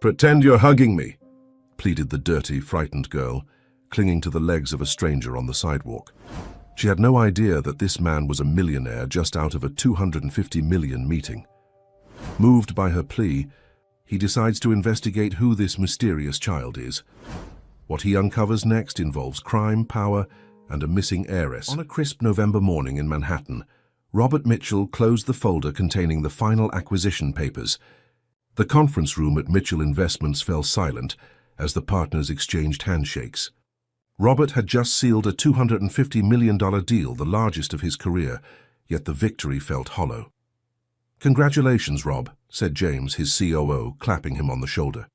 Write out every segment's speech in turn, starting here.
Pretend you're hugging me, pleaded the dirty, frightened girl, clinging to the legs of a stranger on the sidewalk. She had no idea that this man was a millionaire just out of a 250 million meeting. Moved by her plea, he decides to investigate who this mysterious child is. What he uncovers next involves crime, power, and a missing heiress. On a crisp November morning in Manhattan, Robert Mitchell closed the folder containing the final acquisition papers. The conference room at Mitchell Investments fell silent as the partners exchanged handshakes. Robert had just sealed a $250 million deal, the largest of his career, yet the victory felt hollow. "Congratulations, Rob," said James, his COO, clapping him on the shoulder.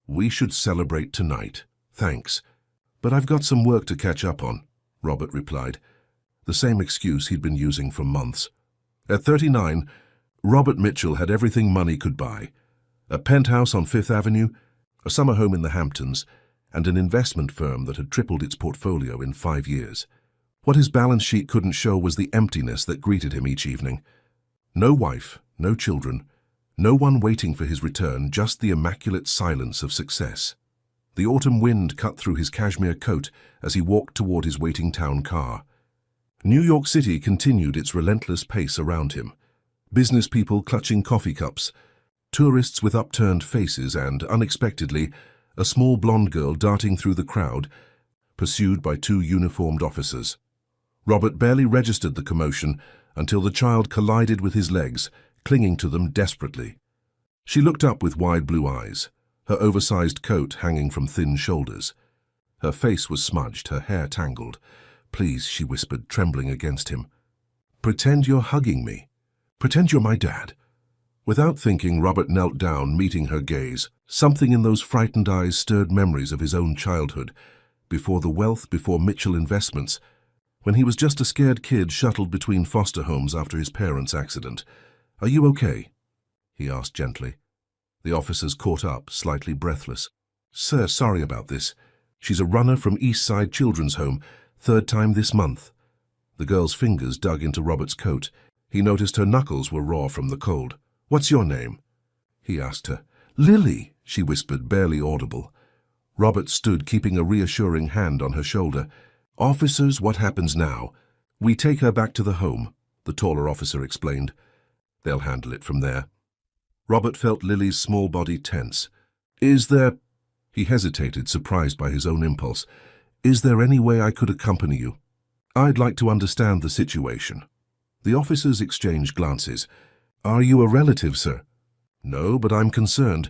"We should celebrate tonight. Thanks. But I've got some work to catch up on," Robert replied, the same excuse he'd been using for months. At 39, Robert Mitchell had everything money could buy: a penthouse on Fifth Avenue, a summer home in the Hamptons, and an investment firm that had tripled its portfolio in 5 years. What his balance sheet couldn't show was the emptiness that greeted him each evening. No wife, no children, no one waiting for his return, just the immaculate silence of success. The autumn wind cut through his cashmere coat as he walked toward his waiting town car. New York City continued its relentless pace around him. Business people clutching coffee cups, tourists with upturned faces, and, unexpectedly, a small blonde girl darting through the crowd, pursued by 2 uniformed officers. Robert barely registered the commotion until the child collided with his legs, clinging to them desperately. She looked up with wide blue eyes, her oversized coat hanging from thin shoulders. Her face was smudged, her hair tangled. "Please," she whispered, trembling against him. "Pretend you're hugging me. Pretend you're my dad." Without thinking, Robert knelt down, meeting her gaze. Something in those frightened eyes stirred memories of his own childhood, before the wealth, before Mitchell Investments, when he was just a scared kid shuttled between foster homes after his parents' accident. "Are you okay?" he asked gently. The officers caught up, slightly breathless. "Sir, sorry about this. She's a runner from East Side Children's Home, 3rd time this month." The girl's fingers dug into Robert's coat. He noticed her knuckles were raw from the cold. "What's your name?" he asked her. "Lily," she whispered, barely audible. Robert stood, keeping a reassuring hand on her shoulder. "Officers, what happens now?" "We take her back to the home," the taller officer explained. "They'll handle it from there." Robert felt Lily's small body tense. "Is there—" He hesitated, surprised by his own impulse. "Is there any way I could accompany you? I'd like to understand the situation." The officers exchanged glances. "Are you a relative, sir?" "No, but I'm concerned."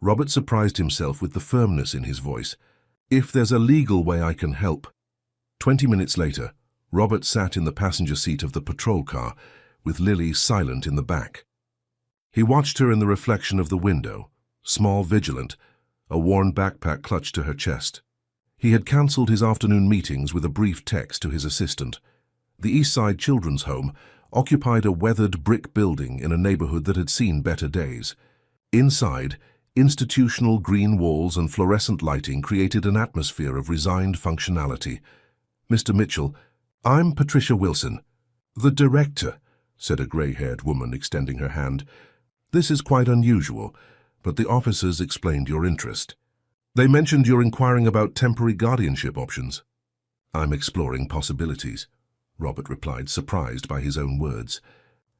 Robert surprised himself with the firmness in his voice. "If there's a legal way I can help." 20 minutes later, Robert sat in the passenger seat of the patrol car, with Lily silent in the back. He watched her in the reflection of the window, small, vigilant, a worn backpack clutched to her chest. He had cancelled his afternoon meetings with a brief text to his assistant. The East Side Children's Home occupied a weathered brick building in a neighborhood that had seen better days. Inside, institutional green walls and fluorescent lighting created an atmosphere of resigned functionality. "Mr. Mitchell, I'm Patricia Wilson." "The director," said a gray-haired woman, extending her hand. "This is quite unusual, but the officers explained your interest. They mentioned you're inquiring about temporary guardianship options." "I'm exploring possibilities," Robert replied, surprised by his own words.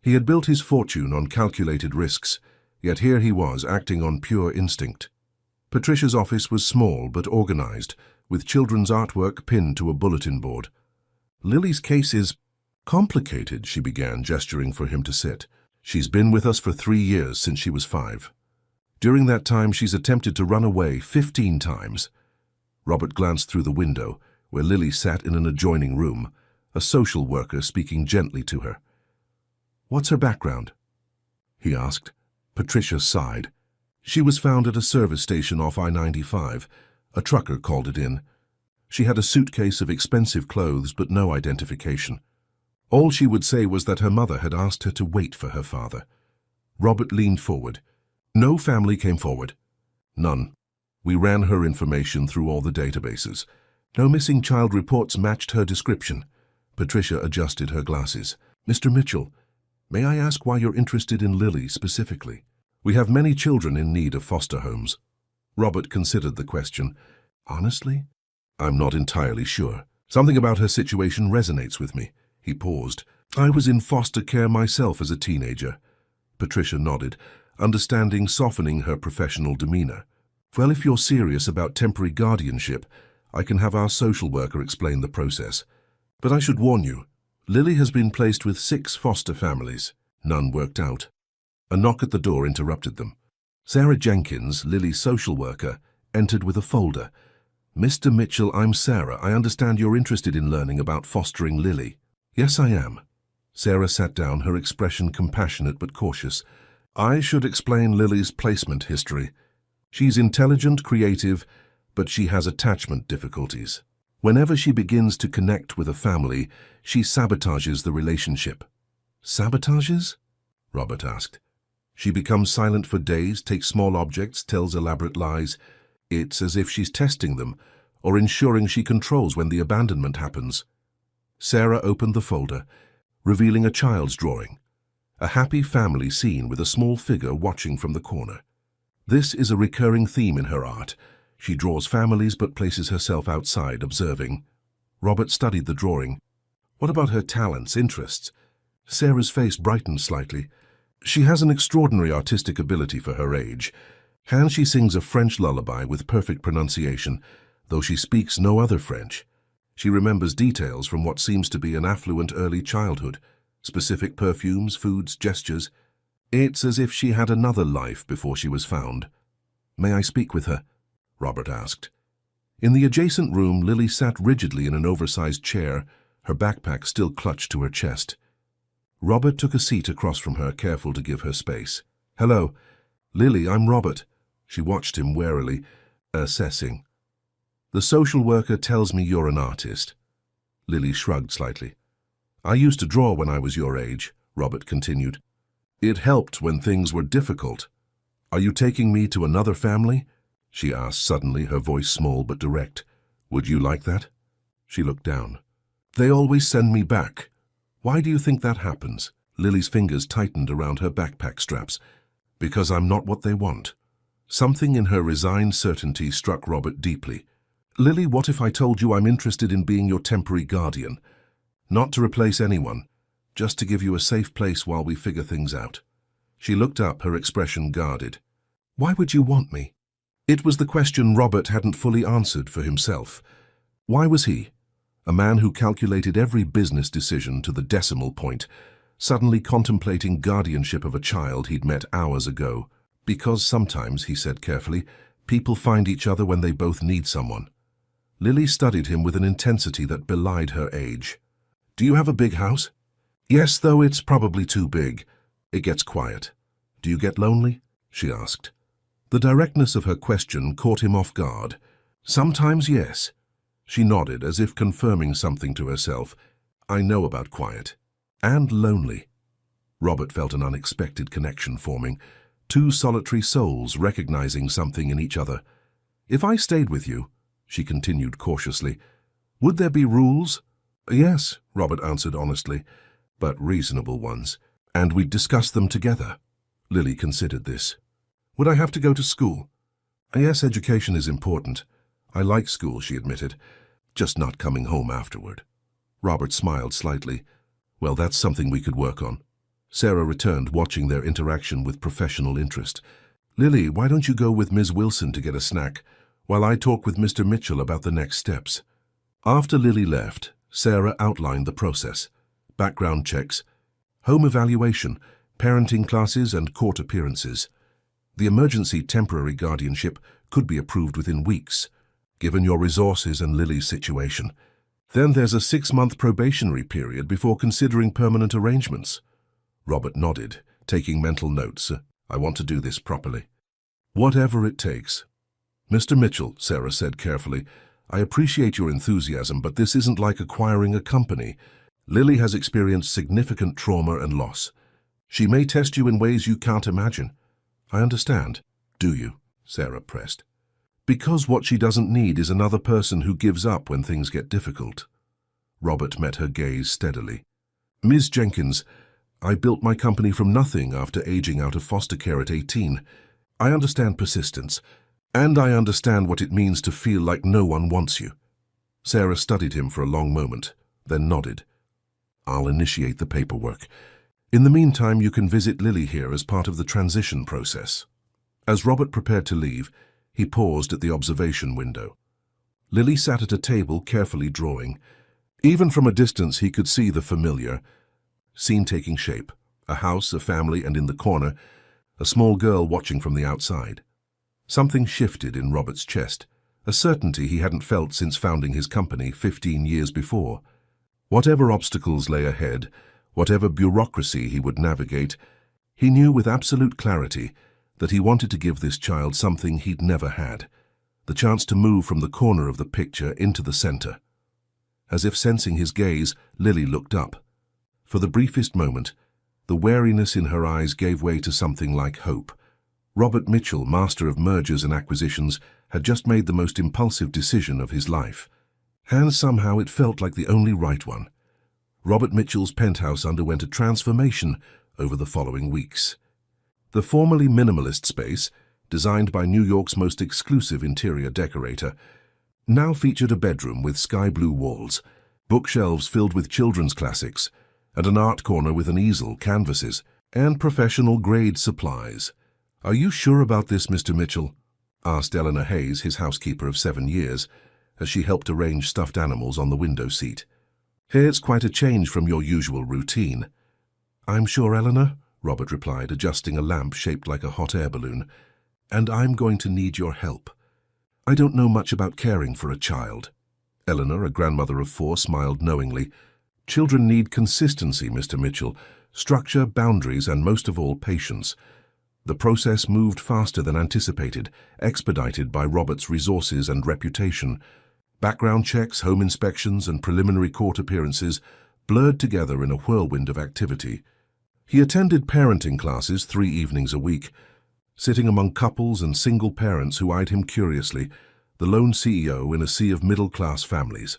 He had built his fortune on calculated risks, yet here he was, acting on pure instinct. Patricia's office was small but organized, with children's artwork pinned to a bulletin board. "Lily's case is complicated," she began, gesturing for him to sit. "She's been with us for 3 years, since she was 5. During that time, she's attempted to run away 15 times. Robert glanced through the window, where Lily sat in an adjoining room, a social worker speaking gently to her. "What's her background?" he asked. Patricia sighed. "She was found at a service station off I-95. A trucker called it in. She had a suitcase of expensive clothes, but no identification. All she would say was that her mother had asked her to wait for her father." Robert leaned forward. "No family came forward." "None. We ran her information through all the databases. No missing child reports matched her description." Patricia adjusted her glasses. "Mr. Mitchell, may I ask why you're interested in Lily specifically?" We have many children in need of foster homes. Robert considered the question. Honestly? I'm not entirely sure. Something about her situation resonates with me. He paused. I was in foster care myself as a teenager. Patricia nodded, understanding softening her professional demeanor. Well, if you're serious about temporary guardianship, I can have our social worker explain the process. But I should warn you, Lily has been placed with 6 foster families. None worked out. A knock at the door interrupted them. Sarah Jenkins, Lily's social worker, entered with a folder. Mr. Mitchell, I'm Sarah. I understand you're interested in learning about fostering Lily. Yes, I am. Sarah sat down, her expression compassionate but cautious. I should explain Lily's placement history. She's intelligent, creative, but she has attachment difficulties. Whenever she begins to connect with a family, she sabotages the relationship. Sabotages? Robert asked. She becomes silent for days, takes small objects, tells elaborate lies. It's as if she's testing them, or ensuring she controls when the abandonment happens. Sarah opened the folder, revealing a child's drawing. A happy family scene with a small figure watching from the corner. This is a recurring theme in her art. She draws families but places herself outside, observing. Robert studied the drawing. What about her talents, interests? Sarah's face brightened slightly. She has an extraordinary artistic ability for her age. She sings a French lullaby with perfect pronunciation, though she speaks no other French. She remembers details from what seems to be an affluent early childhood, specific perfumes, foods, gestures. It's as if she had another life before she was found. May I speak with her? Robert asked. In the adjacent room, Lily sat rigidly in an oversized chair, her backpack still clutched to her chest. Robert took a seat across from her, careful to give her space. Hello. Lily, I'm Robert. She watched him warily, assessing. The social worker tells me you're an artist. Lily shrugged slightly. I used to draw when I was your age, Robert continued. It helped when things were difficult. Are you taking me to another family? She asked suddenly, her voice small but direct. Would you like that? She looked down. They always send me back. Why do you think that happens? Lily's fingers tightened around her backpack straps. Because I'm not what they want. Something in her resigned certainty struck Robert deeply. Lily, what if I told you I'm interested in being your temporary guardian? Not to replace anyone, just to give you a safe place while we figure things out. She looked up, her expression guarded. Why would you want me? It was the question Robert hadn't fully answered for himself. Why was he, a man who calculated every business decision to the decimal point, suddenly contemplating guardianship of a child he'd met hours ago? Because sometimes, he said carefully, people find each other when they both need someone. Lily studied him with an intensity that belied her age. Do you have a big house? Yes, though it's probably too big. It gets quiet. Do you get lonely? She asked. The directness of her question caught him off guard. Sometimes, yes. She nodded, as if confirming something to herself. I know about quiet. And lonely. Robert felt an unexpected connection forming. Two solitary souls recognizing something in each other. If I stayed with you, she continued cautiously, would there be rules? Yes, Robert answered honestly, but reasonable ones. And we'd discuss them together. Lily considered this. Would I have to go to school? Yes, education is important. I like school, she admitted, just not coming home afterward. Robert smiled slightly. Well, that's something we could work on. Sarah returned, watching their interaction with professional interest. Lily, why don't you go with Ms. Wilson to get a snack, while I talk with Mr. Mitchell about the next steps? After Lily left, Sarah outlined the process. Background checks, home evaluation, parenting classes and court appearances. The emergency temporary guardianship could be approved within weeks, given your resources and Lily's situation. Then there's a 6-month probationary period before considering permanent arrangements. Robert nodded, taking mental notes. I want to do this properly. Whatever it takes. Mr. Mitchell, Sarah said carefully, I appreciate your enthusiasm, but this isn't like acquiring a company. Lily has experienced significant trauma and loss. She may test you in ways you can't imagine. I understand. Do you? Sarah pressed. Because what she doesn't need is another person who gives up when things get difficult. Robert met her gaze steadily. Ms. Jenkins, I built my company from nothing after aging out of foster care at 18. I understand persistence, and I understand what it means to feel like no one wants you. Sarah studied him for a long moment, then nodded. I'll initiate the paperwork. In the meantime, you can visit Lily here as part of the transition process. As Robert prepared to leave, he paused at the observation window. Lily sat at a table carefully drawing. Even from a distance, he could see the familiar scene taking shape. A house, a family, and in the corner, a small girl watching from the outside. Something shifted in Robert's chest, a certainty he hadn't felt since founding his company 15 years before. Whatever obstacles lay ahead, whatever bureaucracy he would navigate, he knew with absolute clarity that he wanted to give this child something he'd never had, the chance to move from the corner of the picture into the center. As if sensing his gaze, Lily looked up. For the briefest moment, the wariness in her eyes gave way to something like hope. Robert Mitchell, master of mergers and acquisitions, had just made the most impulsive decision of his life. And somehow it felt like the only right one. Robert Mitchell's penthouse underwent a transformation over the following weeks. The formerly minimalist space, designed by New York's most exclusive interior decorator, now featured a bedroom with sky-blue walls, bookshelves filled with children's classics, and an art corner with an easel, canvases, and professional-grade supplies. "Are you sure about this, Mr. Mitchell?" asked Eleanor Hayes, his housekeeper of 7 years, as she helped arrange stuffed animals on the window seat. "It's quite a change from your usual routine." "I'm sure, Eleanor," Robert replied, adjusting a lamp shaped like a hot air balloon. "And I'm going to need your help. I don't know much about caring for a child." Eleanor, a grandmother of 4, smiled knowingly. "Children need consistency, Mr. Mitchell, structure, boundaries, and most of all, patience." The process moved faster than anticipated, expedited by Robert's resources and reputation. Background checks, home inspections, and preliminary court appearances blurred together in a whirlwind of activity. He attended parenting classes 3 evenings a week, sitting among couples and single parents who eyed him curiously, the lone CEO in a sea of middle-class families.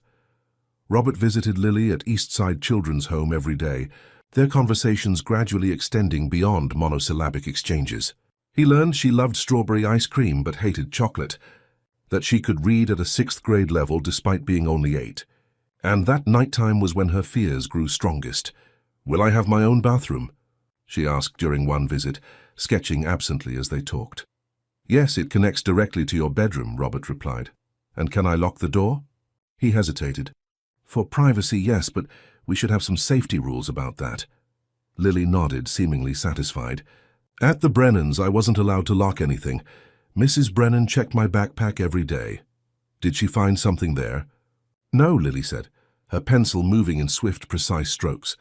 Robert visited Lily at Eastside Children's Home every day, their conversations gradually extending beyond monosyllabic exchanges. He learned she loved strawberry ice cream but hated chocolate, that she could read at a 6th grade level despite being only 8, and that nighttime was when her fears grew strongest. "Will I have my own bathroom?" she asked during one visit, sketching absently as they talked. "Yes, it connects directly to your bedroom," Robert replied. "And can I lock the door?" He hesitated. "For privacy, yes, but we should have some safety rules about that." Lily nodded, seemingly satisfied. "At the Brennans, I wasn't allowed to lock anything. Mrs. Brennan checked my backpack every day." "Did she find something there?" "No," Lily said, her pencil moving in swift, precise strokes.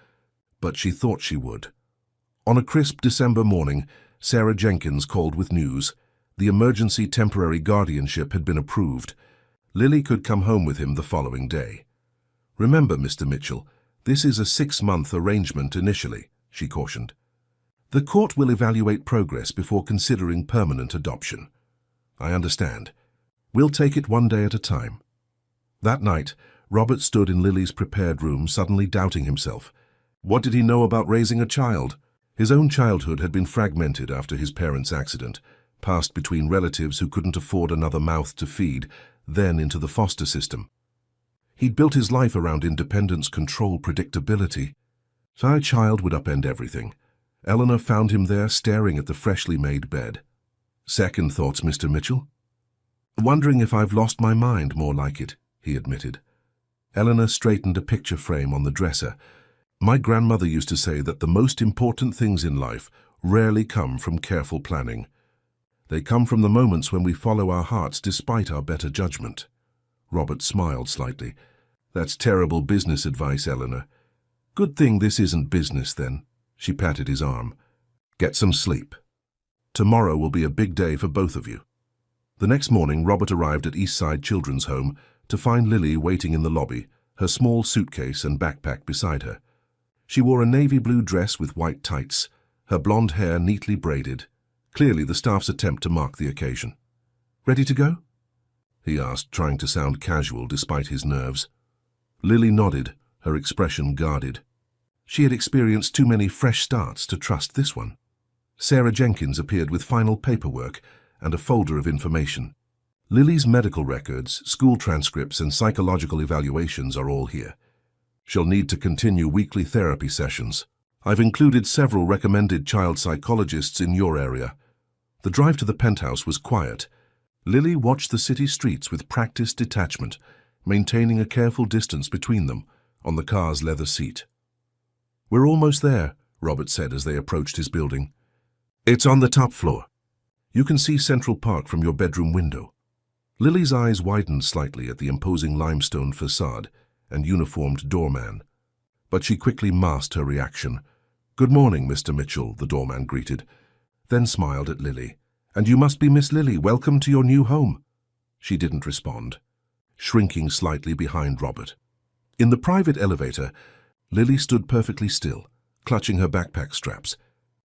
But she thought she would. On a crisp December morning, Sarah Jenkins called with news. The emergency temporary guardianship had been approved. Lily could come home with him the following day. "Remember, Mr. Mitchell, this is a 6-month arrangement initially," she cautioned. "The court will evaluate progress before considering permanent adoption." "I understand. We'll take it one day at a time." That night, Robert stood in Lily's prepared room, suddenly doubting himself. What did he know about raising a child? His own childhood had been fragmented after his parents' accident, passed between relatives who couldn't afford another mouth to feed, then into the foster system. He'd built his life around independence, control, predictability. So a child would upend everything. Eleanor found him there, staring at the freshly made bed. "Second thoughts, Mr. Mitchell?" "Wondering if I've lost my mind, more like it," he admitted. Eleanor straightened a picture frame on the dresser. "My grandmother used to say that the most important things in life rarely come from careful planning. They come from the moments when we follow our hearts despite our better judgment." Robert smiled slightly. "That's terrible business advice, Eleanor." "Good thing this isn't business, then." She patted his arm. "Get some sleep. Tomorrow will be a big day for both of you." The next morning, Robert arrived at Eastside Children's Home to find Lily waiting in the lobby, her small suitcase and backpack beside her. She wore a navy blue dress with white tights, her blonde hair neatly braided, clearly the staff's attempt to mark the occasion. "Ready to go?" he asked, trying to sound casual despite his nerves. Lily nodded, her expression guarded. She had experienced too many fresh starts to trust this one. Sarah Jenkins appeared with final paperwork and a folder of information. Lily's medical records, school transcripts, and psychological evaluations are all here. She'll need to continue weekly therapy sessions. I've included several recommended child psychologists in your area. The drive to the penthouse was quiet. Lily watched the city streets with practiced detachment, maintaining a careful distance between them on the car's leather seat. "We're almost there," Robert said as they approached his building. "It's on the top floor. You can see Central Park from your bedroom window." Lily's eyes widened slightly at the imposing limestone facade and uniformed doorman, but she quickly masked her reaction. "Good morning, Mr. Mitchell," the doorman greeted, then smiled at Lily. "And you must be Miss Lily. Welcome to your new home." She didn't respond, shrinking slightly behind Robert. In the private elevator, Lily stood perfectly still, clutching her backpack straps.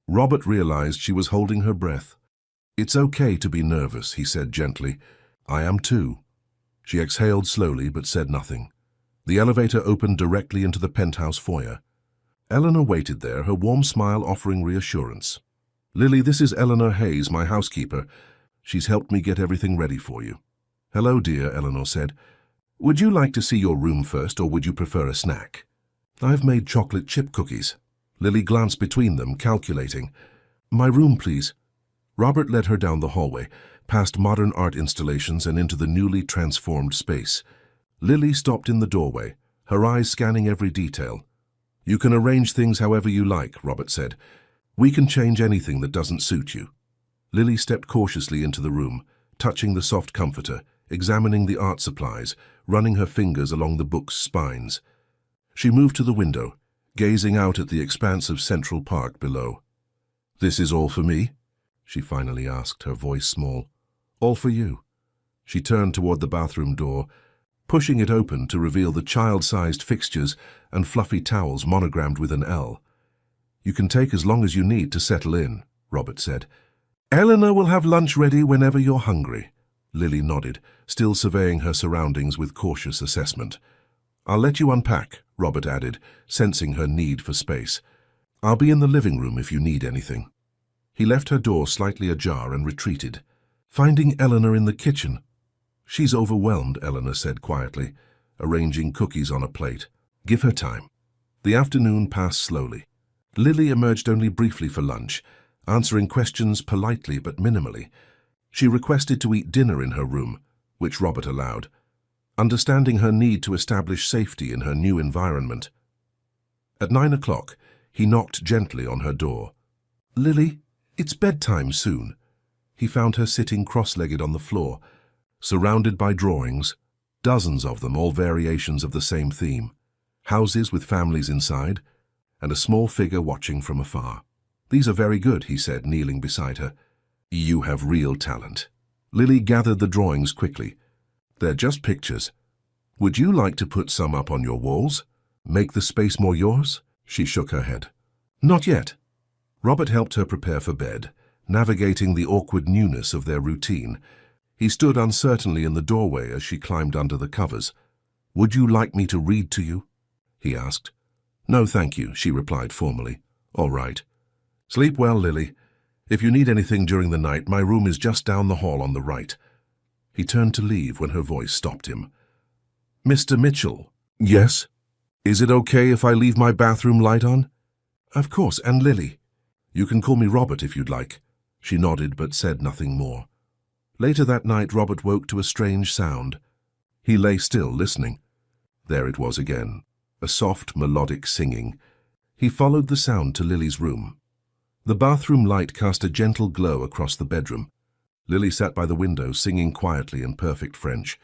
Robert realized she was holding her breath. "It's okay to be nervous," he said gently. "I am too." She exhaled slowly but said nothing. The elevator opened directly into the penthouse foyer. Eleanor waited there, her warm smile offering reassurance. "Lily, this is Eleanor Hayes, my housekeeper. She's helped me get everything ready for you." "Hello, dear," Eleanor said. "Would you like to see your room first, or would you prefer a snack?" "I've made chocolate chip cookies." Lily glanced between them, calculating. "My room, please." Robert led her down the hallway, past modern art installations and into the newly transformed space. Lily stopped in the doorway, her eyes scanning every detail. "You can arrange things however you like," Robert said. "We can change anything that doesn't suit you." Lily stepped cautiously into the room, touching the soft comforter, examining the art supplies, running her fingers along the book's spines. She moved to the window, gazing out at the expanse of Central Park below. "This is all for me?" she finally asked, her voice small. "All for you." She turned toward the bathroom door, pushing it open to reveal the child-sized fixtures and fluffy towels monogrammed with an L. "You can take as long as you need to settle in," Robert said. "Eleanor will have lunch ready whenever you're hungry." Lily nodded, still surveying her surroundings with cautious assessment. "I'll let you unpack," Robert added, sensing her need for space. "I'll be in the living room if you need anything." He left her door slightly ajar and retreated, finding Eleanor in the kitchen. "She's overwhelmed," Eleanor said quietly, arranging cookies on a plate. "Give her time." The afternoon passed slowly. Lily emerged only briefly for lunch, answering questions politely but minimally. She requested to eat dinner in her room, which Robert allowed, understanding her need to establish safety in her new environment. At 9 o'clock, he knocked gently on her door. "Lily, it's bedtime soon." He found her sitting cross-legged on the floor, surrounded by drawings, dozens of them, all variations of the same theme. Houses with families inside, and a small figure watching from afar. "These are very good," he said, kneeling beside her. "You have real talent." Lily gathered the drawings quickly. "They're just pictures. Would you like to put some up on your walls? Make the space more yours?" She shook her head. "Not yet." Robert helped her prepare for bed, navigating the awkward newness of their routine. He stood uncertainly in the doorway as she climbed under the covers. "Would you like me to read to you?" he asked. "No, thank you," she replied formally. "All right." "Sleep well, Lily. If you need anything during the night, my room is just down the hall on the right." He turned to leave when her voice stopped him. "Mr. Mitchell." "Yes? Is it okay if I leave my bathroom light on?" "Of course, and Lily." "You can call me Robert if you'd like." She nodded but said nothing more. Later that night, Robert woke to a strange sound. He lay still, listening. There it was again, a soft, melodic singing. He followed the sound to Lily's room. The bathroom light cast a gentle glow across the bedroom. Lily sat by the window, singing quietly in perfect French.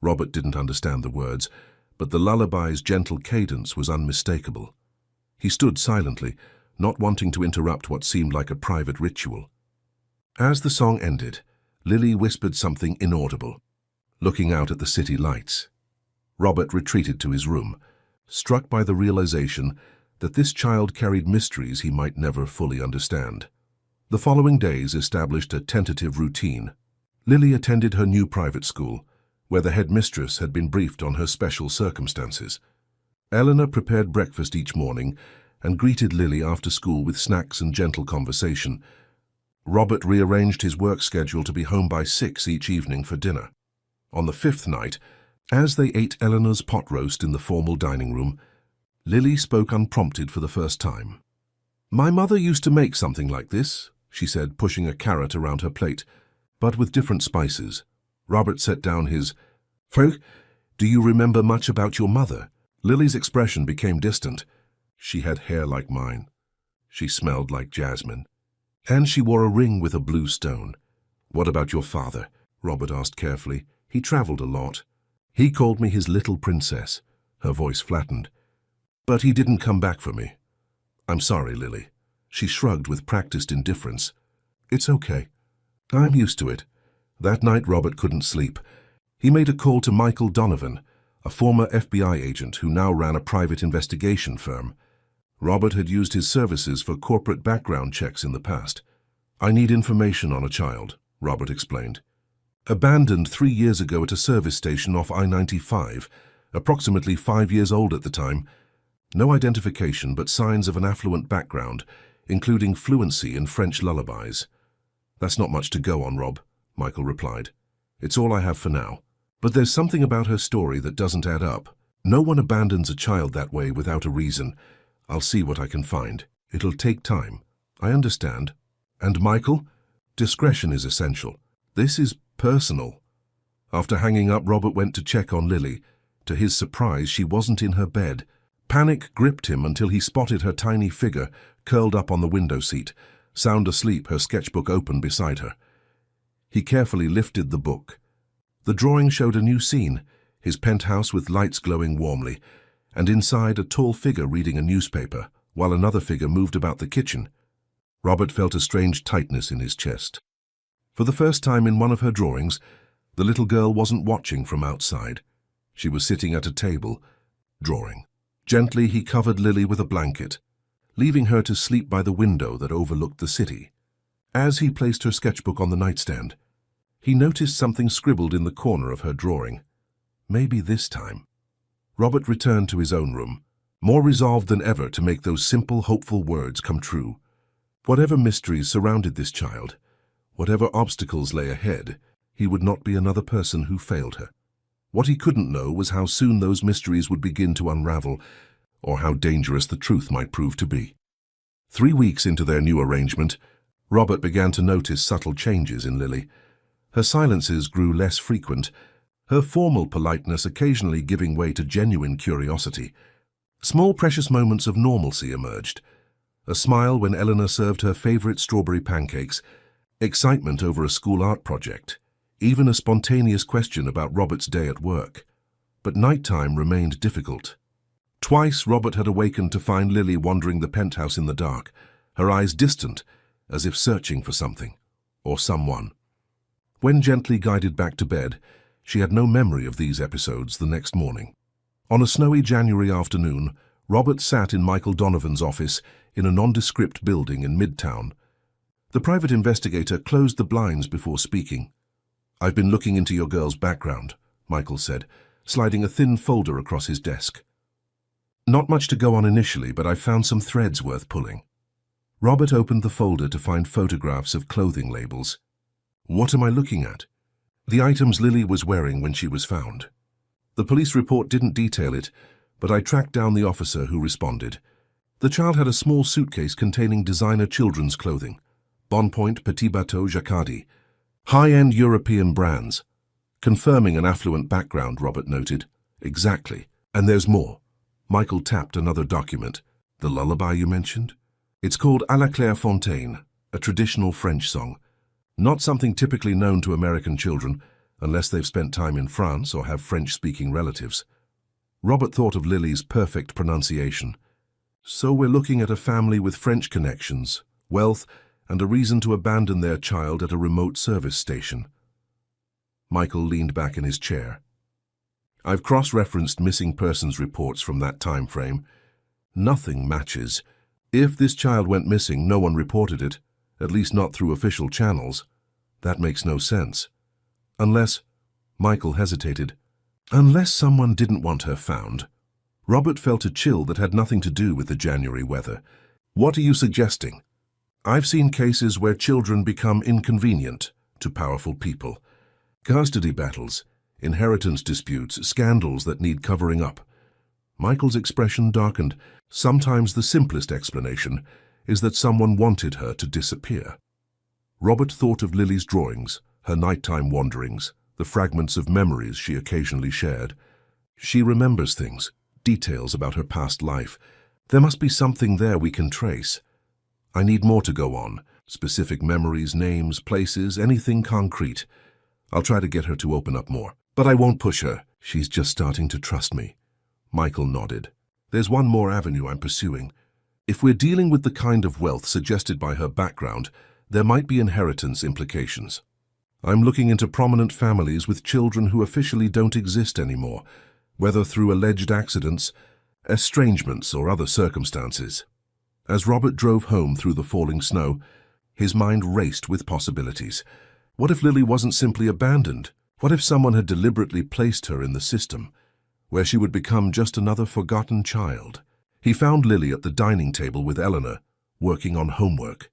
Robert didn't understand the words, but the lullaby's gentle cadence was unmistakable. He stood silently, not wanting to interrupt what seemed like a private ritual. As the song ended, Lily whispered something inaudible, looking out at the city lights. Robert retreated to his room, struck by the realization that this child carried mysteries he might never fully understand. The following days established a tentative routine. Lily attended her new private school, where the headmistress had been briefed on her special circumstances. Eleanor prepared breakfast each morning, and greeted Lily after school with snacks and gentle conversation. Robert rearranged his work schedule to be home by 6 each evening for dinner. On the 5th night, as they ate Eleanor's pot roast in the formal dining room, Lily spoke unprompted for the first time. "My mother used to make something like this," she said, pushing a carrot around her plate, but with different spices. Robert set down his fork. "Do you remember much about your mother?" Lily's expression became distant. "She had hair like mine. She smelled like jasmine. And she wore a ring with a blue stone." "What about your father?" Robert asked carefully. "He traveled a lot. He called me his little princess." Her voice flattened. "But he didn't come back for me." "I'm sorry, Lily." She shrugged with practiced indifference. "It's okay. I'm used to it." That night Robert couldn't sleep. He made a call to Michael Donovan, a former FBI agent who now ran a private investigation firm. Robert had used his services for corporate background checks in the past. "I need information on a child," Robert explained. "Abandoned 3 years ago at a service station off I-95, approximately 5 years old at the time. No identification, but signs of an affluent background, including fluency in French lullabies." "That's not much to go on, Rob," Michael replied. "It's all I have for now. But there's something about her story that doesn't add up. No one abandons a child that way without a reason. I'll see what I can find. It'll take time." "I understand." "And Michael? Discretion is essential. This is personal." After hanging up, Robert went to check on Lily. To his surprise, she wasn't in her bed. Panic gripped him until he spotted her tiny figure curled up on the window seat, sound asleep, her sketchbook open beside her. He carefully lifted the book. The drawing showed a new scene, his penthouse with lights glowing warmly, and inside a tall figure reading a newspaper, while another figure moved about the kitchen. Robert felt a strange tightness in his chest. For the first time in one of her drawings, the little girl wasn't watching from outside. She was sitting at a table, drawing. Gently he covered Lily with a blanket, leaving her to sleep by the window that overlooked the city. As he placed her sketchbook on the nightstand, he noticed something scribbled in the corner of her drawing. Maybe this time. Robert returned to his own room, more resolved than ever to make those simple, hopeful words come true. Whatever mysteries surrounded this child, whatever obstacles lay ahead, he would not be another person who failed her. What he couldn't know was how soon those mysteries would begin to unravel, or how dangerous the truth might prove to be. 3 weeks into their new arrangement, Robert began to notice subtle changes in Lily. Her silences grew less frequent, her formal politeness occasionally giving way to genuine curiosity. Small precious moments of normalcy emerged. A smile when Eleanor served her favorite strawberry pancakes, excitement over a school art project, even a spontaneous question about Robert's day at work. But nighttime remained difficult. Twice Robert had awakened to find Lily wandering the penthouse in the dark, her eyes distant, as if searching for something, or someone. When gently guided back to bed, she had no memory of these episodes the next morning. On a snowy January afternoon, Robert sat in Michael Donovan's office in a nondescript building in Midtown. The private investigator closed the blinds before speaking. "I've been looking into your girl's background," Michael said, sliding a thin folder across his desk. "Not much to go on initially, but I've found some threads worth pulling." Robert opened the folder to find photographs of clothing labels. "What am I looking at?" "The items Lily was wearing when she was found. The police report didn't detail it, but I tracked down the officer who responded. The child had a small suitcase containing designer children's clothing, Bonpoint, Petit Bateau, Jacquardi, high-end European brands." "Confirming an affluent background," Robert noted. "Exactly. And there's more." Michael tapped another document. "The lullaby you mentioned? It's called À la Clairefontaine, a traditional French song. Not something typically known to American children, unless they've spent time in France or have French-speaking relatives." Robert thought of Lily's perfect pronunciation. So we're looking at a family with French connections, wealth, and a reason to abandon their child at a remote service station. Michael leaned back in his chair. "I've cross-referenced missing persons reports from that time frame. Nothing matches. If this child went missing, no one reported it, at least not through official channels. That makes no sense. Unless—" Michael hesitated. "Unless someone didn't want her found." Robert felt a chill that had nothing to do with the January weather. "What are you suggesting?" "I've seen cases where children become inconvenient to powerful people. Custody battles, inheritance disputes, scandals that need covering up." Michael's expression darkened. "Sometimes the simplest explanation is that someone wanted her to disappear." Robert thought of Lily's drawings, her nighttime wanderings, the fragments of memories she occasionally shared. She remembers things, details about her past life. There must be something there we can trace. I need more to go on. Specific memories, names, places, anything concrete. I'll try to get her to open up more. But I won't push her. She's just starting to trust me. Michael nodded. "There's one more avenue I'm pursuing. If we're dealing with the kind of wealth suggested by her background, there might be inheritance implications. I'm looking into prominent families with children who officially don't exist anymore, whether through alleged accidents, estrangements, or other circumstances." As Robert drove home through the falling snow, his mind raced with possibilities. What if Lily wasn't simply abandoned? What if someone had deliberately placed her in the system, where she would become just another forgotten child? He found Lily at the dining table with Eleanor, working on homework.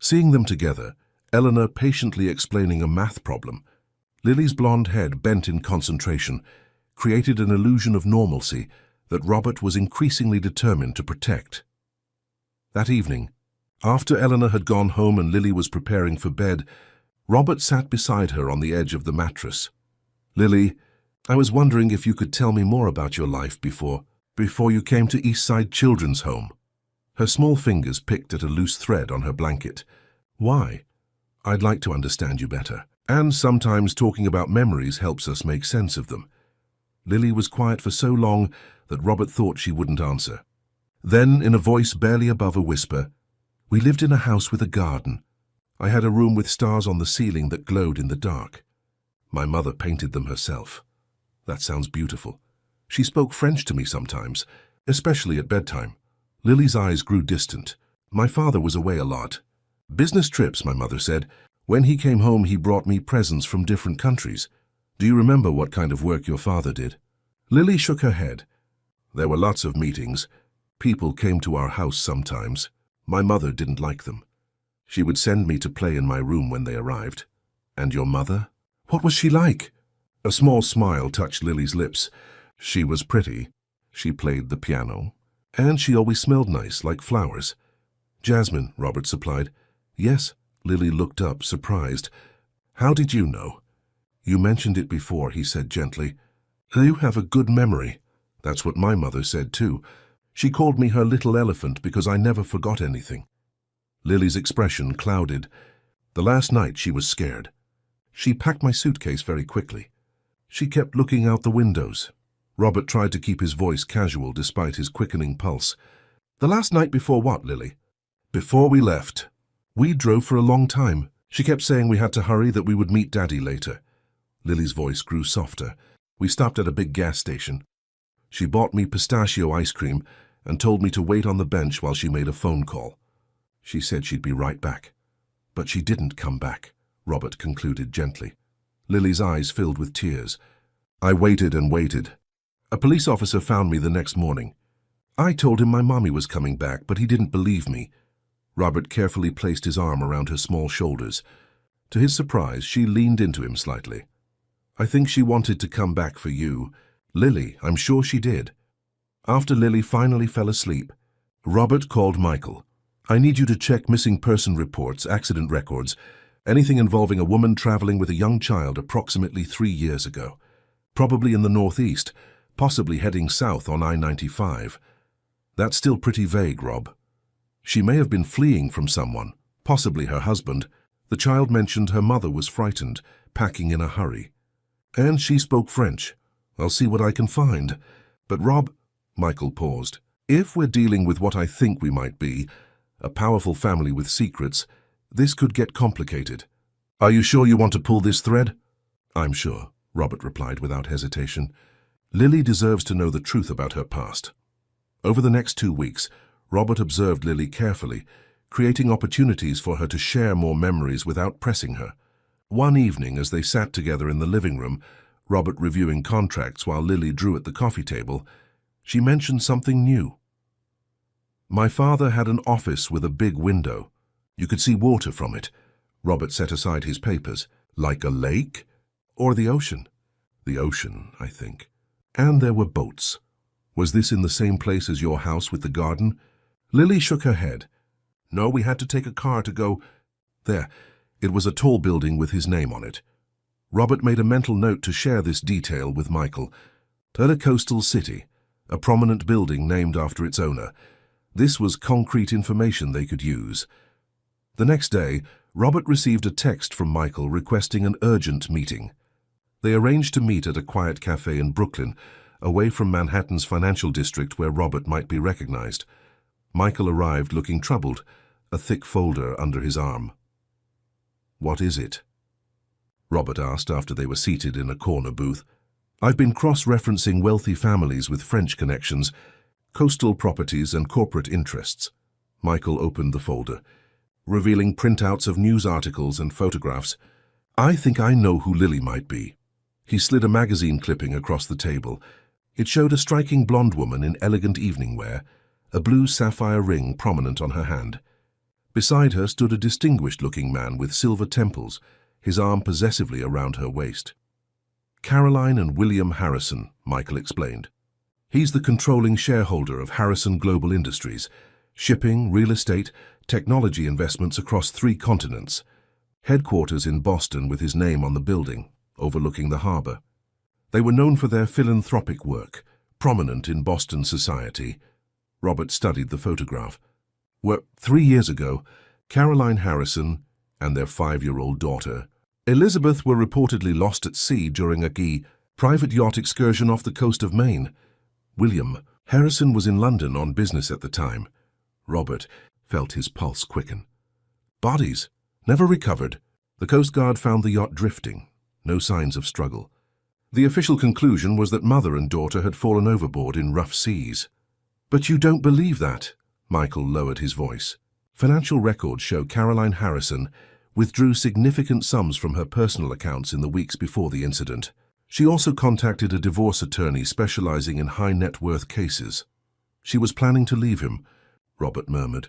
Seeing them together, Eleanor patiently explaining a math problem, Lily's blonde head bent in concentration, created an illusion of normalcy that Robert was increasingly determined to protect. That evening, after Eleanor had gone home and Lily was preparing for bed, Robert sat beside her on the edge of the mattress. "Lily, I was wondering if you could tell me more about your life before you came to Eastside Children's Home." Her small fingers picked at a loose thread on her blanket. "Why?" "I'd like to understand you better. And sometimes talking about memories helps us make sense of them." Lily was quiet for so long that Robert thought she wouldn't answer. Then, in a voice barely above a whisper, "We lived in a house with a garden. I had a room with stars on the ceiling that glowed in the dark. My mother painted them herself." "That sounds beautiful." "She spoke French to me sometimes, especially at bedtime." Lily's eyes grew distant. "My father was away a lot. Business trips, my mother said. When he came home, he brought me presents from different countries. Do you remember what kind of work your father did?" Lily shook her head. "There were lots of meetings. People came to our house sometimes. My mother didn't like them. She would send me to play in my room when they arrived." "And your mother? What was she like?" A small smile touched Lily's lips. "She was pretty. She played the piano. And she always smelled nice, like flowers." "Jasmine," Robert supplied. "Yes." Lily looked up, surprised. "How did you know?" "You mentioned it before," he said gently. "You have a good memory." "That's what my mother said too. She called me her little elephant because I never forgot anything." Lily's expression clouded. "The last night she was scared. She packed my suitcase very quickly. She kept looking out the windows." Robert tried to keep his voice casual despite his quickening pulse. "The last night before what, Lily?" "Before we left. We drove for a long time. She kept saying we had to hurry, that we would meet Daddy later." Lily's voice grew softer. "We stopped at a big gas station. She bought me pistachio ice cream and told me to wait on the bench while she made a phone call. She said she'd be right back. But she didn't come back," Robert concluded gently. Lily's eyes filled with tears. "I waited and waited. A police officer found me the next morning. I told him my mommy was coming back, but he didn't believe me." Robert carefully placed his arm around her small shoulders. To his surprise, she leaned into him slightly. "I think she wanted to come back for you. Lily, I'm sure she did." After Lily finally fell asleep, Robert called Michael. "I need you to check missing person reports, accident records, anything involving a woman traveling with a young child approximately 3 years ago. Probably in the northeast, possibly heading south on I-95. That's still pretty vague, Rob. She may have been fleeing from someone, possibly her husband. The child mentioned her mother was frightened, packing in a hurry. And she spoke French. I'll see what I can find. But Rob," Michael paused, "if we're dealing with what I think we might be, a powerful family with secrets, this could get complicated. Are you sure you want to pull this thread?" "I'm sure," Robert replied without hesitation. "Lily deserves to know the truth about her past." Over the next 2 weeks, Robert observed Lily carefully, creating opportunities for her to share more memories without pressing her. One evening, as they sat together in the living room, Robert reviewing contracts while Lily drew at the coffee table, She mentioned something new. My father had an office with a big window. You could see water from it. Robert set aside his papers. Like a lake? Or the ocean? The ocean, I think. And there were boats. Was this in the same place as your house with the garden? Lily shook her head. No, we had to take a car to go. There, it was a tall building with his name on it. Robert made a mental note to share this detail with Michael. Coastal City, a prominent building named after its owner. This was concrete information they could use. The next day, Robert received a text from Michael requesting an urgent meeting. They arranged to meet at a quiet cafe in Brooklyn, away from Manhattan's financial district where Robert might be recognized. Michael arrived looking troubled, a thick folder under his arm. What is it? Robert asked after they were seated in a corner booth. I've been cross-referencing wealthy families with French connections, coastal properties and corporate interests. Michael opened the folder, revealing printouts of news articles and photographs. I think I know who Lily might be. He slid a magazine clipping across the table. It showed a striking blonde woman in elegant evening wear, a blue sapphire ring prominent on her hand. Beside her stood a distinguished-looking man with silver temples, his arm possessively around her waist. Caroline and William Harrison, Michael explained. He's the controlling shareholder of Harrison Global Industries, shipping, real estate, technology investments across 3 continents. Headquarters in Boston with his name on the building, overlooking the harbor. They were known for their philanthropic work, prominent in Boston society. Robert studied the photograph. 3 years ago, Caroline Harrison and their 5-year-old daughter, Elizabeth, were reportedly lost at sea during a private yacht excursion off the coast of Maine. William Harrison was in London on business at the time. Robert felt his pulse quicken. Bodies never recovered. The Coast Guard found the yacht drifting. No signs of struggle. The official conclusion was that mother and daughter had fallen overboard in rough seas. But you don't believe that? Michael lowered his voice. Financial records show Caroline Harrison withdrew significant sums from her personal accounts in the weeks before the incident. She also contacted a divorce attorney specializing in high-net-worth cases. She was planning to leave him, Robert murmured.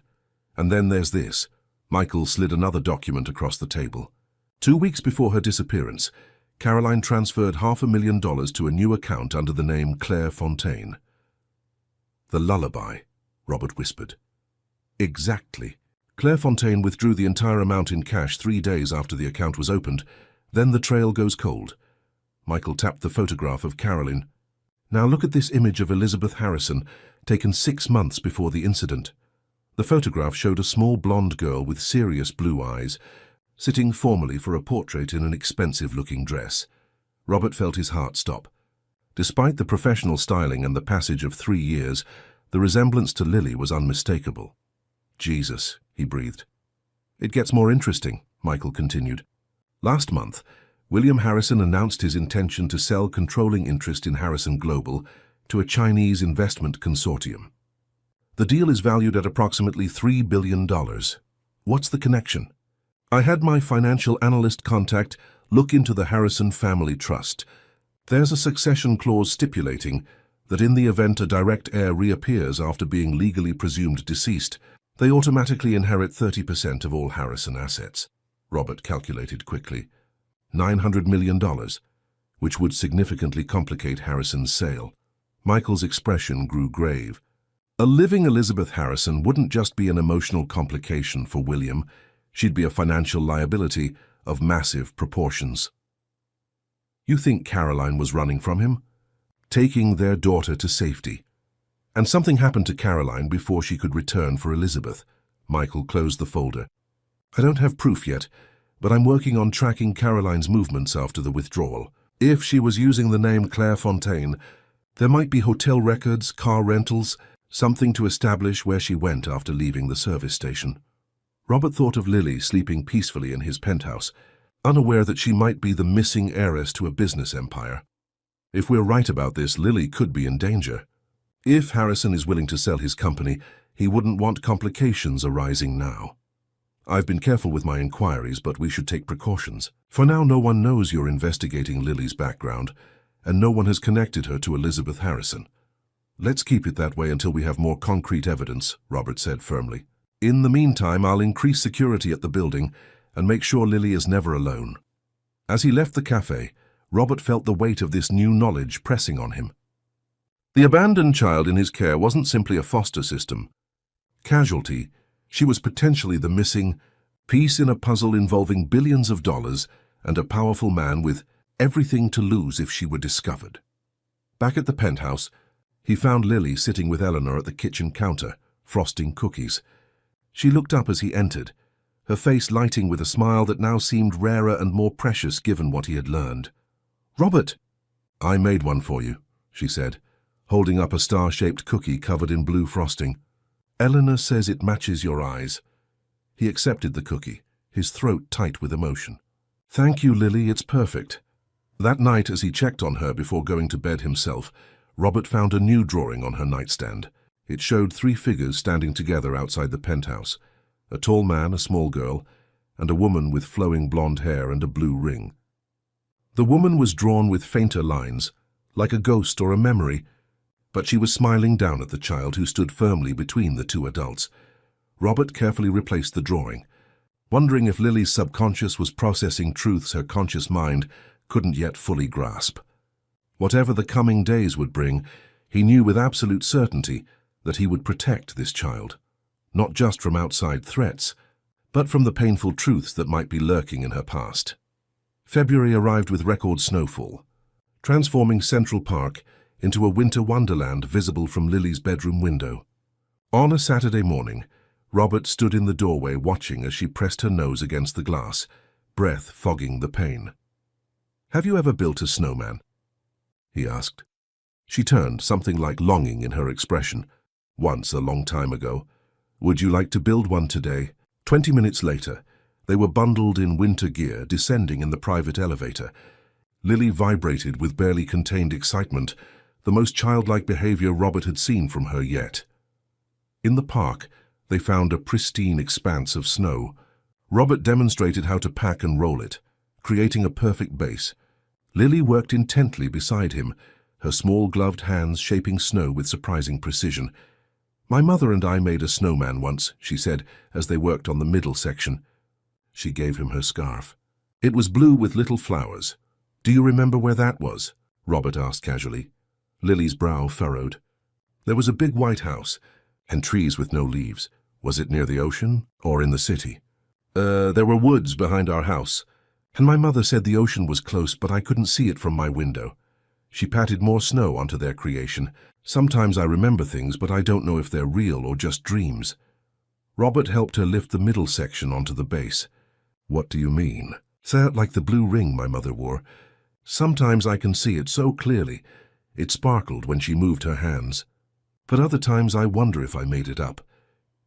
And then there's this. Michael slid another document across the table. 2 weeks before her disappearance, Caroline transferred $500,000 to a new account under the name Claire Fontaine. The lullaby, Robert whispered. Exactly. Claire Fontaine withdrew the entire amount in cash 3 days after the account was opened. Then the trail goes cold. Michael tapped the photograph of Caroline. Now look at this image of Elizabeth Harrison, taken 6 months before the incident. The photograph showed a small blonde girl with serious blue eyes, sitting formally for a portrait in an expensive-looking dress. Robert felt his heart stop. Despite the professional styling and the passage of 3 years, the resemblance to Lily was unmistakable. Jesus, he breathed. It gets more interesting, Michael continued. Last month, William Harrison announced his intention to sell controlling interest in Harrison Global to a Chinese investment consortium. The deal is valued at approximately $3 billion. What's the connection? I had my financial analyst contact look into the Harrison Family Trust. There's a succession clause stipulating that in the event a direct heir reappears after being legally presumed deceased, they automatically inherit 30% of all Harrison assets. Robert calculated quickly. $900 million, which would significantly complicate Harrison's sale. Michael's expression grew grave. A living Elizabeth Harrison wouldn't just be an emotional complication for William, she'd be a financial liability of massive proportions. You think Caroline was running from him? Taking their daughter to safety. And something happened to Caroline before she could return for Elizabeth. Michael closed the folder. I don't have proof yet, but I'm working on tracking Caroline's movements after the withdrawal. If she was using the name Claire Fontaine, there might be hotel records, car rentals, something to establish where she went after leaving the service station. Robert thought of Lily sleeping peacefully in his penthouse, unaware that she might be the missing heiress to a business empire. If we're right about this, Lily could be in danger. If Harrison is willing to sell his company, he wouldn't want complications arising now. I've been careful with my inquiries, but we should take precautions. For now, no one knows you're investigating Lily's background, and no one has connected her to Elizabeth Harrison. Let's keep it that way until we have more concrete evidence, Robert said firmly. In the meantime, I'll increase security at the building and make sure Lily is never alone. As he left the cafe, Robert felt the weight of this new knowledge pressing on him. The abandoned child in his care wasn't simply a foster system. Casualty, she was potentially the missing piece in a puzzle involving billions of dollars and a powerful man with everything to lose if she were discovered. Back at the penthouse, he found Lily sitting with Eleanor at the kitchen counter, frosting cookies. She looked up as he entered, her face lighting with a smile that now seemed rarer and more precious given what he had learned. "Robert!" "I made one for you," she said, holding up a star-shaped cookie covered in blue frosting. "Eleanor says it matches your eyes." He accepted the cookie, his throat tight with emotion. "Thank you, Lily, it's perfect." That night, as he checked on her before going to bed himself, Robert found a new drawing on her nightstand. It showed 3 figures standing together outside the penthouse: a tall man, a small girl, and a woman with flowing blonde hair and a blue ring. The woman was drawn with fainter lines, like a ghost or a memory, but she was smiling down at the child who stood firmly between the 2 adults. Robert carefully replaced the drawing, wondering if Lily's subconscious was processing truths her conscious mind couldn't yet fully grasp. Whatever the coming days would bring, he knew with absolute certainty that he would protect this child, not just from outside threats, but from the painful truths that might be lurking in her past. February arrived with record snowfall, transforming Central Park into a winter wonderland visible from Lily's bedroom window. On a Saturday morning, Robert stood in the doorway watching as she pressed her nose against the glass, breath fogging the pane. "Have you ever built a snowman?" he asked. She turned, something like longing in her expression. "Once, a long time ago. Would you like to build one today?" 20 minutes later, they were bundled in winter gear, descending in the private elevator. Lily vibrated with barely contained excitement, the most childlike behavior Robert had seen from her yet. In the park, they found a pristine expanse of snow. Robert demonstrated how to pack and roll it, creating a perfect base. Lily worked intently beside him, her small gloved hands shaping snow with surprising precision. "My mother and I made a snowman once," she said as they worked on the middle section. She gave him her scarf. "It was blue with little flowers. Do you remember where that was?" Robert asked casually. Lily's brow furrowed. "There was a big white house and trees with no leaves. Was it near the ocean or in the city?" There were woods behind our house, and my mother said the ocean was close, but I couldn't see it from my window." She patted more snow onto their creation. "Sometimes I remember things, but I don't know if they're real or just dreams." Robert helped her lift the middle section onto the base. "What do you mean?" "Say it like the blue ring my mother wore. Sometimes I can see it so clearly. It sparkled when she moved her hands. But other times I wonder if I made it up."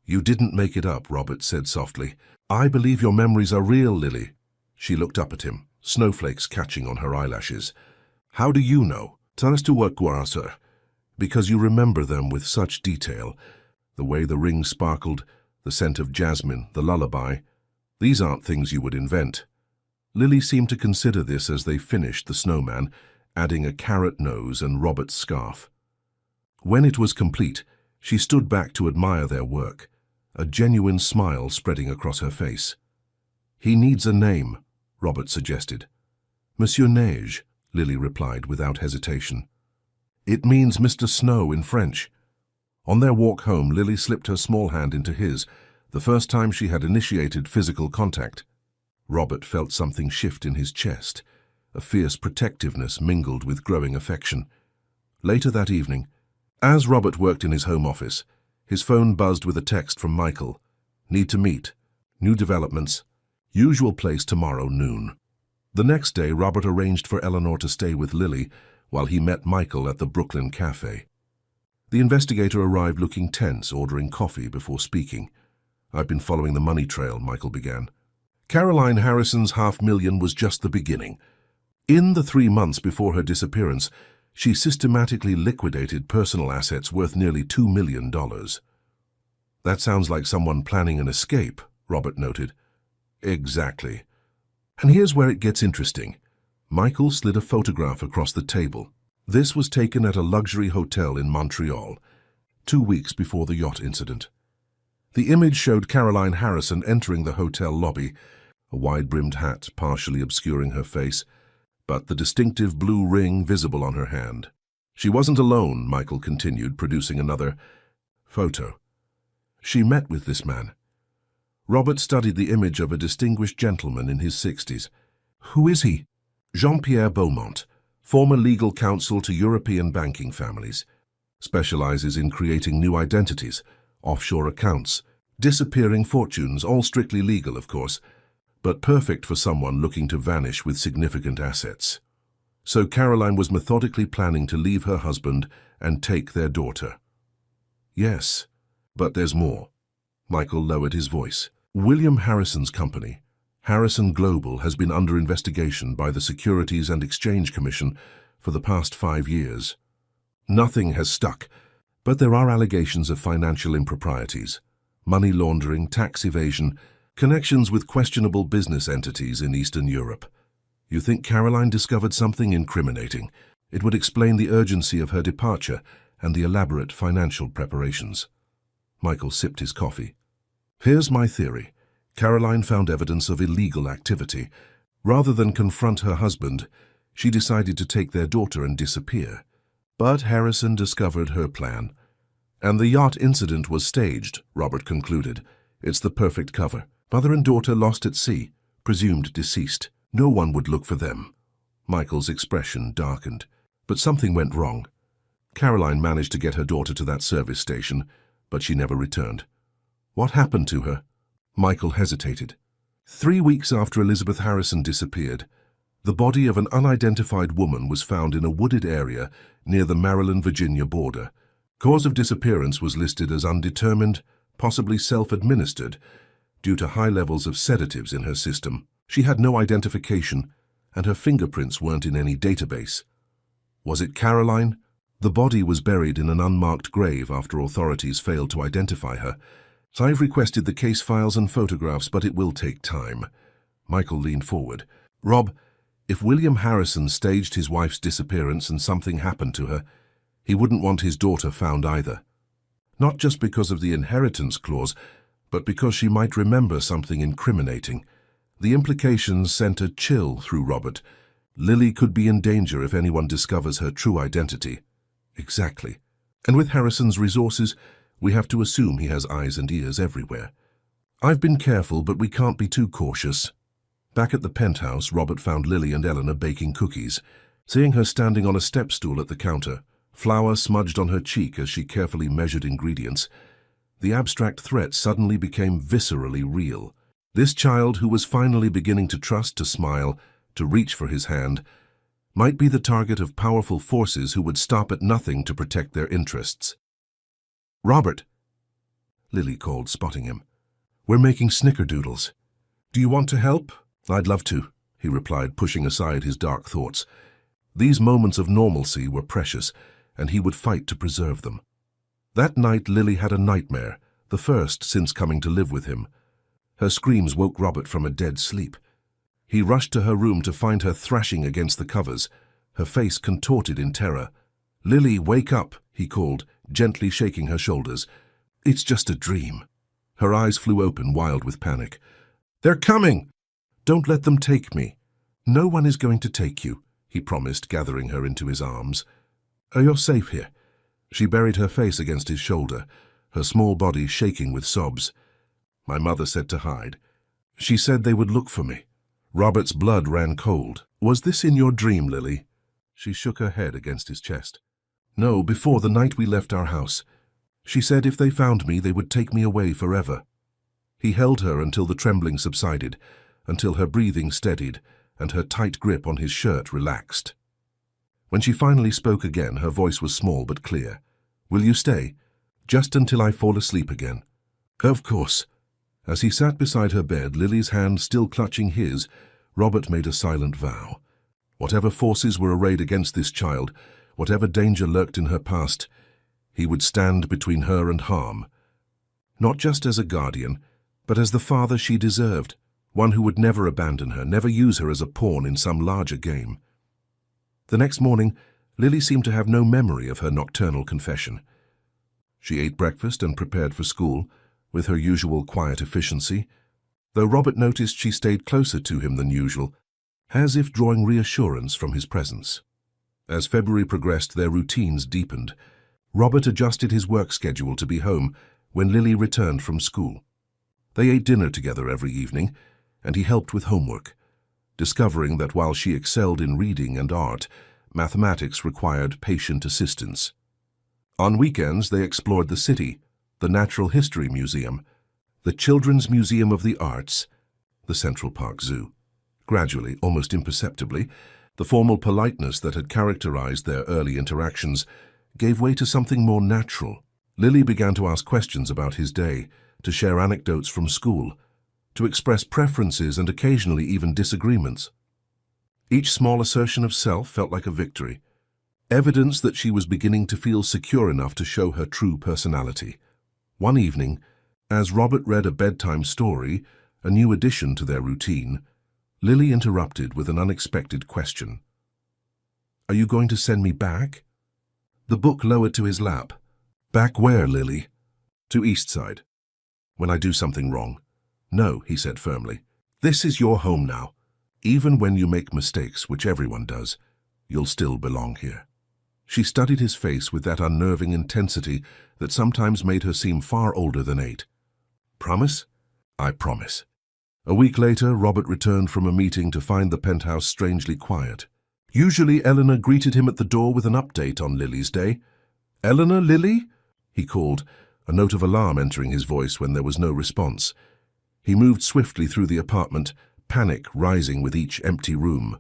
"You didn't make it up," Robert said softly. "I believe your memories are real, Lily." She looked up at him, snowflakes catching on her eyelashes. "How do you know?" "Sir, because you remember them with such detail. The way the ring sparkled, the scent of jasmine, the lullaby. These aren't things you would invent." Lily seemed to consider this as they finished the snowman, adding a carrot nose and Robert's scarf. When it was complete, she stood back to admire their work, a genuine smile spreading across her face. "He needs a name," Robert suggested. "Monsieur Neige," Lily replied without hesitation. "It means Mr. Snow in French." On their walk home, Lily slipped her small hand into his, the first time she had initiated physical contact. Robert felt something shift in his chest, a fierce protectiveness mingled with growing affection. Later that evening, as Robert worked in his home office, his phone buzzed with a text from Michael. "Need to meet. New developments. Usual place tomorrow noon." The next day, Robert arranged for Eleanor to stay with Lily while he met Michael at the Brooklyn Cafe. The investigator arrived looking tense, ordering coffee before speaking. "I've been following the money trail," Michael began. "Caroline Harrison's $500,000 was just the beginning. In the 3 months before her disappearance, she systematically liquidated personal assets worth nearly $2 million. "That sounds like someone planning an escape," Robert noted. "Exactly. And here's where it gets interesting." Michael slid a photograph across the table. This was taken at a luxury hotel in Montreal, 2 weeks before the yacht incident. The image showed Caroline Harrison entering the hotel lobby, a wide-brimmed hat partially obscuring her face, but the distinctive blue ring visible on her hand. She wasn't alone, Michael continued, producing another photo. She met with this man. Robert studied the image of a distinguished gentleman in his 60s. Who is he? Jean-Pierre Beaumont, former legal counsel to European banking families, specializes in creating new identities, offshore accounts, disappearing fortunes, all strictly legal, of course, but perfect for someone looking to vanish with significant assets. So Caroline was methodically planning to leave her husband and take their daughter. Yes, but there's more. Michael lowered his voice. William Harrison's company, Harrison Global, has been under investigation by the Securities and Exchange Commission for the past 5 years. Nothing has stuck, but there are allegations of financial improprieties, money laundering, tax evasion, connections with questionable business entities in Eastern Europe. You think Caroline discovered something incriminating? It would explain the urgency of her departure and the elaborate financial preparations. Michael sipped his coffee. Here's my theory. Caroline found evidence of illegal activity. Rather than confront her husband, she decided to take their daughter and disappear. But Harrison discovered her plan. And the yacht incident was staged, Robert concluded. It's the perfect cover. Mother and daughter lost at sea, presumed deceased. No one would look for them. Michael's expression darkened. But something went wrong. Caroline managed to get her daughter to that service station, but she never returned. What happened to her? Michael hesitated. 3 weeks after Elizabeth Harrison disappeared, the body of an unidentified woman was found in a wooded area near the Maryland-Virginia border. Cause of disappearance was listed as undetermined, possibly self-administered, due to high levels of sedatives in her system. She had no identification, and her fingerprints weren't in any database. Was it Caroline? The body was buried in an unmarked grave after authorities failed to identify her. I've requested the case files and photographs, but it will take time. Michael leaned forward. Rob, if William Harrison staged his wife's disappearance and something happened to her, he wouldn't want his daughter found either. Not just because of the inheritance clause, but because she might remember something incriminating. The implications sent a chill through Robert. Lily could be in danger if anyone discovers her true identity. Exactly. And with Harrison's resources, we have to assume he has eyes and ears everywhere. I've been careful, but we can't be too cautious. Back at the penthouse, Robert found Lily and Eleanor baking cookies. Seeing her standing on a step stool at the counter, flour smudged on her cheek as she carefully measured ingredients, the abstract threat suddenly became viscerally real. This child, who was finally beginning to trust, to smile, to reach for his hand, might be the target of powerful forces who would stop at nothing to protect their interests. Robert, Lily called, spotting him. We're making snickerdoodles. Do you want to help? I'd love to, he replied, pushing aside his dark thoughts. These moments of normalcy were precious, and he would fight to preserve them. That night Lily had a nightmare, the first since coming to live with him. Her screams woke Robert from a dead sleep. He rushed to her room to find her thrashing against the covers, her face contorted in terror. Lily, wake up, he called, gently shaking her shoulders. It's just a dream. Her eyes flew open, wild with panic. They're coming! Don't let them take me. No one is going to take you, he promised, gathering her into his arms. You're safe here. She buried her face against his shoulder, her small body shaking with sobs. My mother said to hide. She said they would look for me. Robert's blood ran cold. Was this in your dream, Lily? She shook her head against his chest. No, before the night we left our house. She said if they found me, they would take me away forever. He held her until the trembling subsided, until her breathing steadied and her tight grip on his shirt relaxed. When she finally spoke again, her voice was small but clear. Will you stay? Just until I fall asleep again. Of course. As he sat beside her bed, Lily's hand still clutching his, Robert made a silent vow. Whatever forces were arrayed against this child, whatever danger lurked in her past, he would stand between her and harm. Not just as a guardian, but as the father she deserved, one who would never abandon her, never use her as a pawn in some larger game. The next morning, Lily seemed to have no memory of her nocturnal confession. She ate breakfast and prepared for school, with her usual quiet efficiency, though Robert noticed she stayed closer to him than usual, as if drawing reassurance from his presence. As February progressed, their routines deepened. Robert adjusted his work schedule to be home when Lily returned from school. They ate dinner together every evening, and he helped with homework, discovering that while she excelled in reading and art, mathematics required patient assistance. On weekends, they explored the city, the Natural History Museum, the Children's Museum of the Arts, the Central Park Zoo. Gradually, almost imperceptibly, the formal politeness that had characterized their early interactions gave way to something more natural. Lily began to ask questions about his day, to share anecdotes from school, to express preferences and occasionally even disagreements. Each small assertion of self felt like a victory, evidence that she was beginning to feel secure enough to show her true personality. One evening, as Robert read a bedtime story, a new addition to their routine, Lily interrupted with an unexpected question. "Are you going to send me back?" The book lowered to his lap. "Back where, Lily?" "To Eastside. When I do something wrong." "No," he said firmly. "This is your home now. Even when you make mistakes, which everyone does, you'll still belong here." She studied his face with that unnerving intensity that sometimes made her seem far older than 8. "Promise?" "I promise." A week later, Robert returned from a meeting to find the penthouse strangely quiet. Usually, Eleanor greeted him at the door with an update on Lily's day. "Eleanor, Lily?" he called, a note of alarm entering his voice when there was no response. He moved swiftly through the apartment, panic rising with each empty room.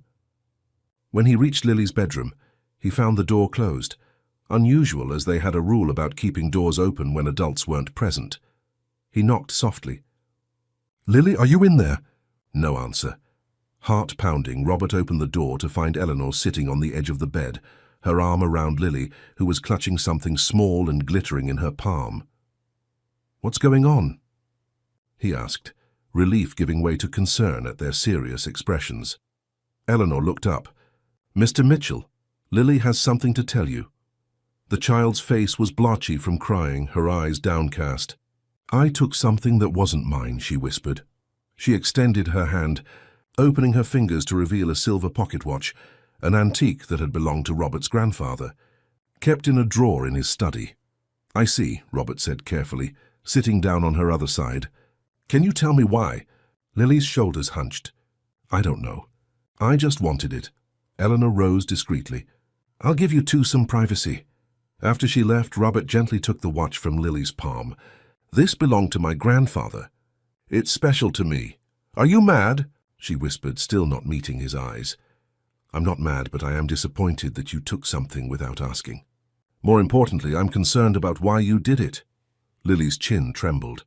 When he reached Lily's bedroom, he found the door closed, unusual as they had a rule about keeping doors open when adults weren't present. He knocked softly. "Lily, are you in there?" No answer. Heart pounding, Robert opened the door to find Eleanor sitting on the edge of the bed, her arm around Lily, who was clutching something small and glittering in her palm. "What's going on?" he asked, relief giving way to concern at their serious expressions. Eleanor looked up. "Mr. Mitchell, Lily has something to tell you." The child's face was blotchy from crying, her eyes downcast. "I took something that wasn't mine," she whispered. She extended her hand, opening her fingers to reveal a silver pocket watch, an antique that had belonged to Robert's grandfather, kept in a drawer in his study. "I see," Robert said carefully, sitting down on her other side. "Can you tell me why?" Lily's shoulders hunched. "I don't know. I just wanted it." Eleanor rose discreetly. "I'll give you two some privacy." After she left, Robert gently took the watch from Lily's palm. "This belonged to my grandfather. It's special to me." "Are you mad?" she whispered, still not meeting his eyes. "I'm not mad, but I am disappointed that you took something without asking. More importantly, I'm concerned about why you did it." Lily's chin trembled.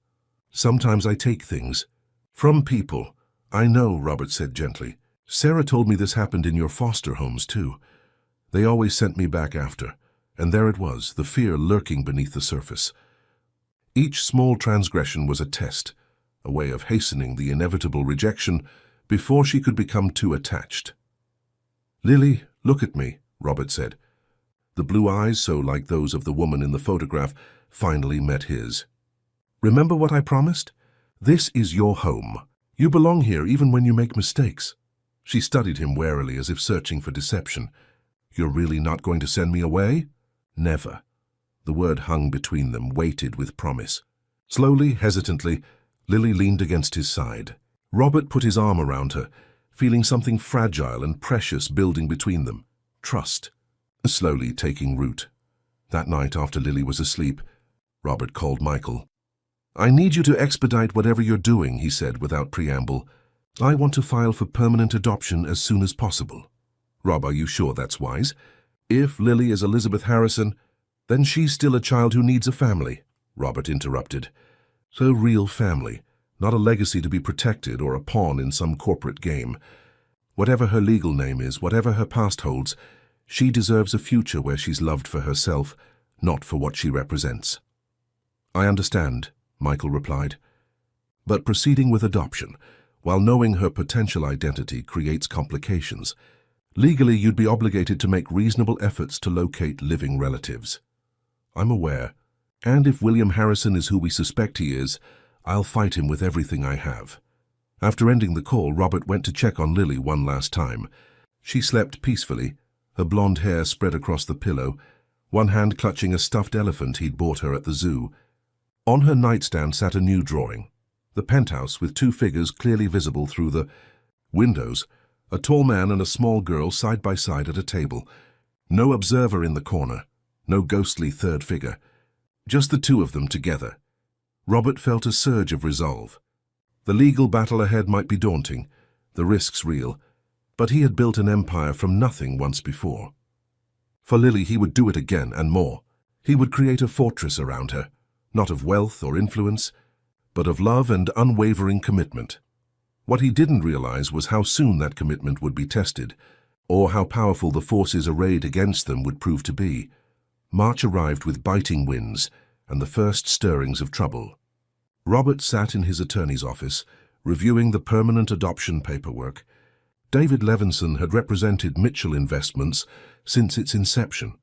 "Sometimes I take things from people." "I know," Robert said gently. "Sarah told me this happened in your foster homes, too. They always sent me back after, and there it was, the fear lurking beneath the surface. Each small transgression was a test, a way of hastening the inevitable rejection before she could become too attached." "Lily, look at me," Robert said. The blue eyes, so like those of the woman in the photograph, finally met his. "Remember what I promised? This is your home. You belong here even when you make mistakes." She studied him warily as if searching for deception. "You're really not going to send me away?" "Never." The word hung between them, weighted with promise. Slowly, hesitantly, Lily leaned against his side. Robert put his arm around her, feeling something fragile and precious building between them. Trust. Slowly taking root. That night, after Lily was asleep, Robert called Michael. "I need you to expedite whatever you're doing," he said without preamble. "I want to file for permanent adoption as soon as possible." "Rob, are you sure that's wise? If Lily is Elizabeth Harrison, then she's still a child who needs a family," Robert interrupted. "So real family, not a legacy to be protected or a pawn in some corporate game. Whatever her legal name is, whatever her past holds, she deserves a future where she's loved for herself, not for what she represents." "I understand," Michael replied. "But proceeding with adoption, while knowing her potential identity, creates complications. Legally, you'd be obligated to make reasonable efforts to locate living relatives. I'm aware, and if William Harrison is who we suspect he is, I'll fight him with everything I have. After ending the call, Robert went to check on Lily one last time. She slept peacefully, her blonde hair spread across the pillow, one hand clutching a stuffed elephant he'd bought her at the zoo. On her nightstand sat a new drawing, the penthouse with two figures clearly visible through the windows, a tall man and a small girl side by side at a table. No observer in the corner, no ghostly third figure, just the two of them together. Robert felt a surge of resolve. The legal battle ahead might be daunting, the risks real, but he had built an empire from nothing once before. For Lily, he would do it again and more. He would create a fortress around her, not of wealth or influence, but of love and unwavering commitment. What he didn't realize was how soon that commitment would be tested, or how powerful the forces arrayed against them would prove to be. March arrived with biting winds and the first stirrings of trouble. Robert sat in his attorney's office, reviewing the permanent adoption paperwork. David Levinson had represented Mitchell Investments since its inception,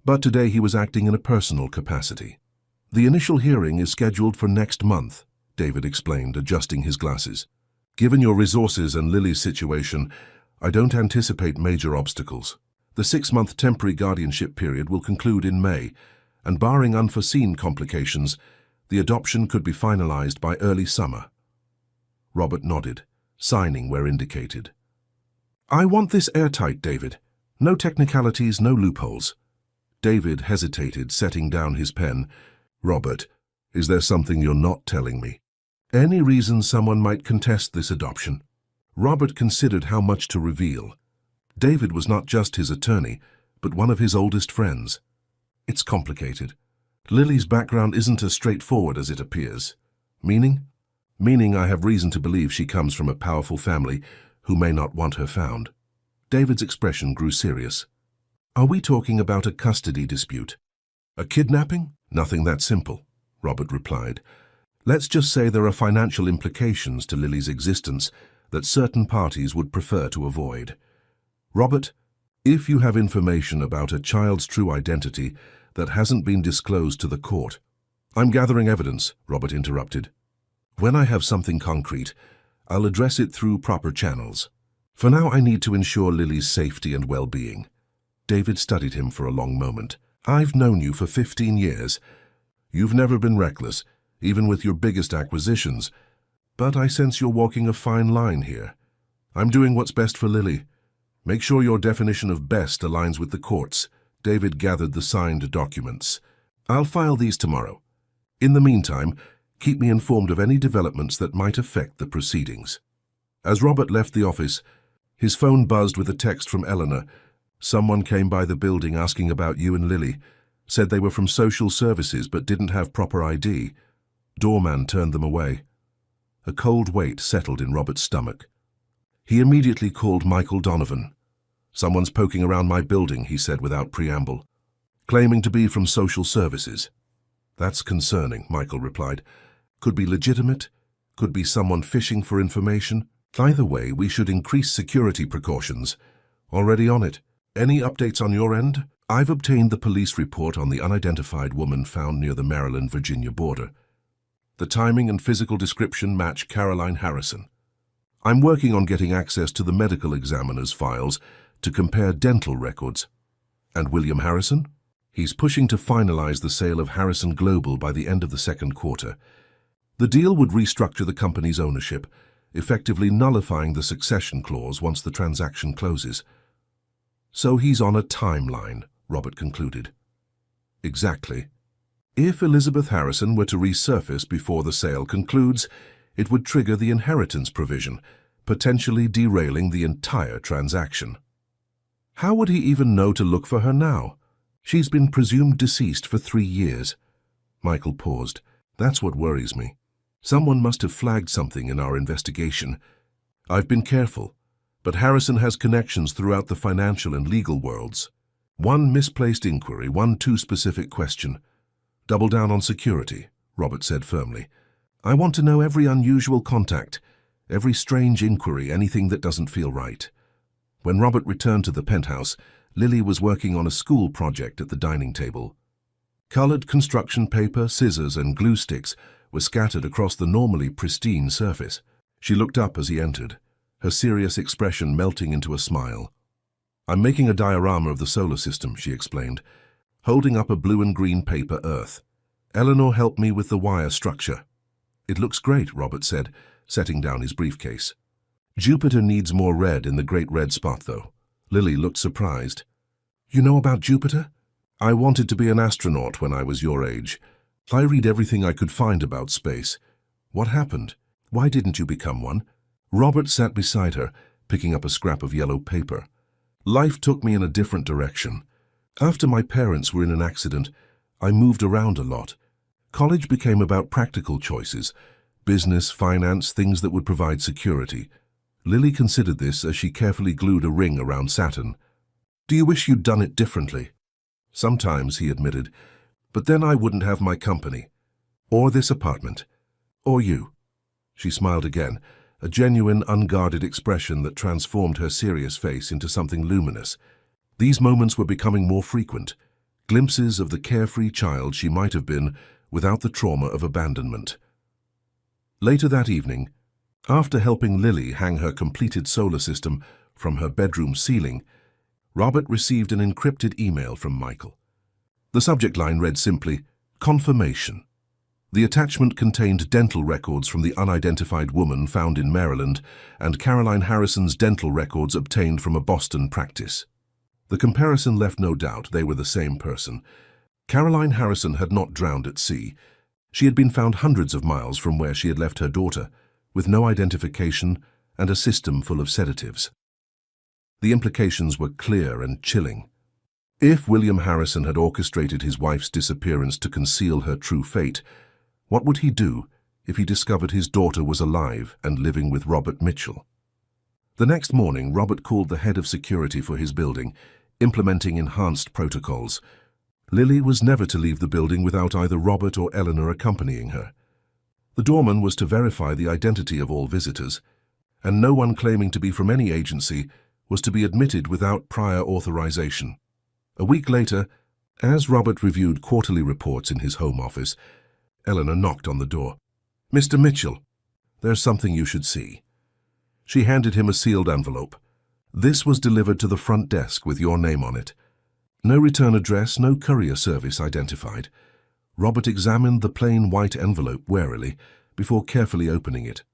but today he was acting in a personal capacity. The initial hearing is scheduled for next month, David explained, adjusting his glasses. Given your resources and Lily's situation, I don't anticipate major obstacles. The 6-month temporary guardianship period will conclude in May, and barring unforeseen complications, the adoption could be finalized by early summer. Robert nodded, signing where indicated. I want this airtight, David. No technicalities, no loopholes. David hesitated, setting down his pen. Robert, is there something you're not telling me? Any reason someone might contest this adoption? Robert considered how much to reveal. David was not just his attorney, but one of his oldest friends. It's complicated. Lily's background isn't as straightforward as it appears. Meaning? Meaning I have reason to believe she comes from a powerful family who may not want her found. David's expression grew serious. Are we talking about a custody dispute? A kidnapping? Nothing that simple, Robert replied. Let's just say there are financial implications to Lily's existence that certain parties would prefer to avoid. Robert, if you have information about a child's true identity that hasn't been disclosed to the court— I'm gathering evidence, Robert interrupted. When I have something concrete, I'll address it through proper channels. For now, I need to ensure Lily's safety and well-being. David studied him for a long moment. I've known you for 15 years. You've never been reckless, even with your biggest acquisitions. But I sense you're walking a fine line here. I'm doing what's best for Lily. Make sure your definition of best aligns with the court's. David gathered the signed documents. I'll file these tomorrow. In the meantime, keep me informed of any developments that might affect the proceedings. As Robert left the office, his phone buzzed with a text from Eleanor. Someone came by the building asking about you and Lily. Said they were from social services but didn't have proper ID. Doorman turned them away. A cold weight settled in Robert's stomach. He immediately called Michael Donovan. Someone's poking around my building, he said without preamble, claiming to be from social services. That's concerning, Michael replied. Could be legitimate, could be someone fishing for information. Either way, we should increase security precautions. Already on it. Any updates on your end? I've obtained the police report on the unidentified woman found near the Maryland-Virginia border. The timing and physical description match Caroline Harrison. I'm working on getting access to the medical examiner's files to compare dental records. And William Harrison? He's pushing to finalize the sale of Harrison Global by the end of the second quarter. The deal would restructure the company's ownership, effectively nullifying the succession clause once the transaction closes. So he's on a timeline, Robert concluded. Exactly. If Elizabeth Harrison were to resurface before the sale concludes, it would trigger the inheritance provision, potentially derailing the entire transaction. How would he even know to look for her now? She's been presumed deceased for 3 years. Michael paused. That's what worries me. Someone must have flagged something in our investigation. I've been careful, but Harrison has connections throughout the financial and legal worlds. One misplaced inquiry, one too specific question. Double down on security, Robert said firmly. I want to know every unusual contact, every strange inquiry, anything that doesn't feel right. When Robert returned to the penthouse, Lily was working on a school project at the dining table. Colored construction paper, scissors, and glue sticks were scattered across the normally pristine surface. She looked up as he entered, her serious expression melting into a smile. "I'm making a diorama of the solar system," she explained, holding up a blue and green paper earth. "Eleanor helped me with the wire structure." "It looks great," Robert said, setting down his briefcase. "Jupiter needs more red in the Great Red Spot, though." Lily looked surprised. "You know about Jupiter?" "I wanted to be an astronaut when I was your age. I read everything I could find about space." "What happened? Why didn't you become one?" Robert sat beside her, picking up a scrap of yellow paper. "Life took me in a different direction. After my parents were in an accident, I moved around a lot. College became about practical choices, business, finance, things that would provide security." Lily considered this as she carefully glued a ring around Saturn. "Do you wish you'd done it differently?" "Sometimes," he admitted, "but then I wouldn't have my company, or this apartment, or you." She smiled again, a genuine, unguarded expression that transformed her serious face into something luminous. These moments were becoming more frequent, glimpses of the carefree child she might have been without the trauma of abandonment. Later that evening, after helping Lily hang her completed solar system from her bedroom ceiling, Robert received an encrypted email from Michael. The subject line read simply, "Confirmation." The attachment contained dental records from the unidentified woman found in Maryland and Caroline Harrison's dental records obtained from a Boston practice. The comparison left no doubt they were the same person. Caroline Harrison had not drowned at sea. She had been found hundreds of miles from where she had left her daughter, with no identification and a system full of sedatives. The implications were clear and chilling. If William Harrison had orchestrated his wife's disappearance to conceal her true fate, what would he do if he discovered his daughter was alive and living with Robert Mitchell? The next morning, Robert called the head of security for his building, implementing enhanced protocols. Lily was never to leave the building without either Robert or Eleanor accompanying her. The doorman was to verify the identity of all visitors, and no one claiming to be from any agency was to be admitted without prior authorization. A week later, as Robert reviewed quarterly reports in his home office, Eleanor knocked on the door. "Mr. Mitchell, there's something you should see." She handed him a sealed envelope. "This was delivered to the front desk with your name on it. No return address, no courier service identified." Robert examined the plain white envelope warily before carefully opening it.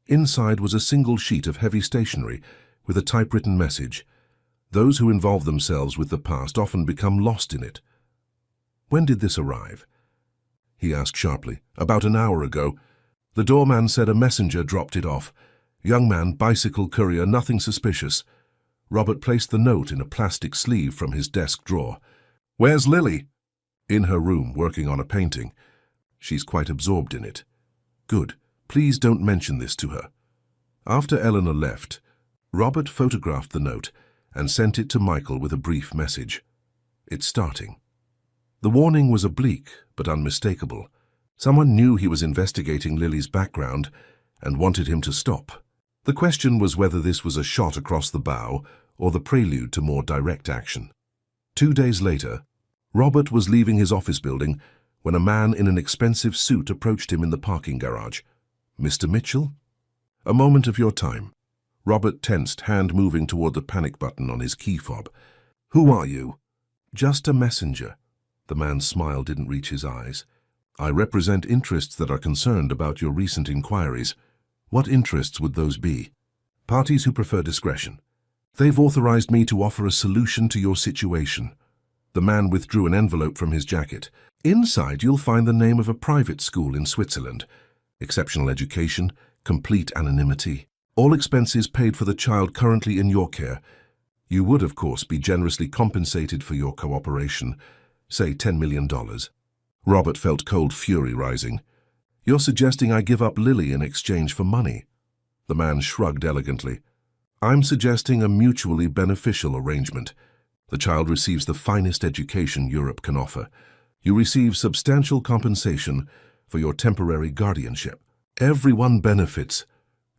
Inside was a single sheet of heavy stationery with a typewritten message. Those who involve themselves with the past often become lost in it. "When did this arrive?" he asked sharply. "About an hour ago. The doorman said a messenger dropped it off. Young man, bicycle courier, nothing suspicious." Robert placed the note in a plastic sleeve from his desk drawer. "Where's Lily?" "In her room, working on a painting. She's quite absorbed in it." "Good. Please don't mention this to her." After Eleanor left, Robert photographed the note and sent it to Michael with a brief message. "It's starting." The warning was oblique but unmistakable. Someone knew he was investigating Lily's background and wanted him to stop. The question was whether this was a shot across the bow or the prelude to more direct action. 2 days later, Robert was leaving his office building when a man in an expensive suit approached him in the parking garage. "Mr. Mitchell?" "A moment of your time." Robert tensed, hand moving toward the panic button on his key fob. "Who are you?" "Just a messenger." The man's smile didn't reach his eyes. "I represent interests that are concerned about your recent inquiries." "What interests would those be?" "Parties who prefer discretion. They've authorized me to offer a solution to your situation." The man withdrew an envelope from his jacket. "Inside you'll find the name of a private school in Switzerland. Exceptional education, complete anonymity. All expenses paid for the child currently in your care. You would, of course, be generously compensated for your cooperation, say $10 million. Robert felt cold fury rising. "You're suggesting I give up Lily in exchange for money?" The man shrugged elegantly. "I'm suggesting a mutually beneficial arrangement. The child receives the finest education Europe can offer. You receive substantial compensation for your temporary guardianship. Everyone benefits."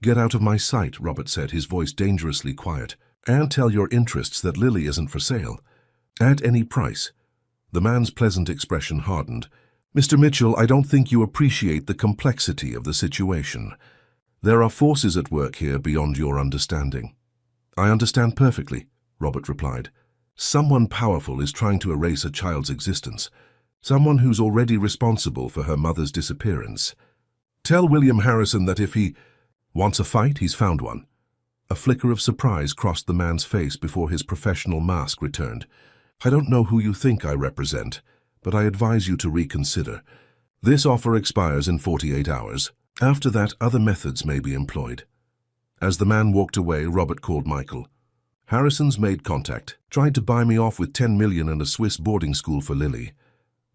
"Get out of my sight," Robert said, his voice dangerously quiet. And tell your interests that Lily isn't for sale. At any price. The man's pleasant expression hardened. Mr. Mitchell, I don't think you appreciate the complexity of the situation. There are forces at work here beyond your understanding. I understand perfectly, Robert replied. Someone powerful is trying to erase a child's existence. Someone who's already responsible for her mother's disappearance. Tell William Harrison that if he wants a fight, he's found one. A flicker of surprise crossed the man's face before his professional mask returned. I don't know who you think I represent, but I advise you to reconsider. This offer expires in 48 hours. After that, other methods may be employed. As the man walked away, Robert called Michael. Harrison's made contact, tried to buy me off with 10 million and a Swiss boarding school for Lily.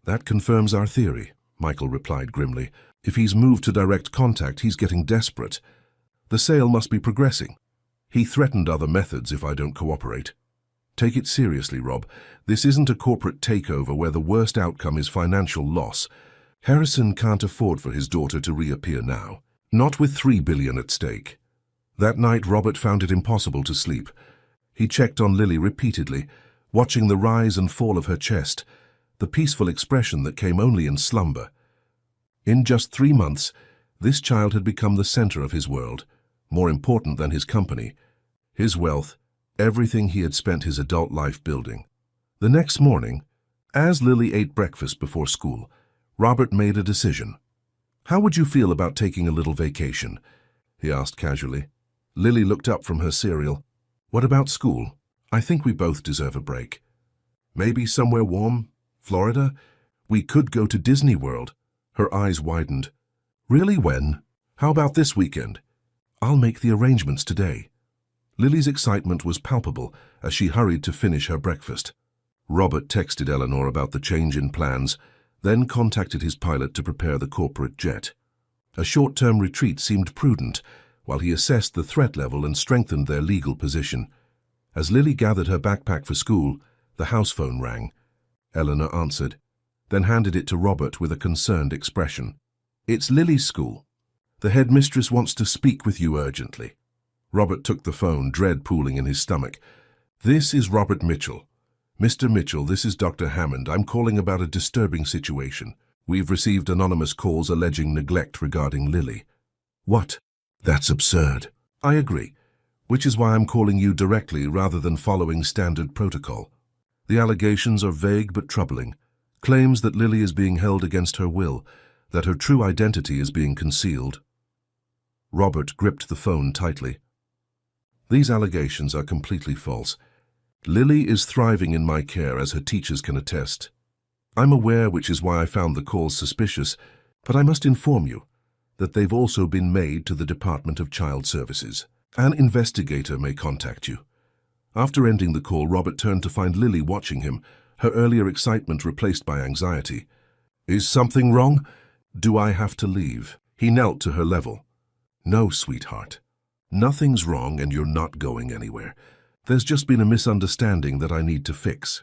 That confirms our theory, Michael replied grimly. If he's moved to direct contact, he's getting desperate. The sale must be progressing. He threatened other methods if I don't cooperate. Take it seriously, Rob. This isn't a corporate takeover where the worst outcome is financial loss. Harrison can't afford for his daughter to reappear now. Not with 3 billion at stake. That night, Robert found it impossible to sleep. He checked on Lily repeatedly, watching the rise and fall of her chest, the peaceful expression that came only in slumber. In just 3 months, this child had become the center of his world, more important than his company, his wealth, everything he had spent his adult life building. The next morning, as Lily ate breakfast before school, Robert made a decision. How would you feel about taking a little vacation? He asked casually. Lily looked up from her cereal. What about school? I think we both deserve a break. Maybe somewhere warm? Florida? We could go to Disney World. Her eyes widened. Really, when? How about this weekend? I'll make the arrangements today. Lily's excitement was palpable as she hurried to finish her breakfast. Robert texted Eleanor about the change in plans, then contacted his pilot to prepare the corporate jet. A short-term retreat seemed prudent, while he assessed the threat level and strengthened their legal position. As Lily gathered her backpack for school, the house phone rang. Eleanor answered, then handed it to Robert with a concerned expression. It's Lily's school. The headmistress wants to speak with you urgently. Robert took the phone, dread pooling in his stomach. This is Robert Mitchell. Mr. Mitchell, this is Dr. Hammond. I'm calling about a disturbing situation. We've received anonymous calls alleging neglect regarding Lily. What? That's absurd. I agree, which is why I'm calling you directly rather than following standard protocol. The allegations are vague but troubling. Claims that Lily is being held against her will, that her true identity is being concealed. Robert gripped the phone tightly. These allegations are completely false. Lily is thriving in my care, as her teachers can attest. I'm aware, which is why I found the calls suspicious, but I must inform you that they've also been made to the Department of Child Services. An investigator may contact you. After ending the call, Robert turned to find Lily watching him, her earlier excitement replaced by anxiety. Is something wrong? Do I have to leave? He knelt to her level. No, sweetheart. Nothing's wrong and you're not going anywhere. There's just been a misunderstanding that I need to fix.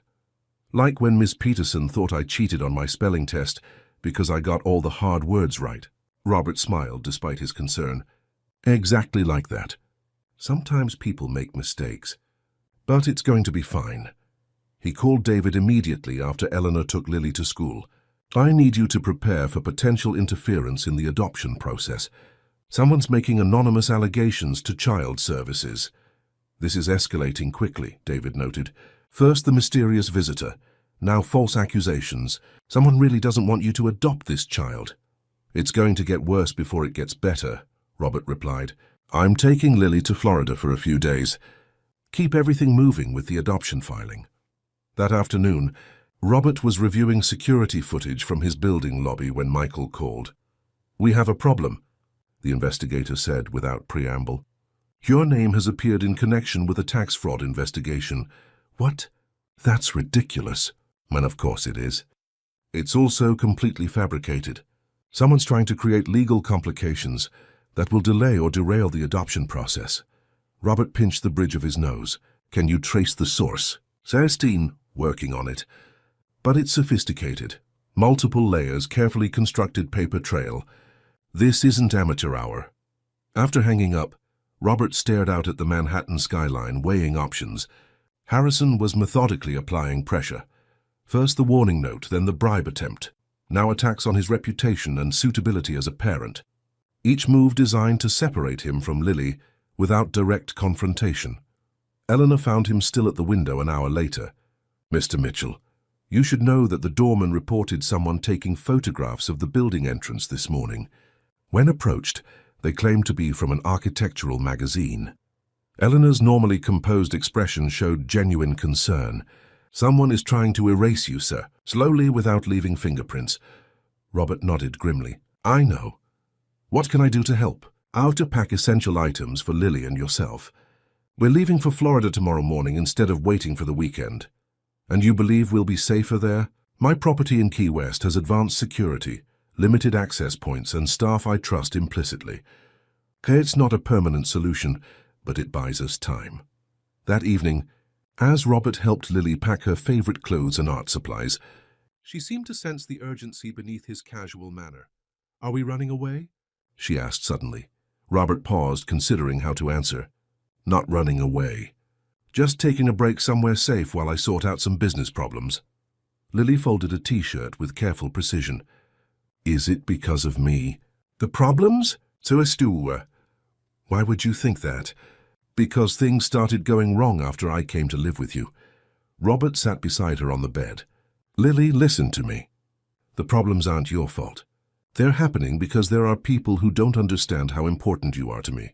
Like when Miss Peterson thought I cheated on my spelling test because I got all the hard words right. Robert smiled despite his concern. Exactly like that. Sometimes people make mistakes. But it's going to be fine. He called David immediately after Eleanor took Lily to school. I need you to prepare for potential interference in the adoption process. Someone's making anonymous allegations to child services. This is escalating quickly, David noted. First the mysterious visitor, now false accusations. Someone really doesn't want you to adopt this child. It's going to get worse before it gets better, Robert replied. I'm taking Lily to Florida for a few days. Keep everything moving with the adoption filing. That afternoon, Robert was reviewing security footage from his building lobby when Michael called. We have a problem, the investigator said without preamble. Your name has appeared in connection with a tax fraud investigation. What? That's ridiculous. And of course it is. It's also completely fabricated. Someone's trying to create legal complications that will delay or derail the adoption process. Robert pinched the bridge of his nose. Can you trace the source? Celestine, working on it. But it's sophisticated. Multiple layers, carefully constructed paper trail. This isn't amateur hour. After hanging up, Robert stared out at the Manhattan skyline, weighing options. Harrison was methodically applying pressure. First the warning note, then the bribe attempt. Now attacks on his reputation and suitability as a parent. Each move designed to separate him from Lily without direct confrontation. Eleanor found him still at the window an hour later. "Mr. Mitchell, you should know that the doorman reported someone taking photographs of the building entrance this morning. When approached, they claimed to be from an architectural magazine." Eleanor's normally composed expression showed genuine concern. "Someone is trying to erase you, sir, slowly without leaving fingerprints." Robert nodded grimly. "I know. What can I do to help?" "I'll to pack essential items for Lily and yourself. We're leaving for Florida tomorrow morning instead of waiting for the weekend. And you believe we'll be safer there? My property in Key West has advanced security, limited access points, and staff I trust implicitly. It's not a permanent solution, but it buys us time." That evening, as Robert helped Lily pack her favorite clothes and art supplies, she seemed to sense the urgency beneath his casual manner. "Are we running away?" she asked suddenly. Robert paused, considering how to answer. "Not running away. Just taking a break somewhere safe while I sort out some business problems." Lily folded a T-shirt with careful precision. "Is it because of me?" "The problems? So astute. Why would you think that?" "Because things started going wrong after I came to live with you." Robert sat beside her on the bed. "Lily, listen to me. The problems aren't your fault. They're happening because there are people who don't understand how important you are to me.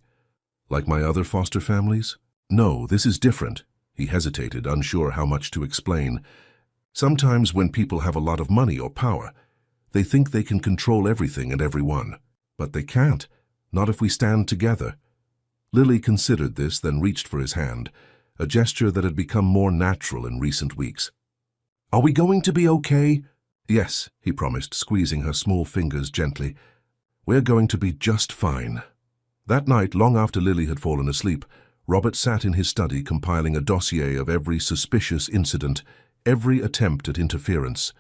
Like my other foster families? No, this is different." He hesitated, unsure how much to explain. "Sometimes when people have a lot of money or power, they think they can control everything and everyone. But they can't, not if we stand together." Lily considered this, then reached for his hand, a gesture that had become more natural in recent weeks. "Are we going to be okay?" "Yes," he promised, squeezing her small fingers gently. "We're going to be just fine." That night, long after Lily had fallen asleep, Robert sat in his study compiling a dossier of every suspicious incident, every attempt at interference.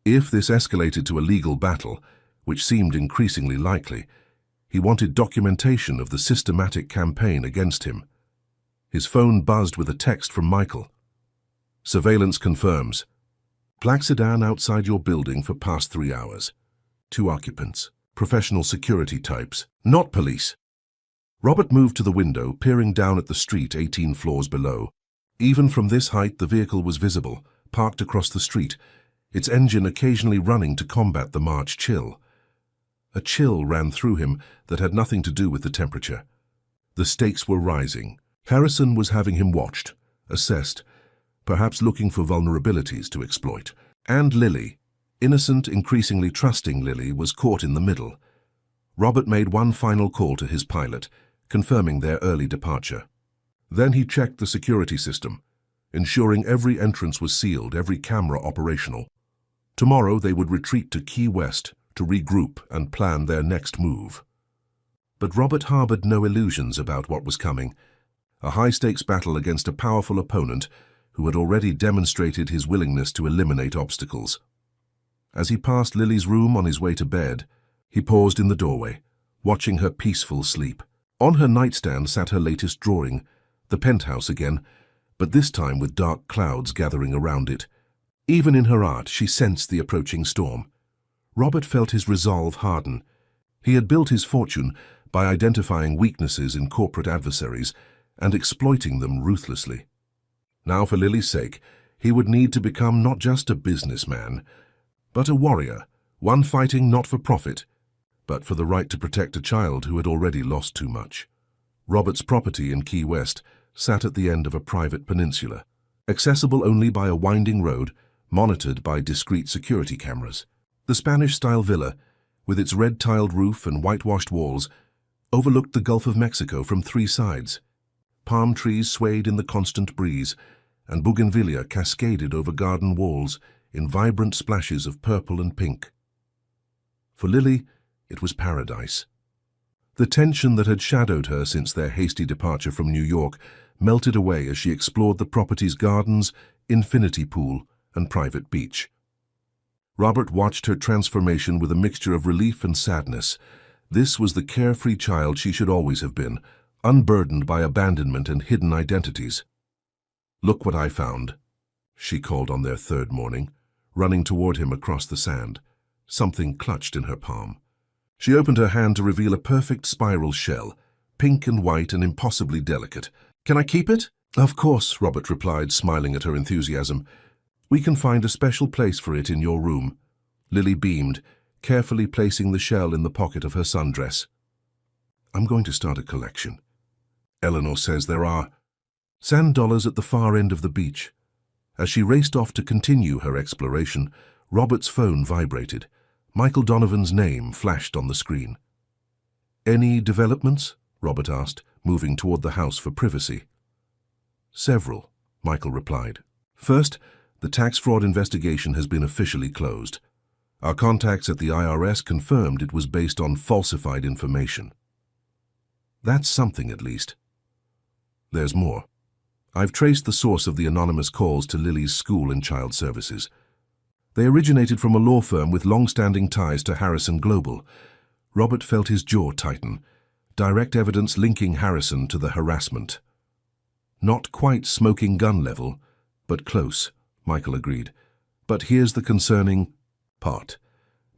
If this escalated to a legal battle, which seemed increasingly likely, he wanted documentation of the systematic campaign against him. His phone buzzed with a text from Michael. "Surveillance confirms. Black sedan outside your building for past 3 hours. 2 occupants. Professional security types. Not police." Robert moved to the window, peering down at the street 18 floors below. Even from this height, the vehicle was visible, parked across the street, its engine occasionally running to combat the March chill. A chill ran through him that had nothing to do with the temperature. The stakes were rising. Harrison was having him watched, assessed, perhaps looking for vulnerabilities to exploit. And Lily, innocent, increasingly trusting Lily, was caught in the middle. Robert made one final call to his pilot, confirming their early departure. Then he checked the security system, ensuring every entrance was sealed, every camera operational. Tomorrow they would retreat to Key West to regroup and plan their next move. But Robert harbored no illusions about what was coming. A high-stakes battle against a powerful opponent who had already demonstrated his willingness to eliminate obstacles. As he passed Lily's room on his way to bed, he paused in the doorway, watching her peaceful sleep. On her nightstand sat her latest drawing, the penthouse again, but this time with dark clouds gathering around it. Even in her art, she sensed the approaching storm. Robert felt his resolve harden. He had built his fortune by identifying weaknesses in corporate adversaries and exploiting them ruthlessly. Now, for Lily's sake, he would need to become not just a businessman, but a warrior, one fighting not for profit, but for the right to protect a child who had already lost too much. Robert's property in Key West sat at the end of a private peninsula, accessible only by a winding road, monitored by discreet security cameras. The Spanish-style villa, with its red-tiled roof and whitewashed walls, overlooked the Gulf of Mexico from 3 sides. Palm trees swayed in the constant breeze, and bougainvillea cascaded over garden walls in vibrant splashes of purple and pink. For Lily, it was paradise. The tension that had shadowed her since their hasty departure from New York melted away as she explored the property's gardens, infinity pool, and private beach. Robert watched her transformation with a mixture of relief and sadness. This was the carefree child she should always have been, unburdened by abandonment and hidden identities. "Look what I found," she called on their third morning, running toward him across the sand, something clutched in her palm. She opened her hand to reveal a perfect spiral shell, pink and white and impossibly delicate. "Can I keep it?" "Of course," Robert replied, smiling at her enthusiasm. "We can find a special place for it in your room." Lily beamed, carefully placing the shell in the pocket of her sundress. "I'm going to start a collection. Eleanor says there are sand dollars at the far end of the beach." As she raced off to continue her exploration, Robert's phone vibrated. Michael Donovan's name flashed on the screen. "Any developments?" Robert asked, moving toward the house for privacy. "Several," Michael replied. "First, the tax fraud investigation has been officially closed. Our contacts at the IRS confirmed it was based on falsified information. That's something, at least. There's more. I've traced the source of the anonymous calls to Lily's school and child services. They originated from a law firm with long-standing ties to Harrison Global." Robert felt his jaw tighten. Direct evidence linking Harrison to the harassment. "Not quite smoking gun level, but close," Michael agreed. "But here's the concerning part.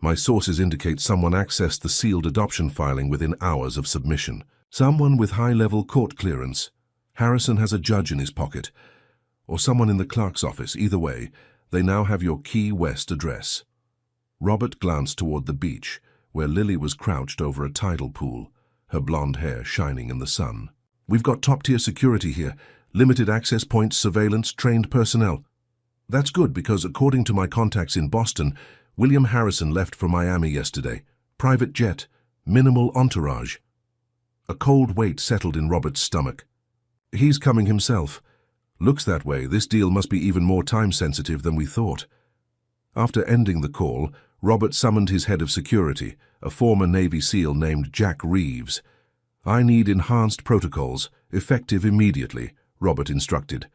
My sources indicate someone accessed the sealed adoption filing within hours of submission. Someone with high-level court clearance. Harrison has a judge in his pocket, or someone in the clerk's office. Either way, they now have your Key West address." Robert glanced toward the beach, where Lily was crouched over a tidal pool, her blonde hair shining in the sun. "We've got top-tier security here, limited access points, surveillance, trained personnel." "That's good, because according to my contacts in Boston, William Harrison left for Miami yesterday. Private jet, minimal entourage." A cold weight settled in Robert's stomach. "He's coming himself. Looks that way. This deal must be even more time-sensitive than we thought." After ending the call, Robert summoned his head of security, a former Navy SEAL named Jack Reeves. "I need enhanced protocols, effective immediately," Robert instructed.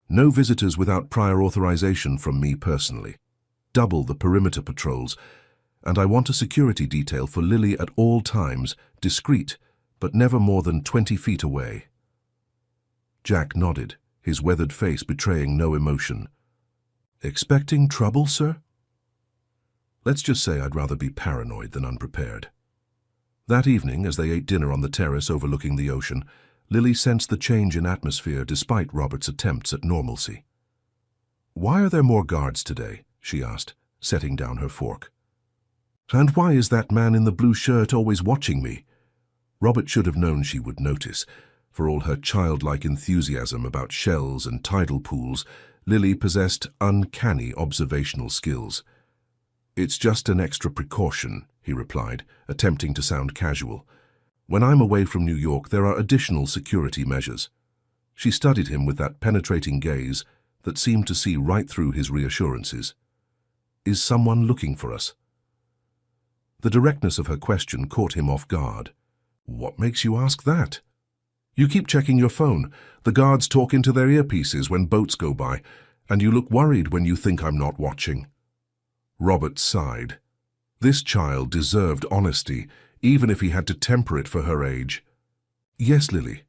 "No visitors without prior authorization from me personally. Double the perimeter patrols, and I want a security detail for Lily at all times, discreet, but never more than 20 feet away." Jack nodded, his weathered face betraying no emotion. "Expecting trouble, sir?" "Let's just say I'd rather be paranoid than unprepared." That evening, as they ate dinner on the terrace overlooking the ocean, Lily sensed the change in atmosphere despite Robert's attempts at normalcy. "Why are there more guards today?" she asked, setting down her fork. "And why is that man in the blue shirt always watching me?" Robert should have known she would notice. For all her childlike enthusiasm about shells and tidal pools, Lily possessed uncanny observational skills. "It's just an extra precaution," he replied, attempting to sound casual. "When I'm away from New York, there are additional security measures." She studied him with that penetrating gaze that seemed to see right through his reassurances. "Is someone looking for us?" The directness of her question caught him off guard. "What makes you ask that?" "You keep checking your phone. The guards talk into their earpieces when boats go by, and you look worried when you think I'm not watching." Robert sighed. This child deserved honesty, even if he had to temper it for her age. "Yes, Lily.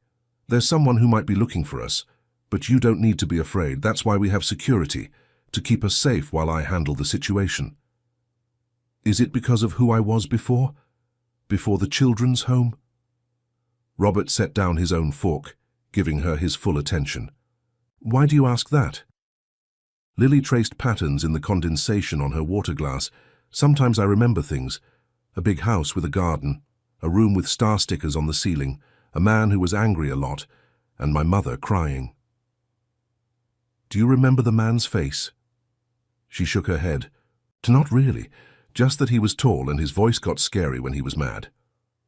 There's someone who might be looking for us, but you don't need to be afraid. That's why we have security, to keep us safe while I handle the situation." "Is it because of who I was before? Before the children's home?" Robert set down his own fork, giving her his full attention. "Why do you ask that?" Lily traced patterns in the condensation on her water glass. "Sometimes I remember things. A big house with a garden, a room with star stickers on the ceiling, a man who was angry a lot, and my mother crying." "Do you remember the man's face?" She shook her head. "Not really, just that he was tall and his voice got scary when he was mad."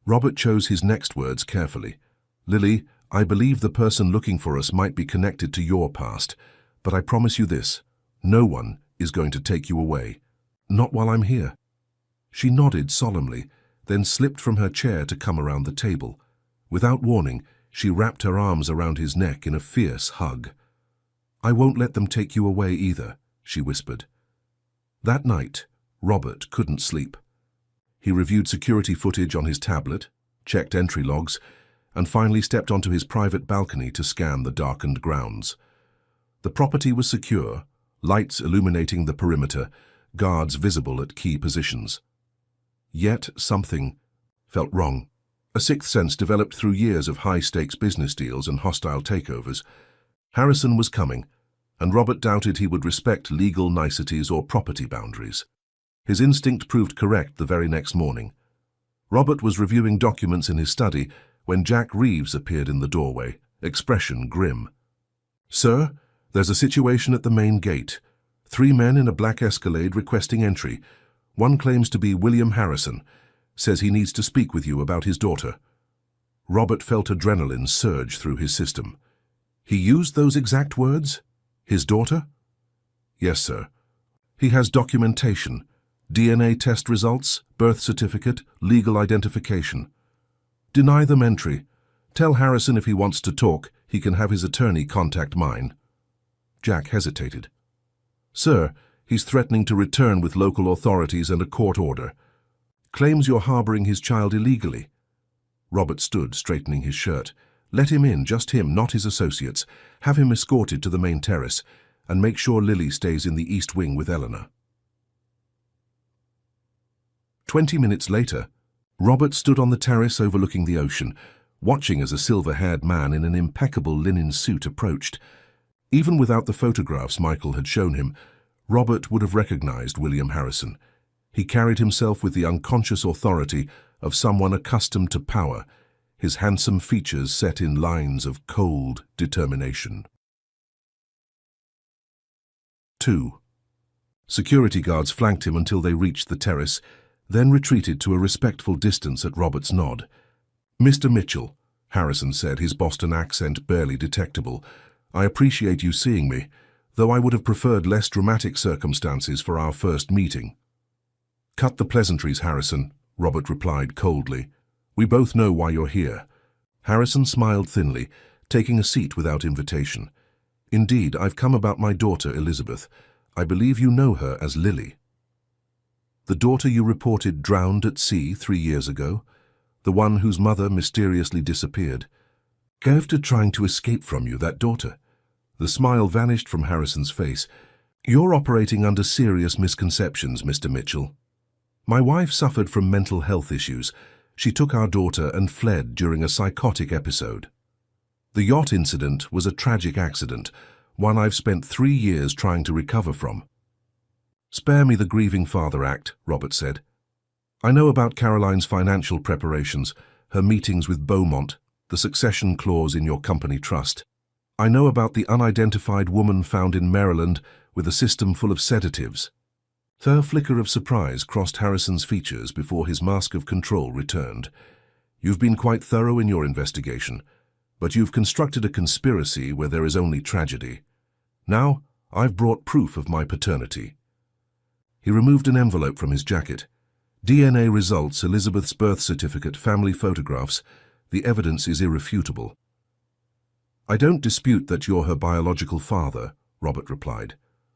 Robert chose his next words carefully. "Lily, I believe the person looking for us might be connected to your past, but I promise you this, no one is going to take you away. Not while I'm here." She nodded solemnly, then slipped from her chair to come around the table. Without warning, she wrapped her arms around his neck in a fierce hug. "I won't let them take you away either," she whispered. That night, Robert couldn't sleep. He reviewed security footage on his tablet, checked entry logs, and finally stepped onto his private balcony to scan the darkened grounds. The property was secure, lights illuminating the perimeter, guards visible at key positions. Yet something felt wrong. A sixth sense developed through years of high-stakes business deals and hostile takeovers. Harrison was coming, and Robert doubted he would respect legal niceties or property boundaries. His instinct proved correct the very next morning. Robert was reviewing documents in his study when Jack Reeves appeared in the doorway, expression grim. "Sir, there's a situation at the main gate. 3 men in a black Escalade requesting entry. One claims to be William Harrison, says he needs to speak with you about his daughter." Robert felt adrenaline surge through his system. He used those exact words? His daughter? "Yes, sir. He has documentation, DNA test results, birth certificate, legal identification." "Deny them entry. Tell Harrison if he wants to talk, he can have his attorney contact mine." Jack hesitated. "Sir, he's threatening to return with local authorities and a court order. Claims you're harboring his child illegally." Robert stood, straightening his shirt. "Let him in, just him, not his associates. Have him escorted to the main terrace, and make sure Lily stays in the east wing with Eleanor." 20 minutes later, Robert stood on the terrace overlooking the ocean, watching as a silver-haired man in an impeccable linen suit approached. Even without the photographs Michael had shown him, Robert would have recognized William Harrison. He carried himself with the unconscious authority of someone accustomed to power, his handsome features set in lines of cold determination. 2. Security guards flanked him until they reached the terrace, then retreated to a respectful distance at Robert's nod. "Mr. Mitchell," Harrison said, his Boston accent barely detectable, "I appreciate you seeing me, though I would have preferred less dramatic circumstances for our first meeting." "Cut the pleasantries, Harrison," Robert replied coldly. "We both know why you're here." Harrison smiled thinly, taking a seat without invitation. "Indeed, I've come about my daughter, Elizabeth. I believe you know her as Lily." "The daughter you reported drowned at sea 3 years ago? The one whose mother mysteriously disappeared? After trying to escape from you, that daughter?" The smile vanished from Harrison's face. "You're operating under serious misconceptions, Mr. Mitchell. My wife suffered from mental health issues. She took our daughter and fled during a psychotic episode. The yacht incident was a tragic accident, one I've spent 3 years trying to recover from." "Spare me the grieving father act," Robert said. "I know about Caroline's financial preparations, her meetings with Beaumont, the succession clause in your company trust. I know about the unidentified woman found in Maryland with a system full of sedatives." A flicker of surprise crossed Harrison's features before his mask of control returned. "You've been quite thorough in your investigation, but you've constructed a conspiracy where there is only tragedy. Now, I've brought proof of my paternity." He removed an envelope from his jacket. "DNA results, Elizabeth's birth certificate, family photographs. The evidence is irrefutable." "I don't dispute that you're her biological father," Robert replied.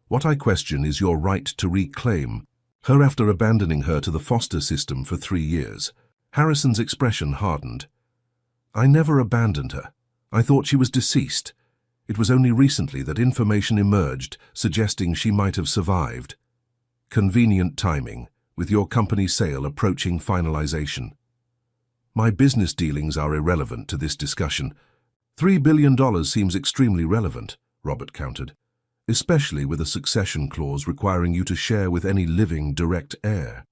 "What I question is your right to reclaim her after abandoning her to the foster system for 3 years. Harrison's expression hardened. "I never abandoned her. I thought she was deceased. It was only recently that information emerged suggesting she might have survived. Convenient timing, with your company's sale approaching finalization." "My business dealings are irrelevant to this discussion." $3 billion seems extremely relevant, Robert countered, especially with a succession clause requiring you to share with any living direct heir.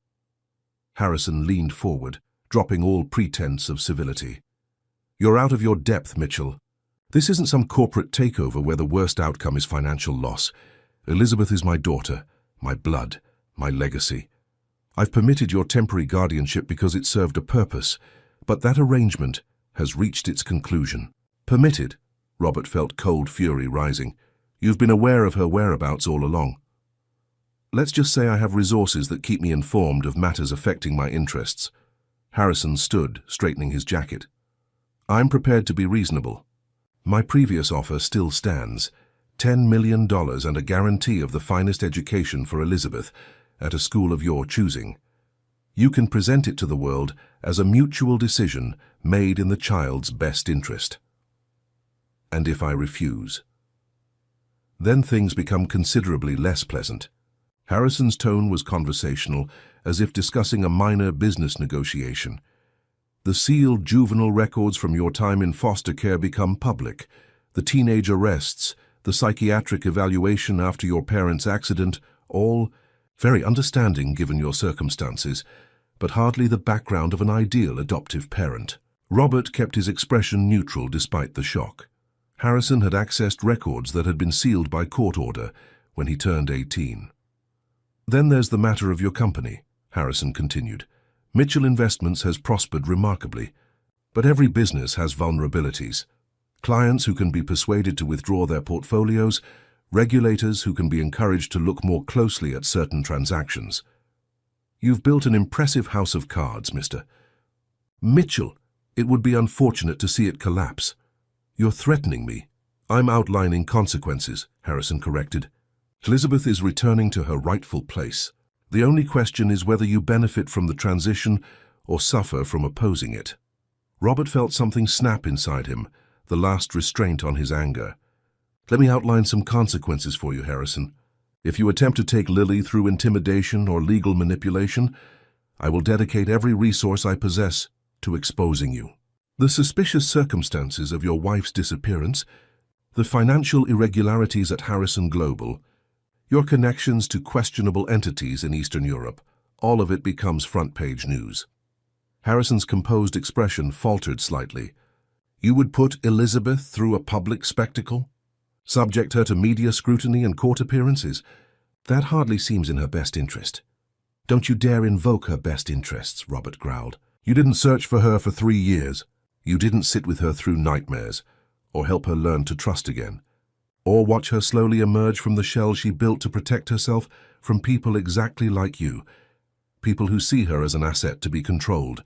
Harrison leaned forward, dropping all pretense of civility. "You're out of your depth, Mitchell. This isn't some corporate takeover where the worst outcome is financial loss. Elizabeth is my daughter, my blood, my legacy. I've permitted your temporary guardianship because it served a purpose, but that arrangement has reached its conclusion." "Permitted?" Robert felt cold fury rising. "You've been aware of her whereabouts all along." "Let's just say I have resources that keep me informed of matters affecting my interests." Harrison stood, straightening his jacket. "I'm prepared to be reasonable. My previous offer still stands. $10 million and a guarantee of the finest education for Elizabeth at a school of your choosing. You can present it to the world as a mutual decision made in the child's best interest. And if I refuse? Then things become considerably less pleasant. Harrison's tone was conversational, as if discussing a minor business negotiation. The sealed juvenile records from your time in foster care become public. The teenage arrests, the psychiatric evaluation after your parents' accident, all very understanding given your circumstances, but hardly the background of an ideal adoptive parent. Robert kept his expression neutral despite the shock. Harrison had accessed records that had been sealed by court order when he turned 18. Then there's the matter of your company, Harrison continued. Mitchell Investments has prospered remarkably, but every business has vulnerabilities. Clients who can be persuaded to withdraw their portfolios, regulators who can be encouraged to look more closely at certain transactions. You've built an impressive house of cards, Mr. Mitchell. It would be unfortunate to see it collapse. You're threatening me. I'm outlining consequences, Harrison corrected. Elizabeth is returning to her rightful place. The only question is whether you benefit from the transition or suffer from opposing it. Robert felt something snap inside him, the last restraint on his anger. Let me outline some consequences for you, Harrison. If you attempt to take Lily through intimidation or legal manipulation, I will dedicate every resource I possess to exposing you. The suspicious circumstances of your wife's disappearance, the financial irregularities at Harrison Global, your connections to questionable entities in Eastern Europe, all of it becomes front-page news. Harrison's composed expression faltered slightly. You would put Elizabeth through a public spectacle? Subject her to media scrutiny and court appearances? That hardly seems in her best interest. Don't you dare invoke her best interests, Robert growled. You didn't search for her for 3 years. You didn't sit with her through nightmares, or help her learn to trust again, or watch her slowly emerge from the shell she built to protect herself from people exactly like you, people who see her as an asset to be controlled,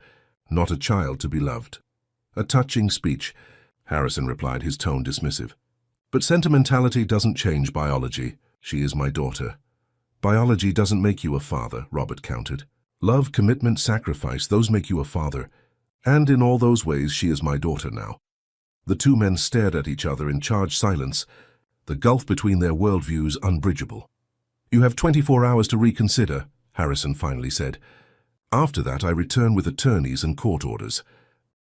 not a child to be loved. A touching speech, Harrison replied, his tone dismissive. But sentimentality doesn't change biology. She is my daughter. Biology doesn't make you a father, Robert countered. Love, commitment, sacrifice, those make you a father. And in all those ways, she is my daughter now. The two men stared at each other in charged silence, the gulf between their worldviews unbridgeable. You have 24 hours to reconsider, Harrison finally said. After that, I return with attorneys and court orders.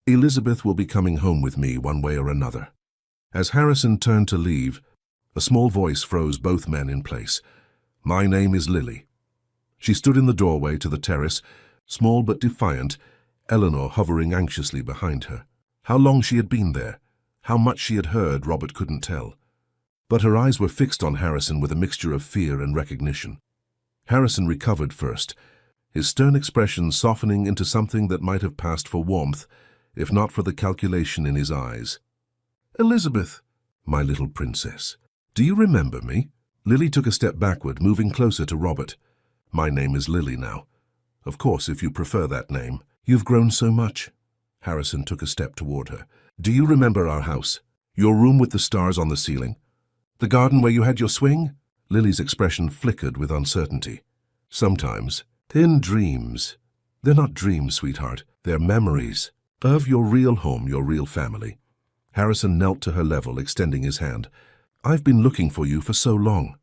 Elizabeth will be coming home with me one way or another. As Harrison turned to leave, a small voice froze both men in place. My name is Lily. She stood in the doorway to the terrace, small but defiant, Eleanor hovering anxiously behind her. How long she had been there, how much she had heard, Robert couldn't tell. But her eyes were fixed on Harrison with a mixture of fear and recognition. Harrison recovered first, his stern expression softening into something that might have passed for warmth, if not for the calculation in his eyes. Elizabeth, my little princess, do you remember me? Lily took a step backward, moving closer to Robert. My name is Lily now. Of course, if you prefer that name. You've grown so much. Harrison took a step toward her. Do you remember our house? Your room with the stars on the ceiling? The garden where you had your swing? Lily's expression flickered with uncertainty. Sometimes. In dreams. They're not dreams, sweetheart. They're memories of your real home, your real family. Harrison knelt to her level, extending his hand. I've been looking for you for so long.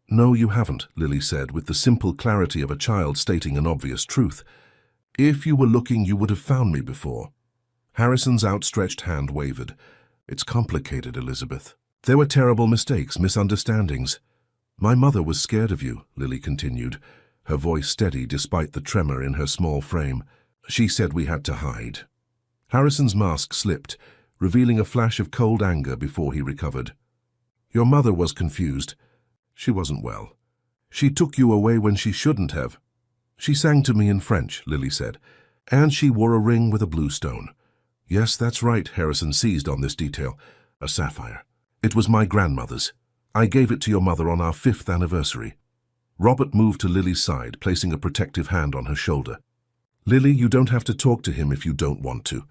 No, you haven't, Lily said, with the simple clarity of a child stating an obvious truth. If you were looking, you would have found me before. Harrison's outstretched hand wavered. It's complicated, Elizabeth. There were terrible mistakes, misunderstandings. My mother was scared of you, Lily continued, her voice steady despite the tremor in her small frame. She said we had to hide. Harrison's mask slipped, revealing a flash of cold anger before he recovered. Your mother was confused. She wasn't well. She took you away when she shouldn't have. She sang to me in French, Lily said, and she wore a ring with a blue stone. Yes, that's right, Harrison seized on this detail. A sapphire. It was my grandmother's. I gave it to your mother on our 5th anniversary. Robert moved to Lily's side, placing a protective hand on her shoulder. Lily, you don't have to talk to him if you don't want to.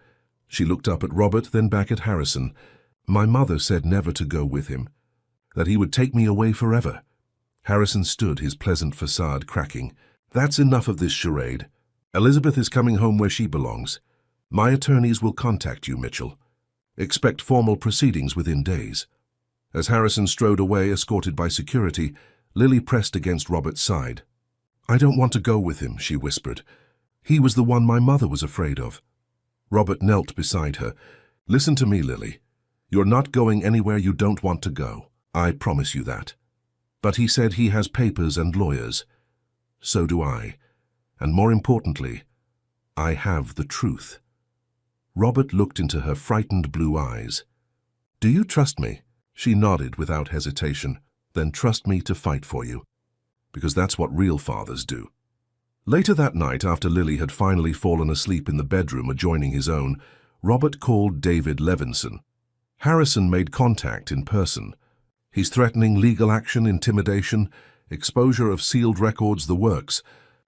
She looked up at Robert, then back at Harrison. My mother said never to go with him, that he would take me away forever. Harrison stood, his pleasant facade cracking. That's enough of this charade. Elizabeth is coming home where she belongs. My attorneys will contact you, Mitchell. Expect formal proceedings within days. As Harrison strode away, escorted by security, Lily pressed against Robert's side. I don't want to go with him, she whispered. He was the one my mother was afraid of. Robert knelt beside her. Listen to me, Lily. You're not going anywhere you don't want to go. I promise you that. But he said he has papers and lawyers. So do I. And more importantly, I have the truth. Robert looked into her frightened blue eyes. Do you trust me? She nodded without hesitation. Then trust me to fight for you. Because that's what real fathers do. Later that night, after Lily had finally fallen asleep in the bedroom adjoining his own, Robert called David Levinson. Harrison made contact in person. He's threatening legal action, intimidation, exposure of sealed records, the works.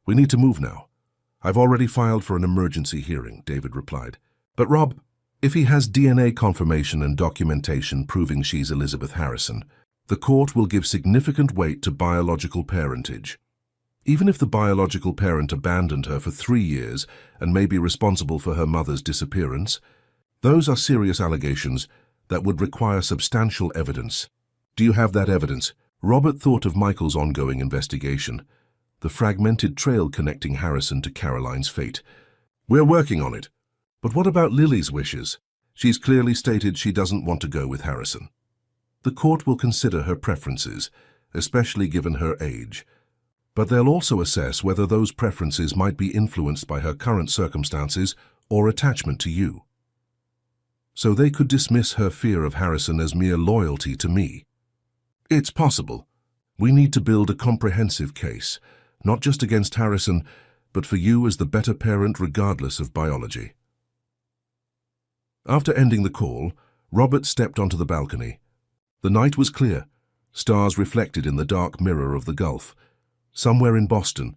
We need to move now. I've already filed for an emergency hearing, David replied. But Rob, if he has DNA confirmation and documentation proving she's Elizabeth Harrison, the court will give significant weight to biological parentage. Even if the biological parent abandoned her for 3 years and may be responsible for her mother's disappearance, those are serious allegations that would require substantial evidence. Do you have that evidence? Robert thought of Michael's ongoing investigation, the fragmented trail connecting Harrison to Caroline's fate. We're working on it. But what about Lily's wishes? She's clearly stated she doesn't want to go with Harrison. The court will consider her preferences, especially given her age. But they'll also assess whether those preferences might be influenced by her current circumstances or attachment to you. So they could dismiss her fear of Harrison as mere loyalty to me. It's possible. We need to build a comprehensive case, not just against Harrison, but for you as the better parent regardless of biology. After ending the call, Robert stepped onto the balcony. The night was clear, stars reflected in the dark mirror of the Gulf. Somewhere in Boston,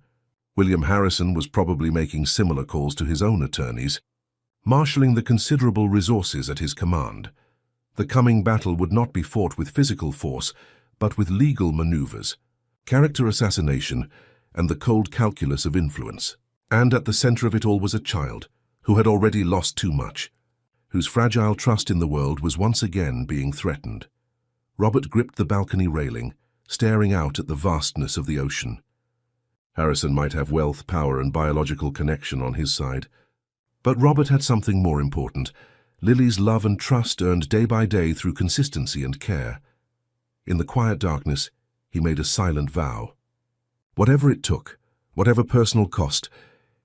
William Harrison was probably making similar calls to his own attorneys, marshalling the considerable resources at his command. The coming battle would not be fought with physical force, but with legal maneuvers, character assassination, and the cold calculus of influence. And at the center of it all was a child who had already lost too much, whose fragile trust in the world was once again being threatened. Robert gripped the balcony railing, staring out at the vastness of the ocean. Harrison might have wealth, power, and biological connection on his side. But Robert had something more important, Lily's love and trust earned day by day through consistency and care. In the quiet darkness, he made a silent vow. Whatever it took, whatever personal cost,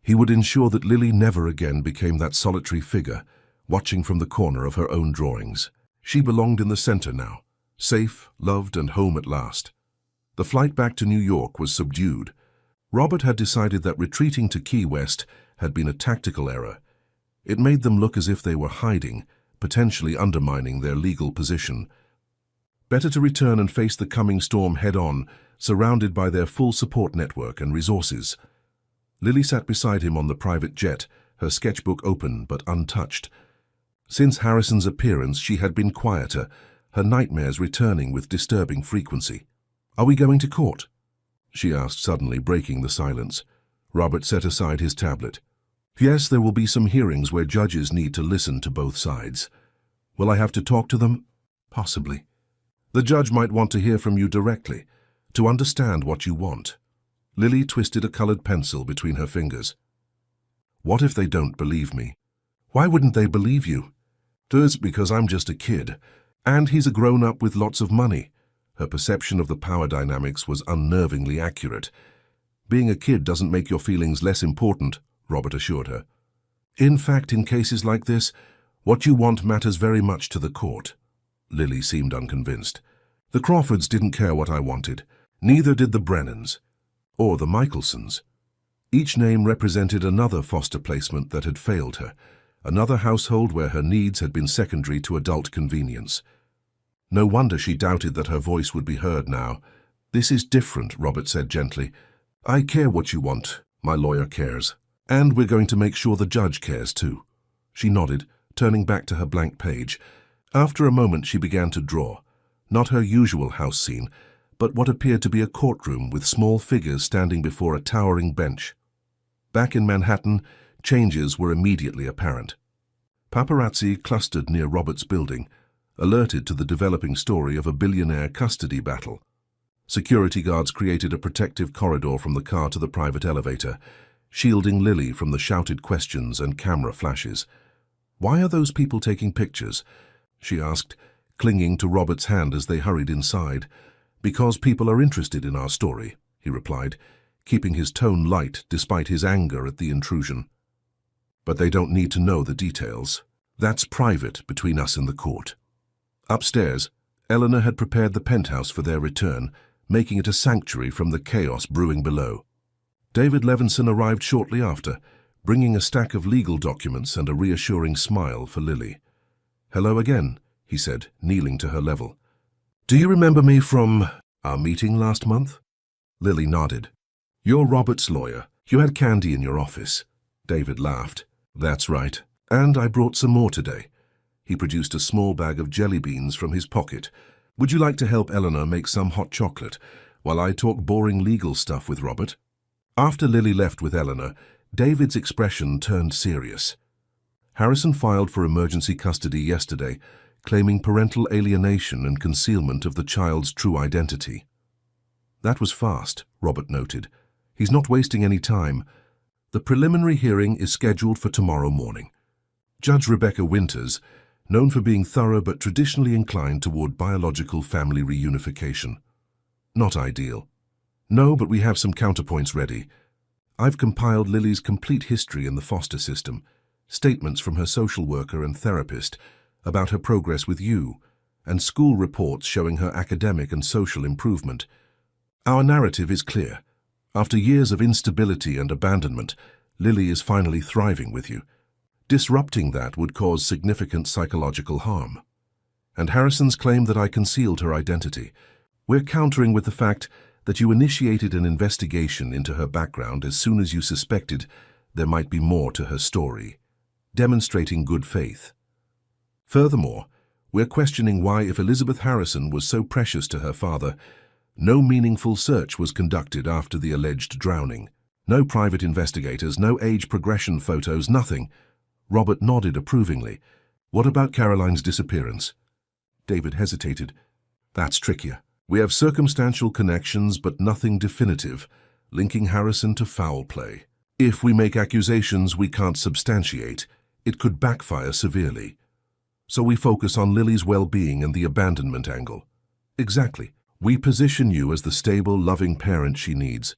he would ensure that Lily never again became that solitary figure, watching from the corner of her own drawings. She belonged in the center now, safe, loved, and home at last. The flight back to New York was subdued. Robert had decided that retreating to Key West had been a tactical error. It made them look as if they were hiding, potentially undermining their legal position. Better to return and face the coming storm head-on, surrounded by their full support network and resources. Lily sat beside him on the private jet, her sketchbook open but untouched. Since Harrison's appearance, she had been quieter, her nightmares returning with disturbing frequency. Are we going to court? She asked suddenly, breaking the silence. Robert set aside his tablet. Yes, there will be some hearings where judges need to listen to both sides. Will I have to talk to them? Possibly. The judge might want to hear from you directly, to understand what you want. Lily twisted a colored pencil between her fingers. What if they don't believe me? Why wouldn't they believe you? It's because I'm just a kid, and he's a grown-up with lots of money. Her perception of the power dynamics was unnervingly accurate. Being a kid doesn't make your feelings less important, Robert assured her. In fact, in cases like this, what you want matters very much to the court. Lily seemed unconvinced. The Crawfords didn't care what I wanted. Neither did the Brennans. Or the Michelsons. Each name represented another foster placement that had failed her, another household where her needs had been secondary to adult convenience. No wonder she doubted that her voice would be heard now. This is different, Robert said gently. I care what you want. My lawyer cares. And we're going to make sure the judge cares too. She nodded, turning back to her blank page. After a moment she began to draw. Not her usual house scene, but what appeared to be a courtroom with small figures standing before a towering bench. Back in Manhattan, changes were immediately apparent. Paparazzi clustered near Robert's building, alerted to the developing story of a billionaire custody battle. Security guards created a protective corridor from the car to the private elevator, shielding Lily from the shouted questions and camera flashes. "Why are those people taking pictures?" she asked, clinging to Robert's hand as they hurried inside. "Because people are interested in our story," he replied, keeping his tone light despite his anger at the intrusion. "But they don't need to know the details. That's private between us and the court." Upstairs, Eleanor had prepared the penthouse for their return, making it a sanctuary from the chaos brewing below. David Levinson arrived shortly after, bringing a stack of legal documents and a reassuring smile for Lily. "Hello again," he said, kneeling to her level. "Do you remember me from our meeting last month?" Lily nodded. "You're Robert's lawyer. You had candy in your office." David laughed. "That's right. And I brought some more today." He produced a small bag of jelly beans from his pocket. "Would you like to help Eleanor make some hot chocolate while I talk boring legal stuff with Robert?" After Lily left with Eleanor, David's expression turned serious. "Harrison filed for emergency custody yesterday, claiming parental alienation and concealment of the child's true identity." "That was fast," Robert noted. "He's not wasting any time. The preliminary hearing is scheduled for tomorrow morning. Judge Rebecca Winters, known for being thorough but traditionally inclined toward biological family reunification. Not ideal. No, but we have some counterpoints ready. I've compiled Lily's complete history in the foster system, statements from her social worker and therapist about her progress with you, and school reports showing her academic and social improvement. Our narrative is clear. After years of instability and abandonment, Lily is finally thriving with you. Disrupting that would cause significant psychological harm. And Harrison's claim that I concealed her identity. We're countering with the fact that you initiated an investigation into her background as soon as you suspected there might be more to her story, demonstrating good faith. Furthermore, we're questioning why, if Elizabeth Harrison was so precious to her father, no meaningful search was conducted after the alleged drowning. No private investigators, no age progression photos, nothing. Robert nodded approvingly. "What about Caroline's disappearance?" David hesitated. "That's trickier. We have circumstantial connections, but nothing definitive, linking Harrison to foul play. If we make accusations we can't substantiate, it could backfire severely. So we focus on Lily's well-being and the abandonment angle." "Exactly. We position you as the stable, loving parent she needs,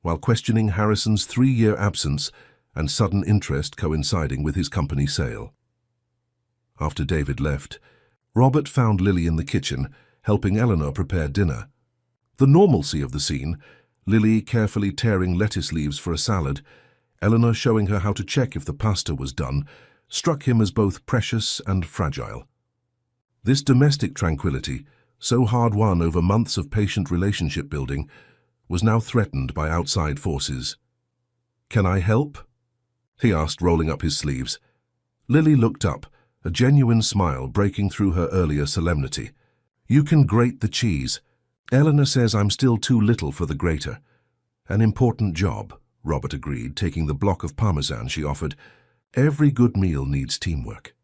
while questioning Harrison's 3-year absence and sudden interest coinciding with his company sale." After David left, Robert found Lily in the kitchen, helping Eleanor prepare dinner. The normalcy of the scene, Lily carefully tearing lettuce leaves for a salad, Eleanor showing her how to check if the pasta was done, struck him as both precious and fragile. This domestic tranquility, so hard-won over months of patient relationship building, was now threatened by outside forces. "Can I help?" he asked, rolling up his sleeves. Lily looked up, a genuine smile breaking through her earlier solemnity. "You can grate the cheese. Eleanor says I'm still too little for the grater." "An important job," Robert agreed, taking the block of parmesan she offered. "Every good meal needs teamwork."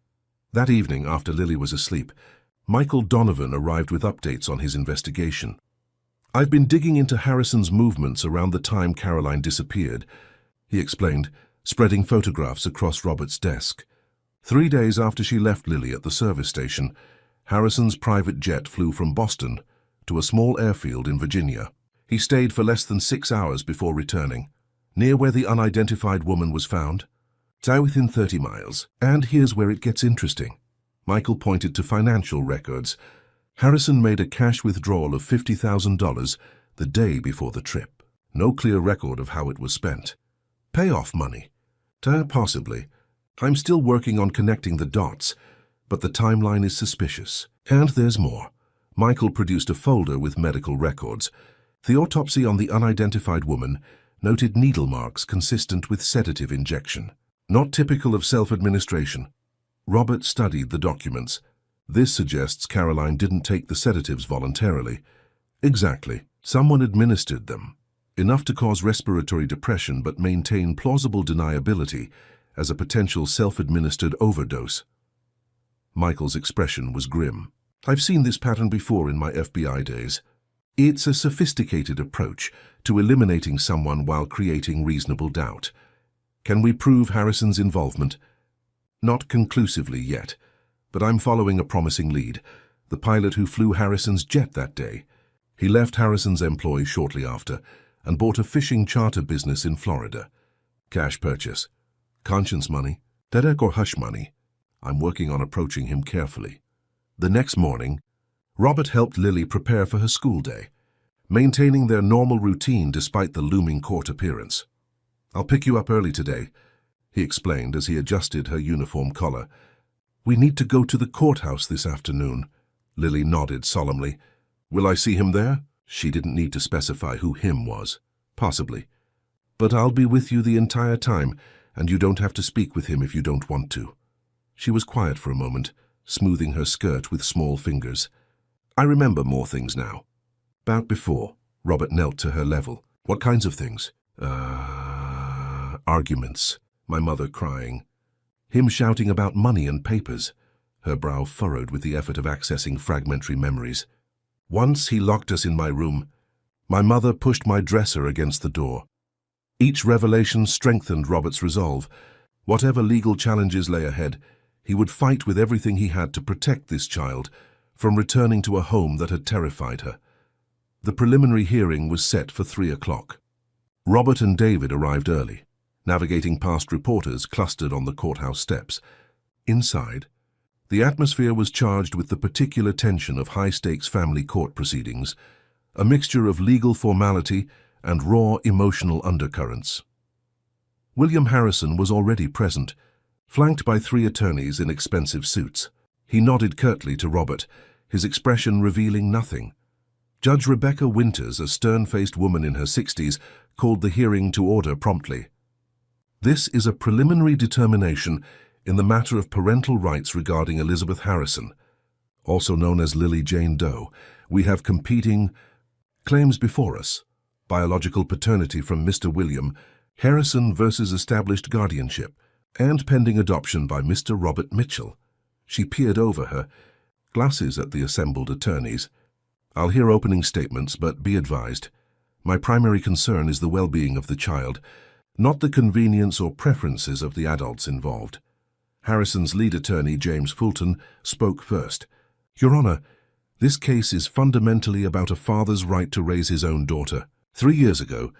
That evening, after Lily was asleep, Michael Donovan arrived with updates on his investigation. "I've been digging into Harrison's movements around the time Caroline disappeared," he explained, spreading photographs across Robert's desk. 3 days after she left Lily at the service station, Harrison's private jet flew from Boston to a small airfield in Virginia. He stayed for less than 6 hours before returning, near where the unidentified woman was found. "It's within 30 miles. And here's where it gets interesting." Michael pointed to financial records. Harrison made a cash withdrawal of $50,000 the day before the trip. No clear record of how it was spent. Payoff money? Possibly. I'm still working on connecting the dots, but the timeline is suspicious. And there's more. Michael produced a folder with medical records. The autopsy on the unidentified woman noted needle marks consistent with sedative injection. Not typical of self-administration. Robert studied the documents. This suggests Caroline didn't take the sedatives voluntarily. Exactly. Someone administered them. Enough to cause respiratory depression but maintain plausible deniability as a potential self-administered overdose. Michael's expression was grim. I've seen this pattern before in my FBI days. It's a sophisticated approach to eliminating someone while creating reasonable doubt. Can we prove Harrison's involvement? Not conclusively yet, but I'm following a promising lead. The pilot who flew Harrison's jet that day. He left Harrison's employ shortly after and bought a fishing charter business in Florida. Cash purchase. Conscience money. Derek or hush money. I'm working on approaching him carefully. The next morning, Robert helped Lily prepare for her school day, maintaining their normal routine despite the looming court appearance. I'll pick you up early today, he explained as he adjusted her uniform collar. We need to go to the courthouse this afternoon. Lily nodded solemnly. Will I see him there? She didn't need to specify who him was. Possibly. But I'll be with you the entire time, and you don't have to speak with him if you don't want to. She was quiet for a moment, smoothing her skirt with small fingers. I remember more things now. About before, Robert knelt to her level. What kinds of things? Arguments. My mother crying. Him shouting about money and papers. Her brow furrowed with the effort of accessing fragmentary memories. Once he locked us in my room. My mother pushed my dresser against the door. Each revelation strengthened Robert's resolve. Whatever legal challenges lay ahead, he would fight with everything he had to protect this child from returning to a home that had terrified her. The preliminary hearing was set for 3 o'clock. Robert and David arrived early, navigating past reporters clustered on the courthouse steps. Inside, the atmosphere was charged with the particular tension of high-stakes family court proceedings, a mixture of legal formality and raw emotional undercurrents. William Harrison was already present, flanked by 3 attorneys in expensive suits. He nodded curtly to Robert, his expression revealing nothing. Judge Rebecca Winters, a stern-faced woman in her 60s, called the hearing to order promptly. This is a preliminary determination in the matter of parental rights regarding Elizabeth Harrison, also known as Lily Jane Doe. We have competing claims before us. Biological paternity from Mr. William Harrison versus established guardianship, and pending adoption by Mr. Robert Mitchell. She peered over her glasses at the assembled attorneys. I'll hear opening statements, but be advised. My primary concern is the well-being of the child, not the convenience or preferences of the adults involved. Harrison's lead attorney, James Fulton, spoke first. Your Honor, this case is fundamentally about a father's right to raise his own daughter. 3 years ago,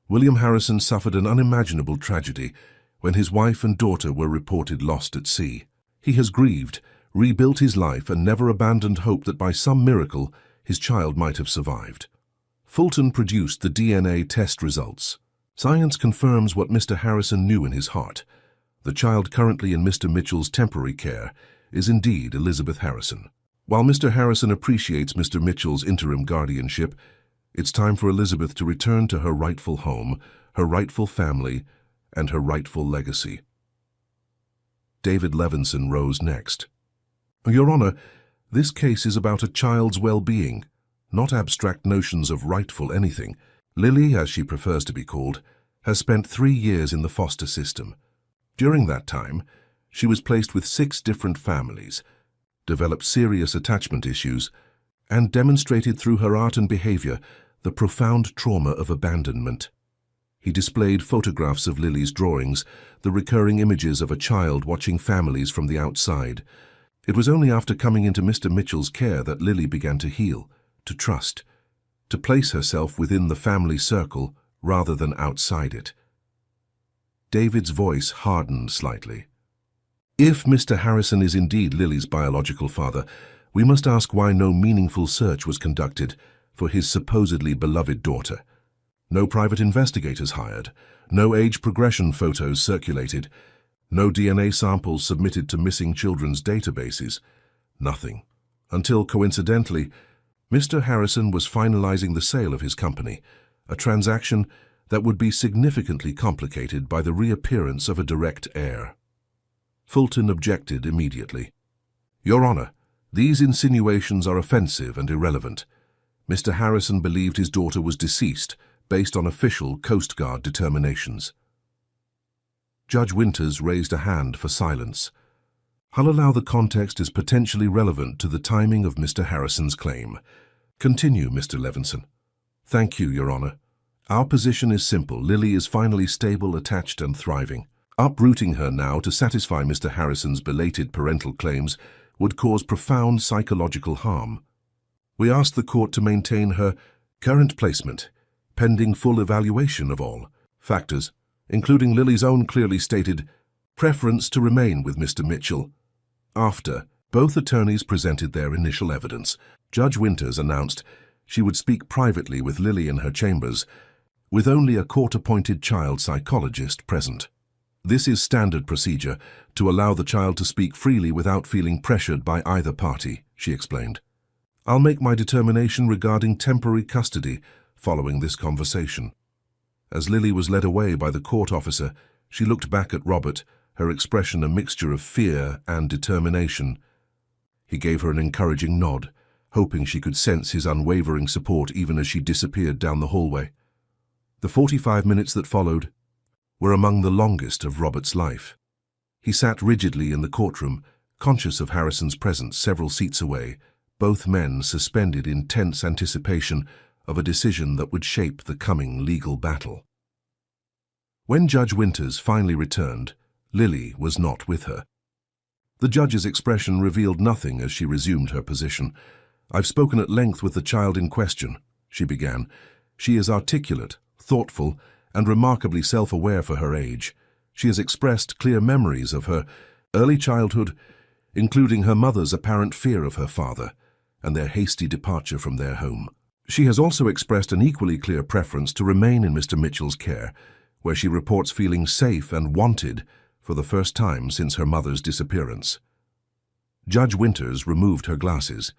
William Harrison suffered an unimaginable tragedy when his wife and daughter were reported lost at sea. He has grieved, rebuilt his life, and never abandoned hope that by some miracle his child might have survived. Fulton produced the DNA test results. Science confirms what Mr. Harrison knew in his heart. The child currently in Mr. Mitchell's temporary care is indeed Elizabeth Harrison. While Mr. Harrison appreciates Mr. Mitchell's interim guardianship, it's time for Elizabeth to return to her rightful home, her rightful family, and her rightful legacy. David Levinson rose next. Your Honor, this case is about a child's well-being, not abstract notions of rightful anything. Lily, as she prefers to be called, has spent 3 years in the foster system. During that time, she was placed with 6 different families, developed serious attachment issues, and demonstrated through her art and behavior the profound trauma of abandonment. He displayed photographs of Lily's drawings, the recurring images of a child watching families from the outside. It was only after coming into Mr. Mitchell's care that Lily began to heal, to trust, to place herself within the family circle rather than outside it. David's voice hardened slightly. If Mr. Harrison is indeed Lily's biological father, we must ask why no meaningful search was conducted for his supposedly beloved daughter. No private investigators hired, no age progression photos circulated, no DNA samples submitted to missing children's databases. Nothing. Until, coincidentally, Mr. Harrison was finalizing the sale of his company, a transaction that would be significantly complicated by the reappearance of a direct heir. Fulton objected immediately. Your Honor, these insinuations are offensive and irrelevant. Mr. Harrison believed his daughter was deceased based on official Coast Guard determinations. Judge Winters raised a hand for silence. "I'll allow the context is potentially relevant to the timing of Mr. Harrison's claim. Continue, Mr. Levinson." "Thank you, Your Honor. Our position is simple. Lily is finally stable, attached, and thriving. Uprooting her now to satisfy Mr. Harrison's belated parental claims would cause profound psychological harm. We ask the court to maintain her current placement, pending full evaluation of all factors, including Lily's own clearly stated preference to remain with Mr. Mitchell." After both attorneys presented their initial evidence, Judge Winters announced she would speak privately with Lily in her chambers, with only a court-appointed child psychologist present. "This is standard procedure to allow the child to speak freely without feeling pressured by either party," she explained. "I'll make my determination regarding temporary custody following this conversation." As Lily was led away by the court officer, she looked back at Robert, her expression a mixture of fear and determination. He gave her an encouraging nod, hoping she could sense his unwavering support even as she disappeared down the hallway. The 45 minutes that followed were among the longest of Robert's life. He sat rigidly in the courtroom, conscious of Harrison's presence several seats away, both men suspended in tense anticipation of a decision that would shape the coming legal battle. When Judge Winters finally returned, Lily was not with her. The judge's expression revealed nothing as she resumed her position. "I've spoken at length with the child in question," she began. "She is articulate, thoughtful, and remarkably self-aware for her age. She has expressed clear memories of her early childhood, including her mother's apparent fear of her father and their hasty departure from their home. She has also expressed an equally clear preference to remain in Mr. Mitchell's care, where she reports feeling safe and wanted for the first time since her mother's disappearance." Judge Winters removed her glasses.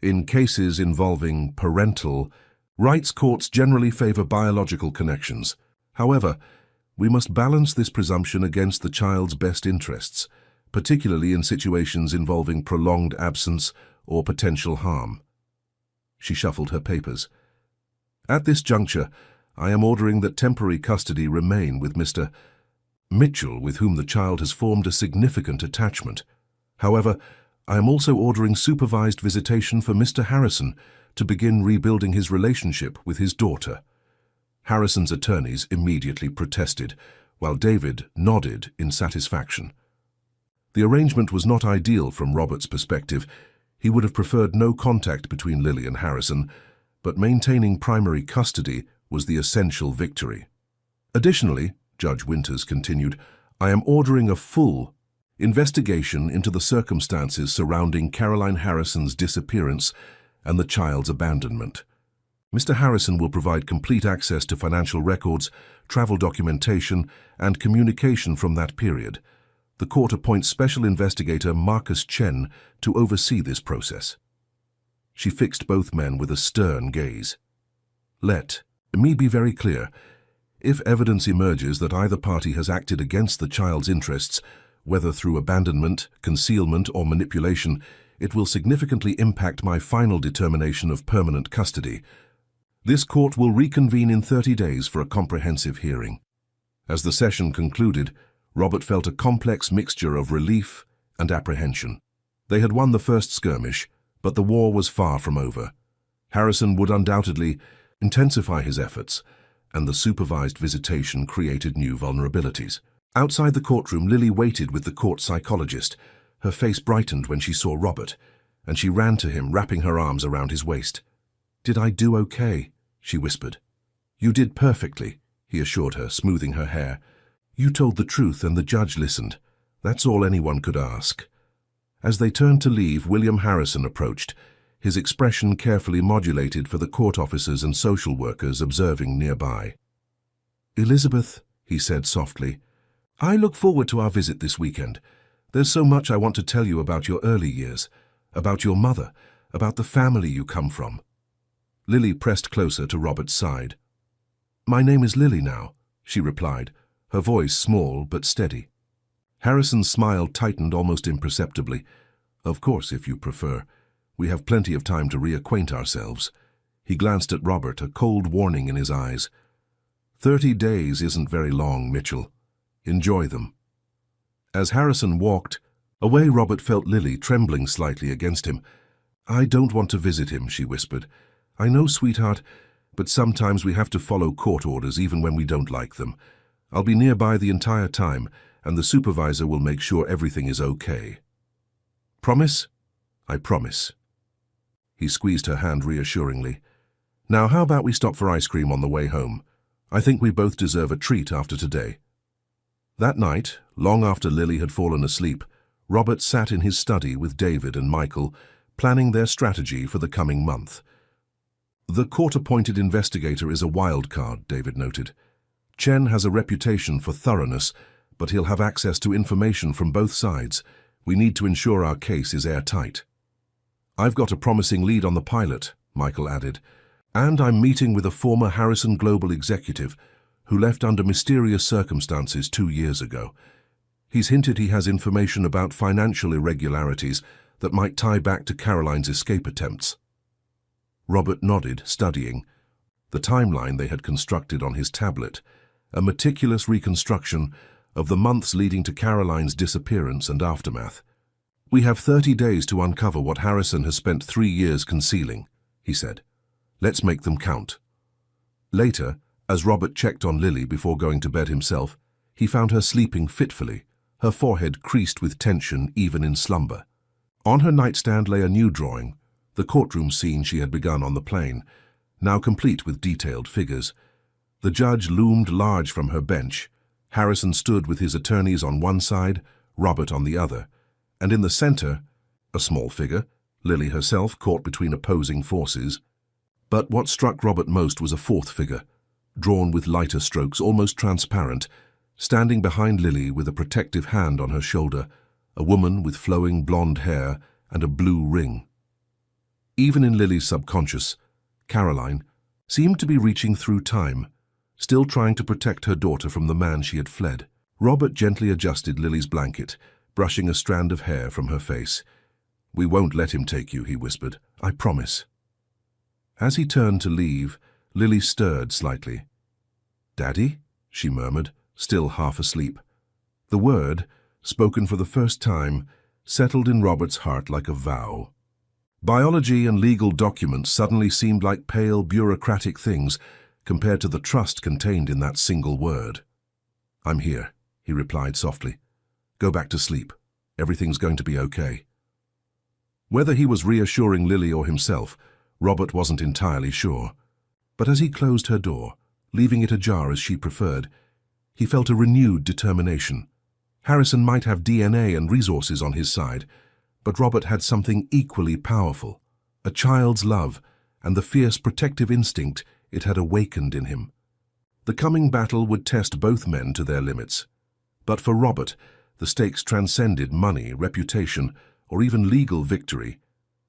"In cases involving parental rights, courts generally favor biological connections. However, we must balance this presumption against the child's best interests, particularly in situations involving prolonged absence or potential harm." She shuffled her papers. "At this juncture, I am ordering that temporary custody remain with Mr. Mitchell, with whom the child has formed a significant attachment. However, I am also ordering supervised visitation for Mr. Harrison to begin rebuilding his relationship with his daughter." Harrison's attorneys immediately protested, while David nodded in satisfaction. The arrangement was not ideal from Robert's perspective. He would have preferred no contact between Lily and Harrison, but maintaining primary custody was the essential victory. "Additionally," Judge Winters continued, "I am ordering a full investigation into the circumstances surrounding Caroline Harrison's disappearance and the child's abandonment. Mr. Harrison will provide complete access to financial records, travel documentation, and communication from that period. The court appoints Special Investigator Marcus Chen to oversee this process." She fixed both men with a stern gaze. "Let me be very clear. If evidence emerges that either party has acted against the child's interests, whether through abandonment, concealment, or manipulation, it will significantly impact my final determination of permanent custody. This court will reconvene in 30 days for a comprehensive hearing." As the session concluded, Robert felt a complex mixture of relief and apprehension. They had won the first skirmish, but the war was far from over. Harrison would undoubtedly intensify his efforts, and the supervised visitation created new vulnerabilities. Outside the courtroom, Lily waited with the court psychologist. Her face brightened when she saw Robert, and she ran to him, wrapping her arms around his waist. "Did I do okay?" she whispered. "You did perfectly," he assured her, smoothing her hair. "You told the truth and the judge listened. That's all anyone could ask." As they turned to leave, William Harrison approached, his expression carefully modulated for the court officers and social workers observing nearby. "Elizabeth," he said softly, "I look forward to our visit this weekend. There's so much I want to tell you about your early years, about your mother, about the family you come from." Lily pressed closer to Robert's side. "My name is Lily now," she replied, her voice small but steady. Harrison's smile tightened almost imperceptibly. "Of course, if you prefer. We have plenty of time to reacquaint ourselves." He glanced at Robert, a cold warning in his eyes. 30 days isn't very long, Mitchell." Enjoy them." As Harrison walked away, Robert felt Lily trembling slightly against him. "I don't want to visit him," she whispered. "I know, sweetheart, but sometimes we have to follow court orders even when we don't like them. I'll be nearby the entire time, and the supervisor will make sure everything is okay." "Promise?" "I promise." He squeezed her hand reassuringly. "Now how about we stop for ice cream on the way home? I think we both deserve a treat after today." That night, long after Lily had fallen asleep, Robert sat in his study with David and Michael, planning their strategy for the coming month. "The court-appointed investigator is a wild card," David noted. "Chen has a reputation for thoroughness, but he'll have access to information from both sides. We need to ensure our case is airtight." "I've got a promising lead on the pilot," Michael added, "and I'm meeting with a former Harrison Global executive who left under mysterious circumstances 2 years ago. He's hinted he has information about financial irregularities that might tie back to Caroline's escape attempts." Robert nodded, studying the timeline they had constructed on his tablet, a meticulous reconstruction of the months leading to Caroline's disappearance and aftermath. "We have 30 days to uncover what Harrison has spent 3 years concealing," he said. "Let's make them count." Later, as Robert checked on Lily before going to bed himself, he found her sleeping fitfully, her forehead creased with tension even in slumber. On her nightstand lay a new drawing, the courtroom scene she had begun on the plane, now complete with detailed figures. The judge loomed large from her bench. Harrison stood with his attorneys on one side, Robert on the other, and in the center, a small figure, Lily herself caught between opposing forces. But what struck Robert most was a fourth figure, drawn with lighter strokes, almost transparent, standing behind Lily with a protective hand on her shoulder, a woman with flowing blonde hair and a blue ring. Even in Lily's subconscious, Caroline seemed to be reaching through time, still trying to protect her daughter from the man she had fled. Robert gently adjusted Lily's blanket, brushing a strand of hair from her face. "We won't let him take you," he whispered. "I promise." As he turned to leave, Lily stirred slightly. "Daddy?" she murmured, still half asleep. The word, spoken for the first time, settled in Robert's heart like a vow. Biology and legal documents suddenly seemed like pale, bureaucratic things compared to the trust contained in that single word. "I'm here," he replied softly. "Go back to sleep. Everything's going to be okay." Whether he was reassuring Lily or himself, Robert wasn't entirely sure. But as he closed her door, leaving it ajar as she preferred, he felt a renewed determination. Harrison might have DNA and resources on his side, but Robert had something equally powerful, a child's love and the fierce protective instinct it had awakened in him. The coming battle would test both men to their limits. But for Robert, the stakes transcended money, reputation, or even legal victory.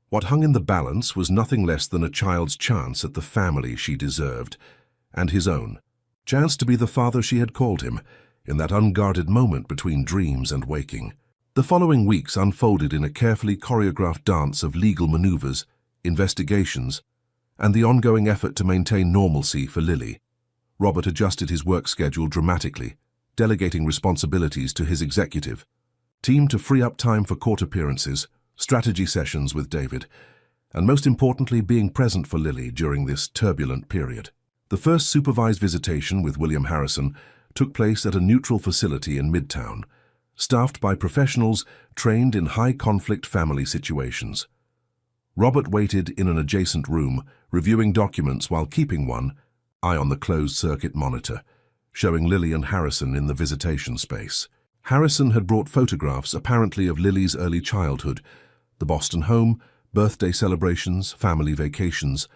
What hung in the balance was nothing less than a child's chance at the family she deserved, and his own. Chance to be the father she had called him, in that unguarded moment between dreams and waking. The following weeks unfolded in a carefully choreographed dance of legal maneuvers, investigations, and the ongoing effort to maintain normalcy for Lily. Robert adjusted his work schedule dramatically, delegating responsibilities to his executive team to free up time for court appearances, strategy sessions with David, and most importantly, being present for Lily during this turbulent period. The first supervised visitation with William Harrison took place at a neutral facility in Midtown, staffed by professionals trained in high-conflict family situations. Robert waited in an adjacent room, reviewing documents while keeping one eye on the closed-circuit monitor, showing Lily and Harrison in the visitation space. Harrison had brought photographs apparently of Lily's early childhood, the Boston home, birthday celebrations, family vacations.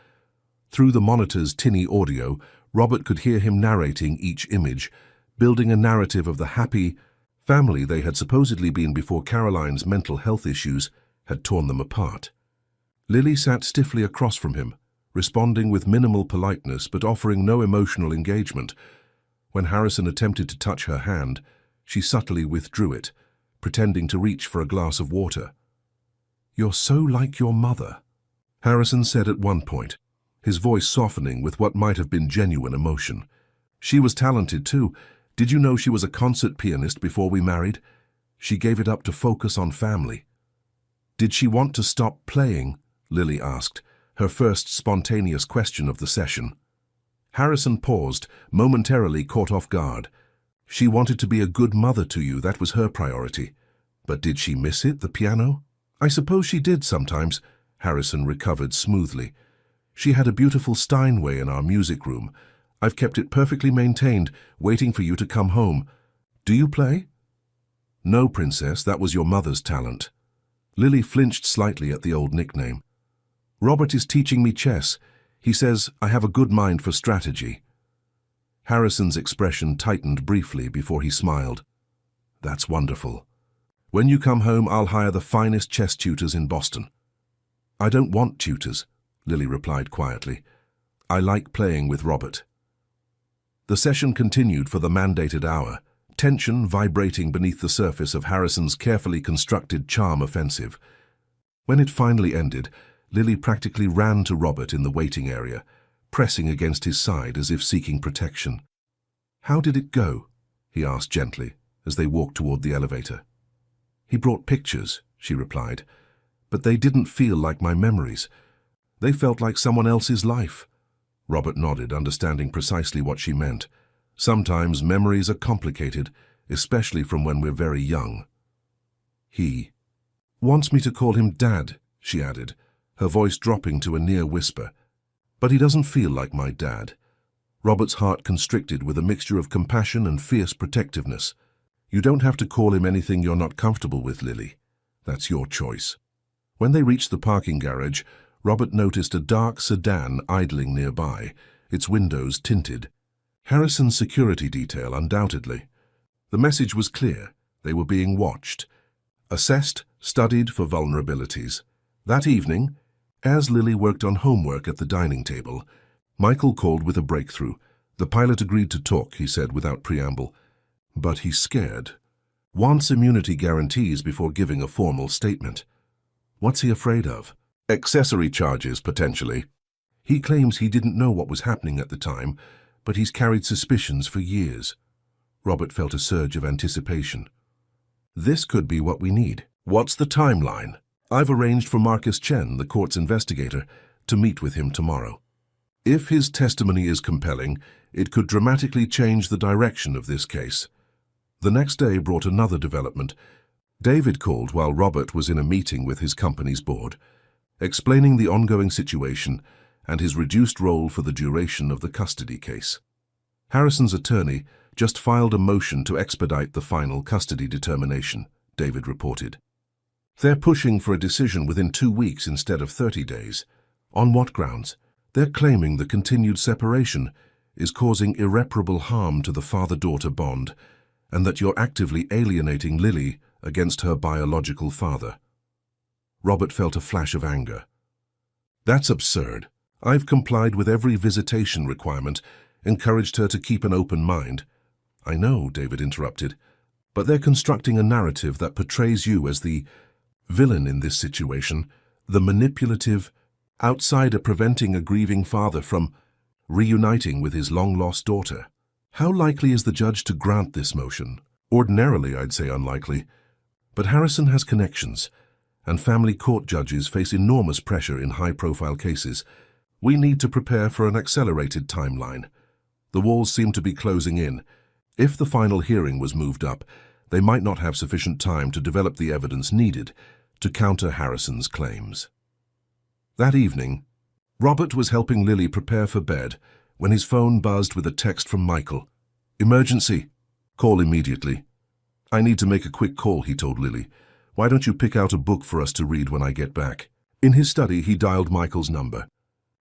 Through the monitor's tinny audio, Robert could hear him narrating each image, building a narrative of the happy family they had supposedly been before Caroline's mental health issues had torn them apart. Lily sat stiffly across from him, responding with minimal politeness but offering no emotional engagement. When Harrison attempted to touch her hand, she subtly withdrew it, pretending to reach for a glass of water. "You're so like your mother," Harrison said at one point, his voice softening with what might have been genuine emotion. She was talented too, Did you know she was a concert pianist before we married? She gave it up to focus on family. Did she want to stop playing? Lily asked, her first spontaneous question of the session. Harrison paused, momentarily caught off guard. She wanted to be a good mother to you, that was her priority. But did she miss it, the piano? I suppose she did sometimes. Harrison recovered smoothly. She had a beautiful Steinway in our music room. I've kept it perfectly maintained, waiting for you to come home. Do you play? No, princess, that was your mother's talent. Lily flinched slightly at the old nickname. Robert is teaching me chess. He says I have a good mind for strategy. Harrison's expression tightened briefly before he smiled. That's wonderful. When you come home, I'll hire the finest chess tutors in Boston. I don't want tutors, Lily replied quietly. I like playing with Robert. The session continued for the mandated hour, tension vibrating beneath the surface of Harrison's carefully constructed charm offensive. When it finally ended, Lily practically ran to Robert in the waiting area, pressing against his side as if seeking protection. How did it go? He asked gently as they walked toward the elevator. He brought pictures, she replied, but they didn't feel like my memories. They felt like someone else's life. Robert nodded, understanding precisely what she meant. Sometimes memories are complicated, especially from when we're very young. He wants me to call him Dad, she added, her voice dropping to a near whisper. But he doesn't feel like my dad. Robert's heart constricted with a mixture of compassion and fierce protectiveness. You don't have to call him anything you're not comfortable with, Lily. That's your choice. When they reached the parking garage, Robert noticed a dark sedan idling nearby, its windows tinted. Harrison's security detail, undoubtedly. The message was clear. They were being watched. Assessed, studied for vulnerabilities. That evening, as Lily worked on homework at the dining table, Michael called with a breakthrough. The pilot agreed to talk, he said without preamble. But he's scared. Wants immunity guarantees before giving a formal statement. What's he afraid of? Accessory charges, potentially. He claims he didn't know what was happening at the time, but he's carried suspicions for years. Robert felt a surge of anticipation. This could be what we need. What's the timeline? I've arranged for Marcus Chen, the court's investigator, to meet with him tomorrow. If his testimony is compelling, it could dramatically change the direction of this case. The next day brought another development. David called while Robert was in a meeting with his company's board, explaining the ongoing situation and his reduced role for the duration of the custody case. Harrison's attorney just filed a motion to expedite the final custody determination, David reported. They're pushing for a decision within 2 weeks instead of 30 days. On what grounds? They're claiming the continued separation is causing irreparable harm to the father-daughter bond, and that you're actively alienating Lily against her biological father. Robert felt a flash of anger. That's absurd. I've complied with every visitation requirement, encouraged her to keep an open mind. I know, David interrupted, but they're constructing a narrative that portrays you as the villain in this situation, the manipulative outsider preventing a grieving father from reuniting with his long-lost daughter. How likely is the judge to grant this motion? Ordinarily, I'd say unlikely. But Harrison has connections, and family court judges face enormous pressure in high-profile cases. We need to prepare for an accelerated timeline. The walls seem to be closing in. If the final hearing was moved up, they might not have sufficient time to develop the evidence needed to counter Harrison's claims. That evening, Robert was helping Lily prepare for bed when his phone buzzed with a text from Michael. Emergency. Call immediately. I need to make a quick call, he told Lily. Why don't you pick out a book for us to read when I get back? In his study, he dialed Michael's number.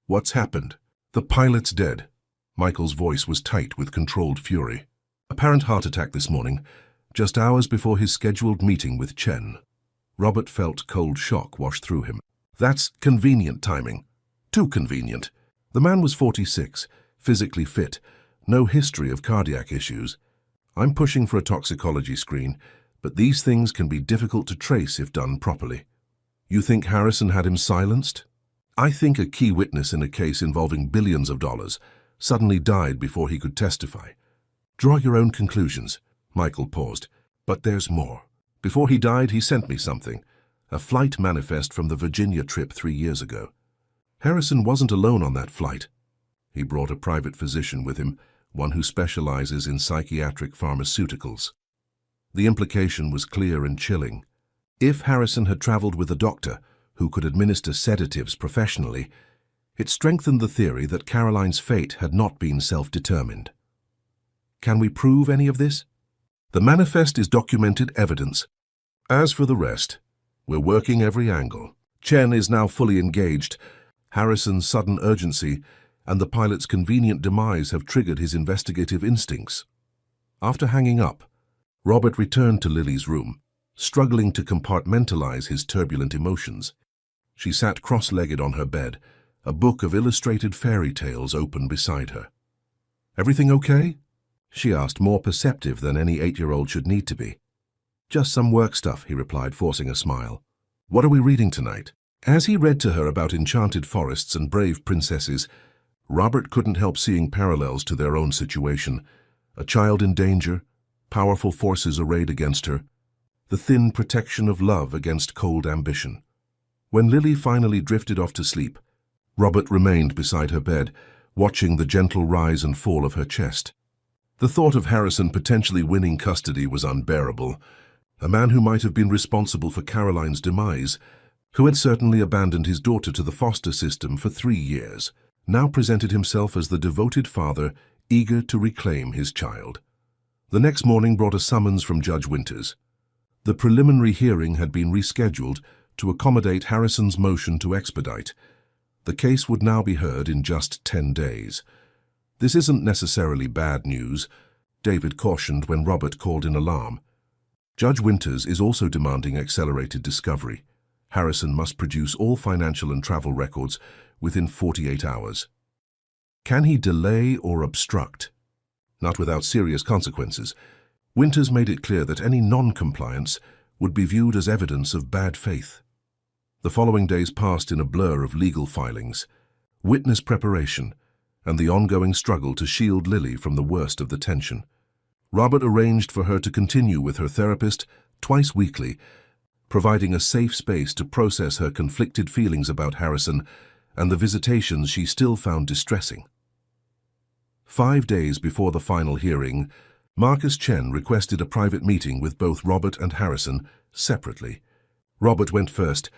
What's happened? The pilot's dead. Michael's voice was tight with controlled fury. Apparent heart attack this morning, just hours before his scheduled meeting with Chen. Robert felt cold shock wash through him. That's convenient timing. Too convenient. The man was 46, physically fit, no history of cardiac issues. I'm pushing for a toxicology screen, but these things can be difficult to trace if done properly. You think Harrison had him silenced? I think a key witness in a case involving billions of dollars suddenly died before he could testify. Draw your own conclusions. Michael paused. But there's more. Before he died, he sent me something. A flight manifest from the Virginia trip 3 years ago. Harrison wasn't alone on that flight. He brought a private physician with him, one who specializes in psychiatric pharmaceuticals. The implication was clear and chilling. If Harrison had traveled with a doctor who could administer sedatives professionally, it strengthened the theory that Caroline's fate had not been self-determined. Can we prove any of this? The manifest is documented evidence. As for the rest, we're working every angle. Chen is now fully engaged. Harrison's sudden urgency and the pilot's convenient demise have triggered his investigative instincts. After hanging up, Robert returned to Lily's room, struggling to compartmentalize his turbulent emotions. She sat cross-legged on her bed, a book of illustrated fairy tales open beside her. "Everything okay?" she asked, more perceptive than any 8-year-old should need to be. "Just some work stuff," he replied, forcing a smile. "What are we reading tonight?" As he read to her about enchanted forests and brave princesses, Robert couldn't help seeing parallels to their own situation. A child in danger, powerful forces arrayed against her, the thin protection of love against cold ambition. When Lily finally drifted off to sleep, Robert remained beside her bed, watching the gentle rise and fall of her chest. The thought of Harrison potentially winning custody was unbearable. A man who might have been responsible for Caroline's demise, who had certainly abandoned his daughter to the foster system for 3 years, now presented himself as the devoted father eager to reclaim his child. The next morning brought a summons from Judge Winters. The preliminary hearing had been rescheduled to accommodate Harrison's motion to expedite. The case would now be heard in just 10 days. "This isn't necessarily bad news," David cautioned when Robert called in alarm. "Judge Winters is also demanding accelerated discovery. Harrison must produce all financial and travel records within 48 hours. Can he delay or obstruct? Not without serious consequences. Winters made it clear that any non-compliance would be viewed as evidence of bad faith. The following days passed in a blur of legal filings, witness preparation, and the ongoing struggle to shield Lily from the worst of the tension. Robert arranged for her to continue with her therapist twice weekly, providing a safe space to process her conflicted feelings about Harrison and the visitations she still found distressing. 5 days before the final hearing, Marcus Chen requested a private meeting with both Robert and Harrison separately. Robert went first,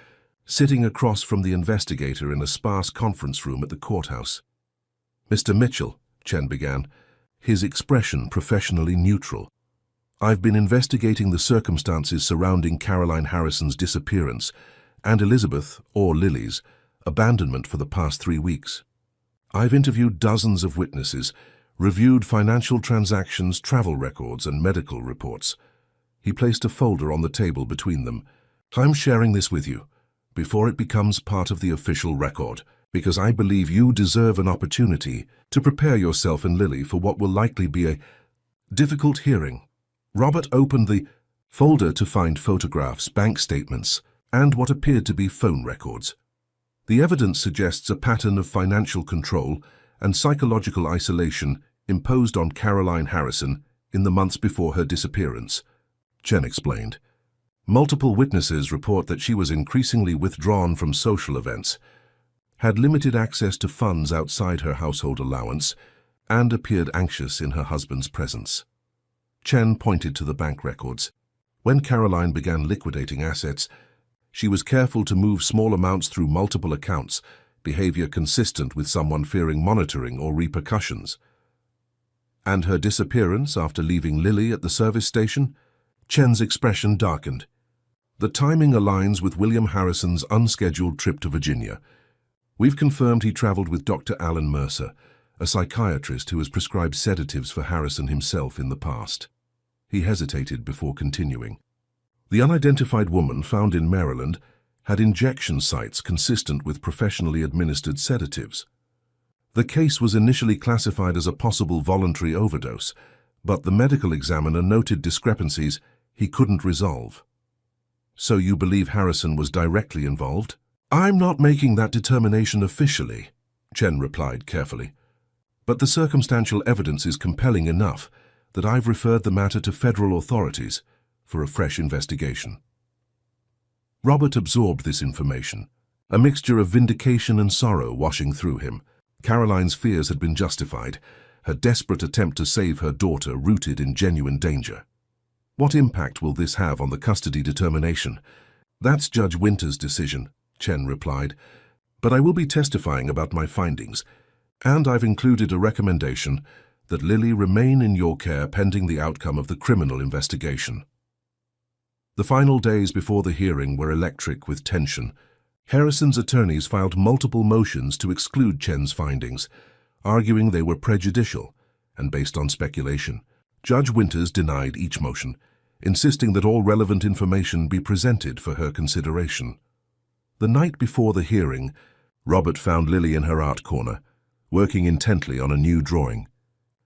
sitting across from the investigator in a sparse conference room at the courthouse. "Mr. Mitchell," Chen began, his expression professionally neutral, "I've been investigating the circumstances surrounding Caroline Harrison's disappearance and Elizabeth, or Lily's, abandonment for the past 3 weeks. I've interviewed dozens of witnesses, reviewed financial transactions, travel records, and medical reports." He placed a folder on the table between them. "I'm sharing this with you, before it becomes part of the official record, because I believe you deserve an opportunity to prepare yourself and Lily for what will likely be a difficult hearing." Robert opened the folder to find photographs, bank statements, and what appeared to be phone records. The evidence suggests a pattern of financial control and psychological isolation imposed on Caroline Harrison in the months before her disappearance, Chen explained. Multiple witnesses report that she was increasingly withdrawn from social events, had limited access to funds outside her household allowance, and appeared anxious in her husband's presence. Chen pointed to the bank records. When Caroline began liquidating assets, she was careful to move small amounts through multiple accounts, behavior consistent with someone fearing monitoring or repercussions. And her disappearance after leaving Lily at the service station? Chen's expression darkened. "The timing aligns with William Harrison's unscheduled trip to Virginia. We've confirmed he traveled with Dr. Alan Mercer, a psychiatrist who has prescribed sedatives for Harrison himself in the past." He hesitated before continuing. "The unidentified woman found in Maryland had injection sites consistent with professionally administered sedatives. The case was initially classified as a possible voluntary overdose, but the medical examiner noted discrepancies he couldn't resolve." "So you believe Harrison was directly involved?" "I'm not making that determination officially," Chen replied carefully. "But the circumstantial evidence is compelling enough. that I've referred the matter to federal authorities for a fresh investigation. Robert absorbed this information, a mixture of vindication and sorrow washing through him. Caroline's fears had been justified, her desperate attempt to save her daughter rooted in genuine danger. What impact will this have on the custody determination? That's Judge Winter's decision, Chen replied, but I will be testifying about my findings, and I've included a recommendation that Lily remain in your care pending the outcome of the criminal investigation. The final days before the hearing were electric with tension. Harrison's attorneys filed multiple motions to exclude Chen's findings, arguing they were prejudicial and based on speculation. Judge Winters denied each motion, insisting that all relevant information be presented for her consideration. The night before the hearing, Robert found Lily in her art corner, working intently on a new drawing.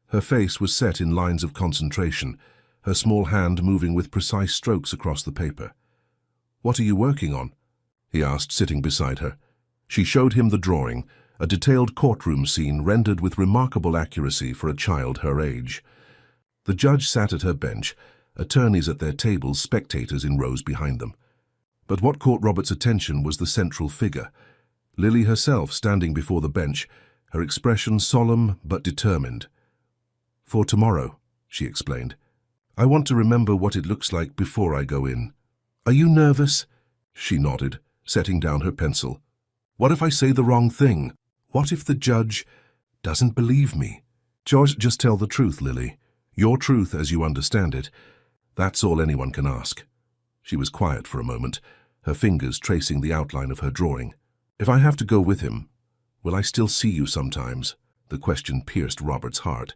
Her face was set in lines of concentration, her small hand moving with precise strokes across the paper. "What are you working on?" he asked, sitting beside her. She showed him the drawing, a detailed courtroom scene rendered with remarkable accuracy for a child her age. The judge sat at her bench, attorneys at their tables, spectators in rows behind them. But what caught Robert's attention was the central figure, Lily herself standing before the bench, her expression solemn but determined. "For tomorrow," she explained. "I want to remember what it looks like before I go in." "Are you nervous?" She nodded, setting down her pencil. "What if I say the wrong thing? What if the judge doesn't believe me?" Just tell the truth, Lily. Your truth as you understand it. That's all anyone can ask." She was quiet for a moment, her fingers tracing the outline of her drawing. "If I have to go with him, will I still see you sometimes?" The question pierced Robert's heart.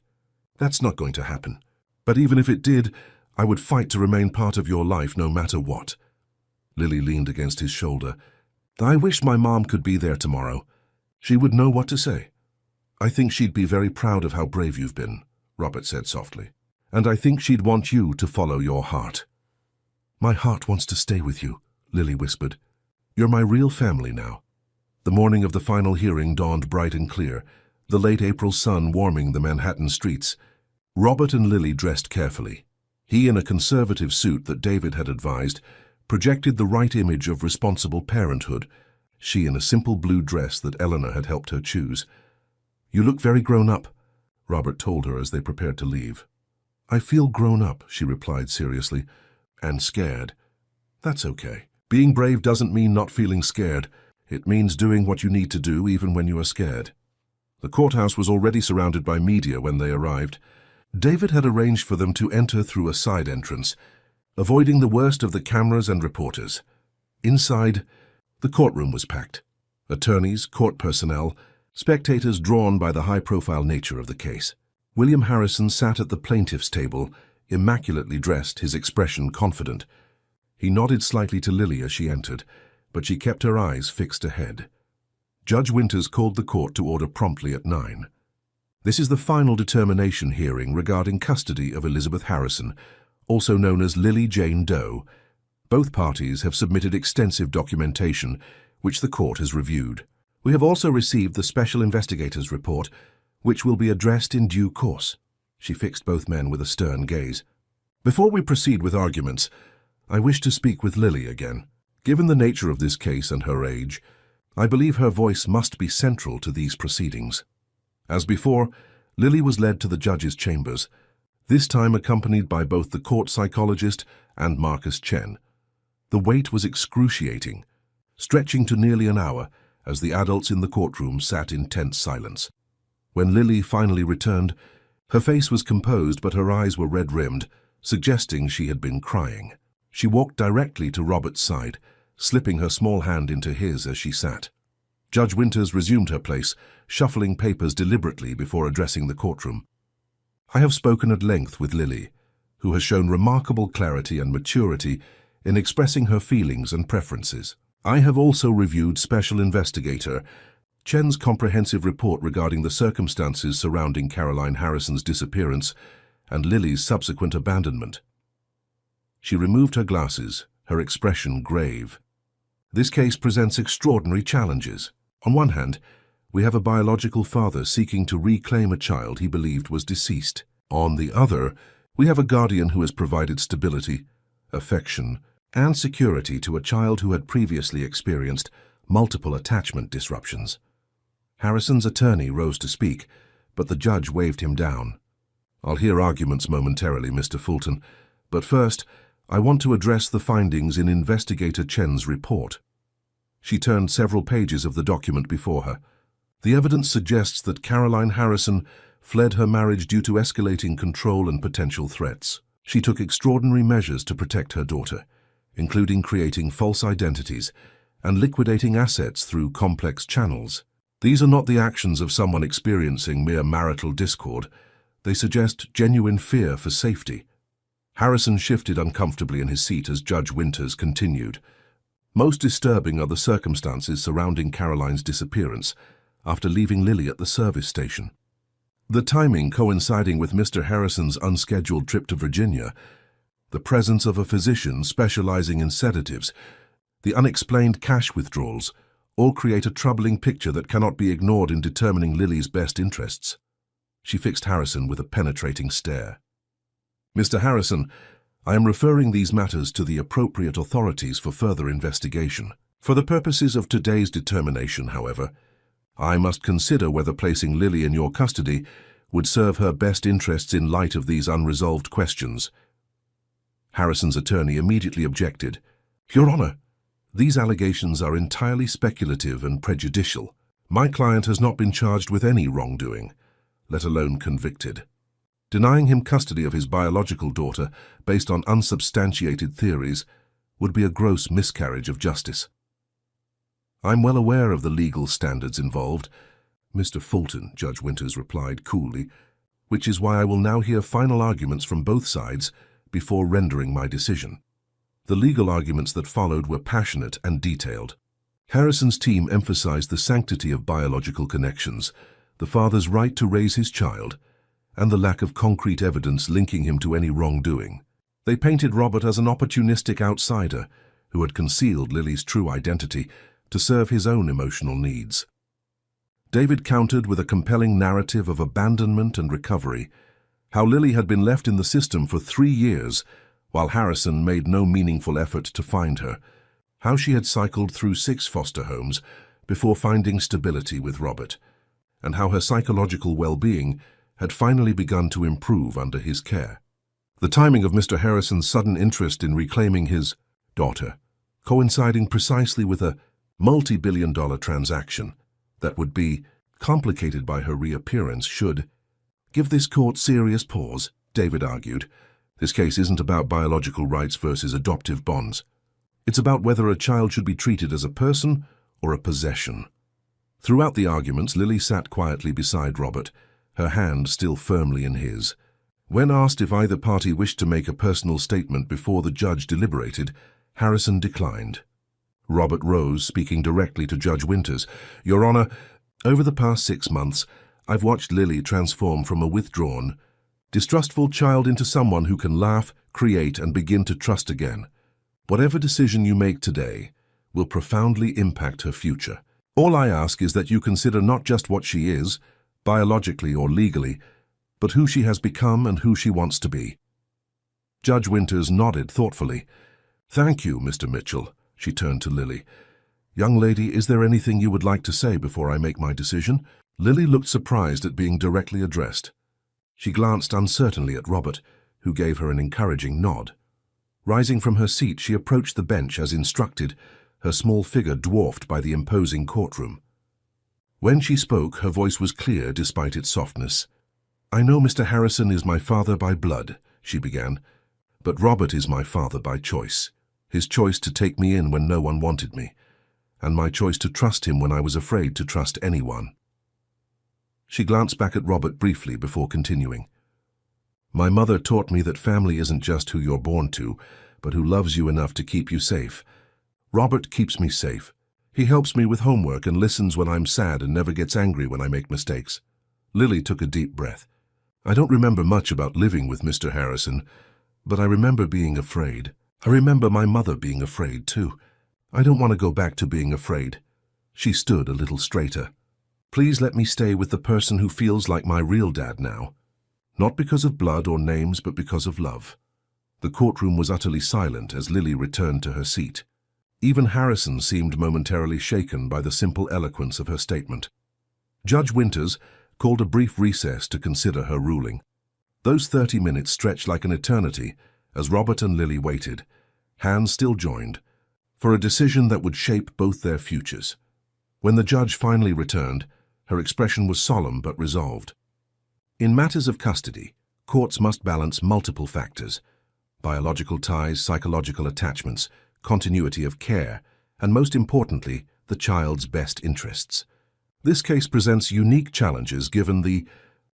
"That's not going to happen. But even if it did, I would fight to remain part of your life no matter what." Lily leaned against his shoulder. "I wish my mom could be there tomorrow. She would know what to say." "I think she'd be very proud of how brave you've been," Robert said softly. "And I think she'd want you to follow your heart." "My heart wants to stay with you," Lily whispered. "You're my real family now." The morning of the final hearing dawned bright and clear, the late April sun warming the Manhattan streets. Robert and Lily dressed carefully. He in a conservative suit that David had advised, projected the right image of responsible parenthood, she in a simple blue dress that Eleanor had helped her choose. "You look very grown up," Robert told her as they prepared to leave. "I feel grown up," she replied seriously, "and scared." "That's okay. Being brave doesn't mean not feeling scared. It means doing what you need to do even when you are scared." The courthouse was already surrounded by media when they arrived. David had arranged for them to enter through a side entrance, avoiding the worst of the cameras and reporters. Inside, the courtroom was packed. Attorneys, court personnel, spectators drawn by the high-profile nature of the case. William Harrison sat at the plaintiff's table, immaculately dressed, his expression confident. He nodded slightly to Lily as she entered, but she kept her eyes fixed ahead. Judge Winters called the court to order promptly at 9. "This is the final determination hearing regarding custody of Elizabeth Harrison, also known as Lily Jane Doe. Both parties have submitted extensive documentation, which the court has reviewed. We have also received the Special Investigator's report, which will be addressed in due course." She fixed both men with a stern gaze. "Before we proceed with arguments, I wish to speak with Lily again. Given the nature of this case and her age, I believe her voice must be central to these proceedings." As before, Lily was led to the judge's chambers, this time accompanied by both the court psychologist and Marcus Chen. The wait was excruciating, stretching to nearly an hour as the adults in the courtroom sat in tense silence. When Lily finally returned, her face was composed but her eyes were red-rimmed, suggesting she had been crying. She walked directly to Robert's side, slipping her small hand into his as she sat. Judge Winters resumed her place, shuffling papers deliberately before addressing the courtroom. "I have spoken at length with Lily, who has shown remarkable clarity and maturity in expressing her feelings and preferences. I have also reviewed Special Investigator Chen's comprehensive report regarding the circumstances surrounding Caroline Harrison's disappearance and Lily's subsequent abandonment." She removed her glasses, her expression grave. "This case presents extraordinary challenges. On one hand, we have a biological father seeking to reclaim a child he believed was deceased. On the other, We have a guardian who has provided stability, affection, and security to a child who had previously experienced multiple attachment disruptions. Harrison's attorney rose to speak, but the judge waved him down. I'll hear arguments momentarily, Mr. Fulton, but first, I want to address the findings in Investigator Chen's report. She turned several pages of the document before her. The evidence suggests that Caroline Harrison fled her marriage due to escalating control and potential threats. She took extraordinary measures to protect her daughter, including creating false identities and liquidating assets through complex channels. These are not the actions of someone experiencing mere marital discord. They suggest genuine fear for safety. Harrison shifted uncomfortably in his seat as Judge Winters continued. Most disturbing are the circumstances surrounding Caroline's disappearance after leaving Lily at the service station. The timing coinciding with Mr. Harrison's unscheduled trip to Virginia, the presence of a physician specializing in sedatives, the unexplained cash withdrawals, all create a troubling picture that cannot be ignored in determining Lily's best interests. She fixed Harrison with a penetrating stare. Mr. Harrison, I am referring these matters to the appropriate authorities for further investigation. For the purposes of today's determination, however, I must consider whether placing Lily in your custody would serve her best interests in light of these unresolved questions. Harrison's attorney immediately objected. Your Honor, these allegations are entirely speculative and prejudicial. My client has not been charged with any wrongdoing, let alone convicted. Denying him custody of his biological daughter based on unsubstantiated theories would be a gross miscarriage of justice. I'm well aware of the legal standards involved, Mr. Fulton, Judge Winters replied coolly, which is why I will now hear final arguments from both sides before rendering my decision. The legal arguments that followed were passionate and detailed. Harrison's team emphasized the sanctity of biological connections, the father's right to raise his child, and the lack of concrete evidence linking him to any wrongdoing. They painted Robert as an opportunistic outsider who had concealed Lily's true identity to serve his own emotional needs. David countered with a compelling narrative of abandonment and recovery, how Lily had been left in the system for 3 years while Harrison made no meaningful effort to find her, how she had cycled through 6 foster homes before finding stability with Robert, and how her psychological well-being had finally begun to improve under his care. The timing of Mr. Harrison's sudden interest in reclaiming his daughter, coinciding precisely with a multi-billion-dollar transaction that would be complicated by her reappearance, should give this court serious pause, David argued. This case isn't about biological rights versus adoptive bonds. It's about whether a child should be treated as a person or a possession. Throughout the arguments, Lily sat quietly beside Robert, her hand still firmly in his. When asked if either party wished to make a personal statement before the judge deliberated, Harrison declined. Robert rose, speaking directly to Judge Winters. Your Honor, over the past 6 months, I've watched Lily transform from a withdrawn, distrustful child into someone who can laugh, create, and begin to trust again. Whatever decision you make today will profoundly impact her future. All I ask is that you consider not just what she is, biologically or legally, but who she has become and who she wants to be. Judge Winters nodded thoughtfully. Thank you, Mr. Mitchell. She turned to Lily. Young lady, is there anything you would like to say before I make my decision? Lily looked surprised at being directly addressed. She glanced uncertainly at Robert, who gave her an encouraging nod. Rising from her seat, she approached the bench as instructed, her small figure dwarfed by the imposing courtroom. When she spoke, her voice was clear despite its softness. I know Mr. Harrison is my father by blood, she began, but Robert is my father by choice. His choice to take me in when no one wanted me, and my choice to trust him when I was afraid to trust anyone. She glanced back at Robert briefly before continuing. My mother taught me that family isn't just who you're born to, but who loves you enough to keep you safe. Robert keeps me safe. He helps me with homework and listens when I'm sad and never gets angry when I make mistakes. Lily took a deep breath. I don't remember much about living with Mr. Harrison, but I remember being afraid. I remember my mother being afraid, too. I don't want to go back to being afraid. She stood a little straighter. Please let me stay with the person who feels like my real dad now. Not because of blood or names, but because of love. The courtroom was utterly silent as Lily returned to her seat. Even Harrison seemed momentarily shaken by the simple eloquence of her statement. Judge Winters called a brief recess to consider her ruling. Those 30 minutes stretched like an eternity as Robert and Lily waited, hands still joined, for a decision that would shape both their futures. When the judge finally returned, her expression was solemn but resolved. In matters of custody, courts must balance multiple factors: biological ties, psychological attachments, continuity of care, and most importantly, the child's best interests. This case presents unique challenges given the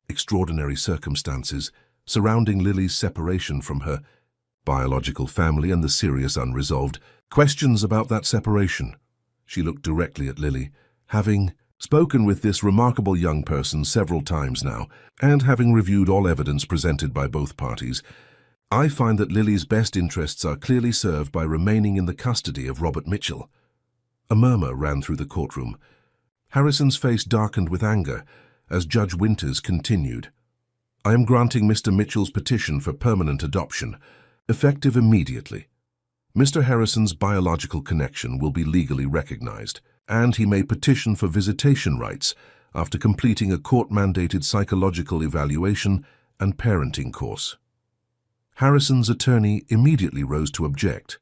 extraordinary circumstances surrounding Lily's separation from her biological family and the serious unresolved questions about that separation. She looked directly at Lily, having spoken with this remarkable young person several times now, and having reviewed all evidence presented by both parties. I find that Lily's best interests are clearly served by remaining in the custody of Robert Mitchell. A murmur ran through the courtroom. Harrison's face darkened with anger as Judge Winters continued. I am granting Mr. Mitchell's petition for permanent adoption, effective immediately. Mr. Harrison's biological connection will be legally recognized, and he may petition for visitation rights after completing a court-mandated psychological evaluation and parenting course. Harrison's attorney immediately rose to object,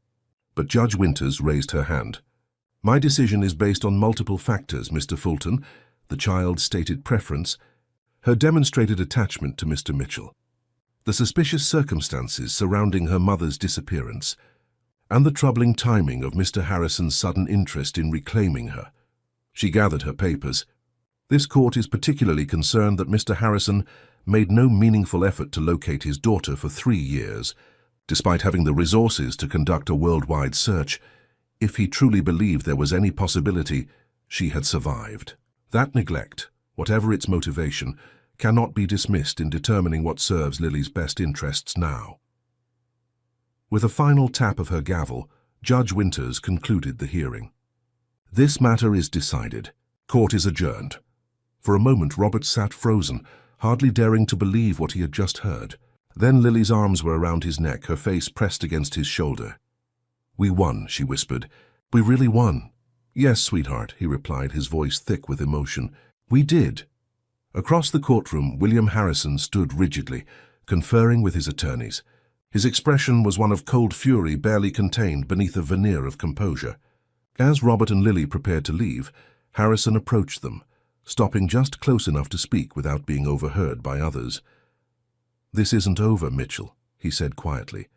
but Judge Winters raised her hand. My decision is based on multiple factors, Mr. Fulton: the child's stated preference, her demonstrated attachment to Mr. Mitchell, the suspicious circumstances surrounding her mother's disappearance, and the troubling timing of Mr. Harrison's sudden interest in reclaiming her. She gathered her papers. This court is particularly concerned that Mr. Harrison made no meaningful effort to locate his daughter for 3 years, despite having the resources to conduct a worldwide search, if he truly believed there was any possibility she had survived. That neglect, whatever its motivation, cannot be dismissed in determining what serves Lily's best interests now. With a final tap of her gavel, Judge Winters concluded the hearing. This matter is decided. Court is adjourned. For a moment, Robert sat frozen, hardly daring to believe what he had just heard. Then Lily's arms were around his neck, her face pressed against his shoulder. We won, she whispered. We really won. Yes, sweetheart, he replied, his voice thick with emotion. We did. Across the courtroom, William Harrison stood rigidly, conferring with his attorneys. His expression was one of cold fury barely contained beneath a veneer of composure. As Robert and Lily prepared to leave, Harrison approached them, stopping just close enough to speak without being overheard by others. This isn't over, Mitchell, he said quietly.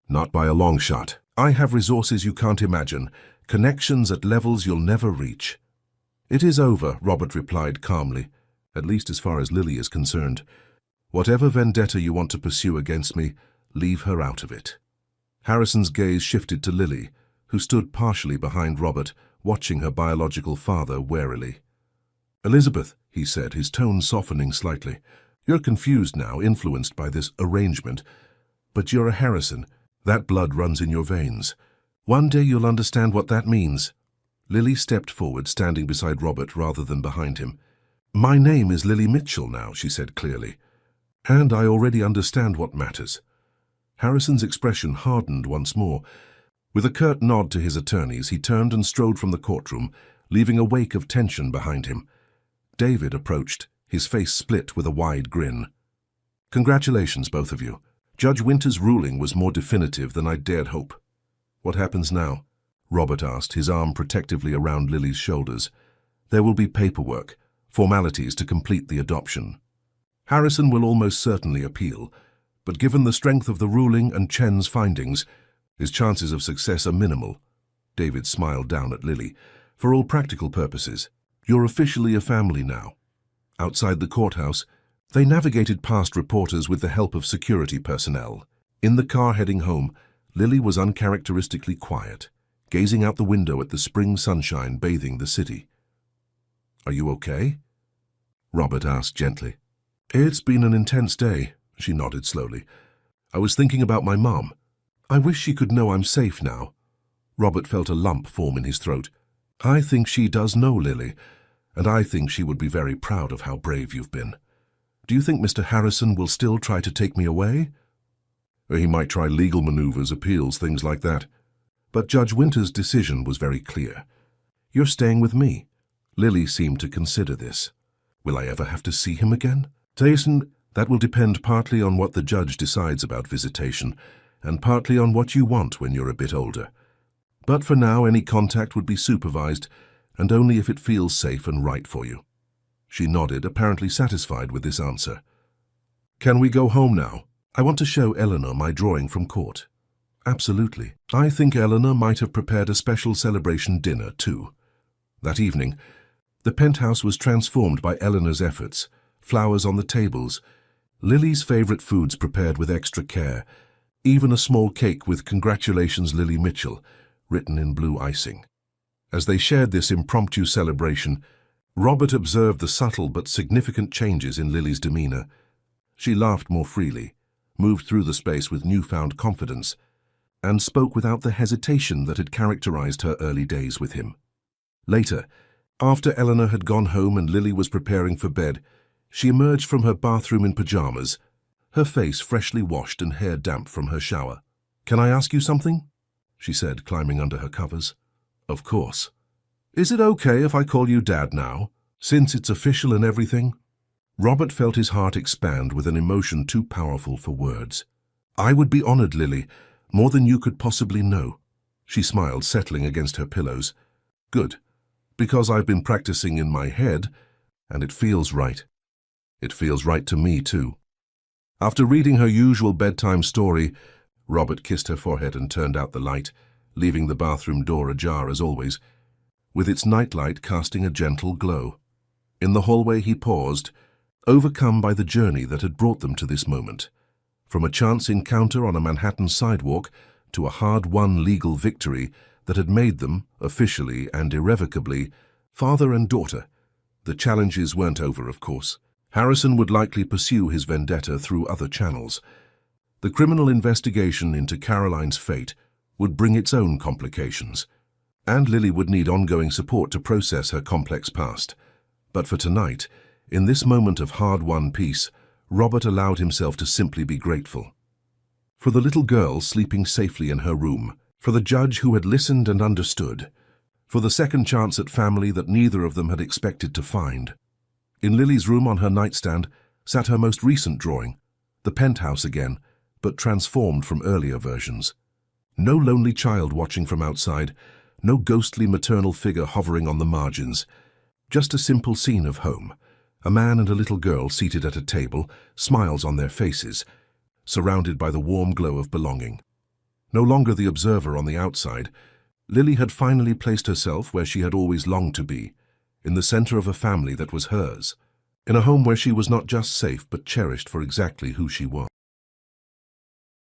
Not by a long shot. I have resources you can't imagine, connections at levels you'll never reach. It is over, Robert replied calmly, at least as far as Lily is concerned. Whatever vendetta you want to pursue against me, leave her out of it. Harrison's gaze shifted to Lily, who stood partially behind Robert, watching her biological father warily. Elizabeth, he said, his tone softening slightly, you're confused now, influenced by this arrangement, but you're a Harrison. That blood runs in your veins. One day you'll understand what that means. Lily stepped forward, standing beside Robert rather than behind him. My name is Lily Mitchell now, she said clearly, and I already understand what matters. Harrison's expression hardened once more. With a curt nod to his attorneys, he turned and strode from the courtroom, leaving a wake of tension behind him. David approached, his face split with a wide grin. Congratulations, both of you. Judge Winters' ruling was more definitive than I dared hope. What happens now? Robert asked, his arm protectively around Lily's shoulders. There will be paperwork, formalities to complete the adoption. Harrison will almost certainly appeal, but given the strength of the ruling and Chen's findings, his chances of success are minimal. David smiled down at Lily. For all practical purposes, you're officially a family now. Outside the courthouse, they navigated past reporters with the help of security personnel. In the car heading home, Lily was uncharacteristically quiet, gazing out the window at the spring sunshine bathing the city. Are you okay? Robert asked gently. It's been an intense day, she nodded slowly. I was thinking about my mom. I wish she could know I'm safe now. Robert felt a lump form in his throat. I think she does know, Lily, and I think she would be very proud of how brave you've been. Do you think Mr. Harrison will still try to take me away? He might try legal maneuvers, appeals, things like that. But Judge Winter's decision was very clear. You're staying with me. Lily seemed to consider this. Will I ever have to see him again? Jason, that will depend partly on what the judge decides about visitation, and partly on what you want when you're a bit older. But for now, any contact would be supervised, and only if it feels safe and right for you. She nodded, apparently satisfied with this answer. Can we go home now? I want to show Eleanor my drawing from court. Absolutely. I think Eleanor might have prepared a special celebration dinner, too. That evening, the penthouse was transformed by Eleanor's efforts, flowers on the tables, Lily's favorite foods prepared with extra care, even a small cake with "Congratulations, Lily Mitchell," written in blue icing. As they shared this impromptu celebration, Robert observed the subtle but significant changes in Lily's demeanor. She laughed more freely, moved through the space with newfound confidence, and spoke without the hesitation that had characterized her early days with him. Later, after Eleanor had gone home and Lily was preparing for bed, she emerged from her bathroom in pajamas, her face freshly washed and hair damp from her shower. "Can I ask you something?" she said, climbing under her covers. "Of course. Is it okay if I call you Dad now, since it's official and everything?" Robert felt his heart expand with an emotion too powerful for words. "I would be honored, Lily, more than you could possibly know." She smiled, settling against her pillows. "Good, because I've been practicing in my head, and it feels right. It feels right to me, too." After reading her usual bedtime story, Robert kissed her forehead and turned out the light, leaving the bathroom door ajar as always, with its nightlight casting a gentle glow. In the hallway he paused, overcome by the journey that had brought them to this moment. From a chance encounter on a Manhattan sidewalk to a hard-won legal victory that had made them, officially and irrevocably, father and daughter. The challenges weren't over, of course. Harrison would likely pursue his vendetta through other channels. The criminal investigation into Caroline's fate would bring its own complications, and Lily would need ongoing support to process her complex past. But for tonight, in this moment of hard-won peace, Robert allowed himself to simply be grateful. For the little girl sleeping safely in her room, for the judge who had listened and understood, for the second chance at family that neither of them had expected to find. In Lily's room on her nightstand sat her most recent drawing, the penthouse again, but transformed from earlier versions. No lonely child watching from outside, no ghostly maternal figure hovering on the margins. Just a simple scene of home. A man and a little girl seated at a table, smiles on their faces, surrounded by the warm glow of belonging. No longer the observer on the outside, Lily had finally placed herself where she had always longed to be, in the center of a family that was hers, in a home where she was not just safe but cherished for exactly who she was.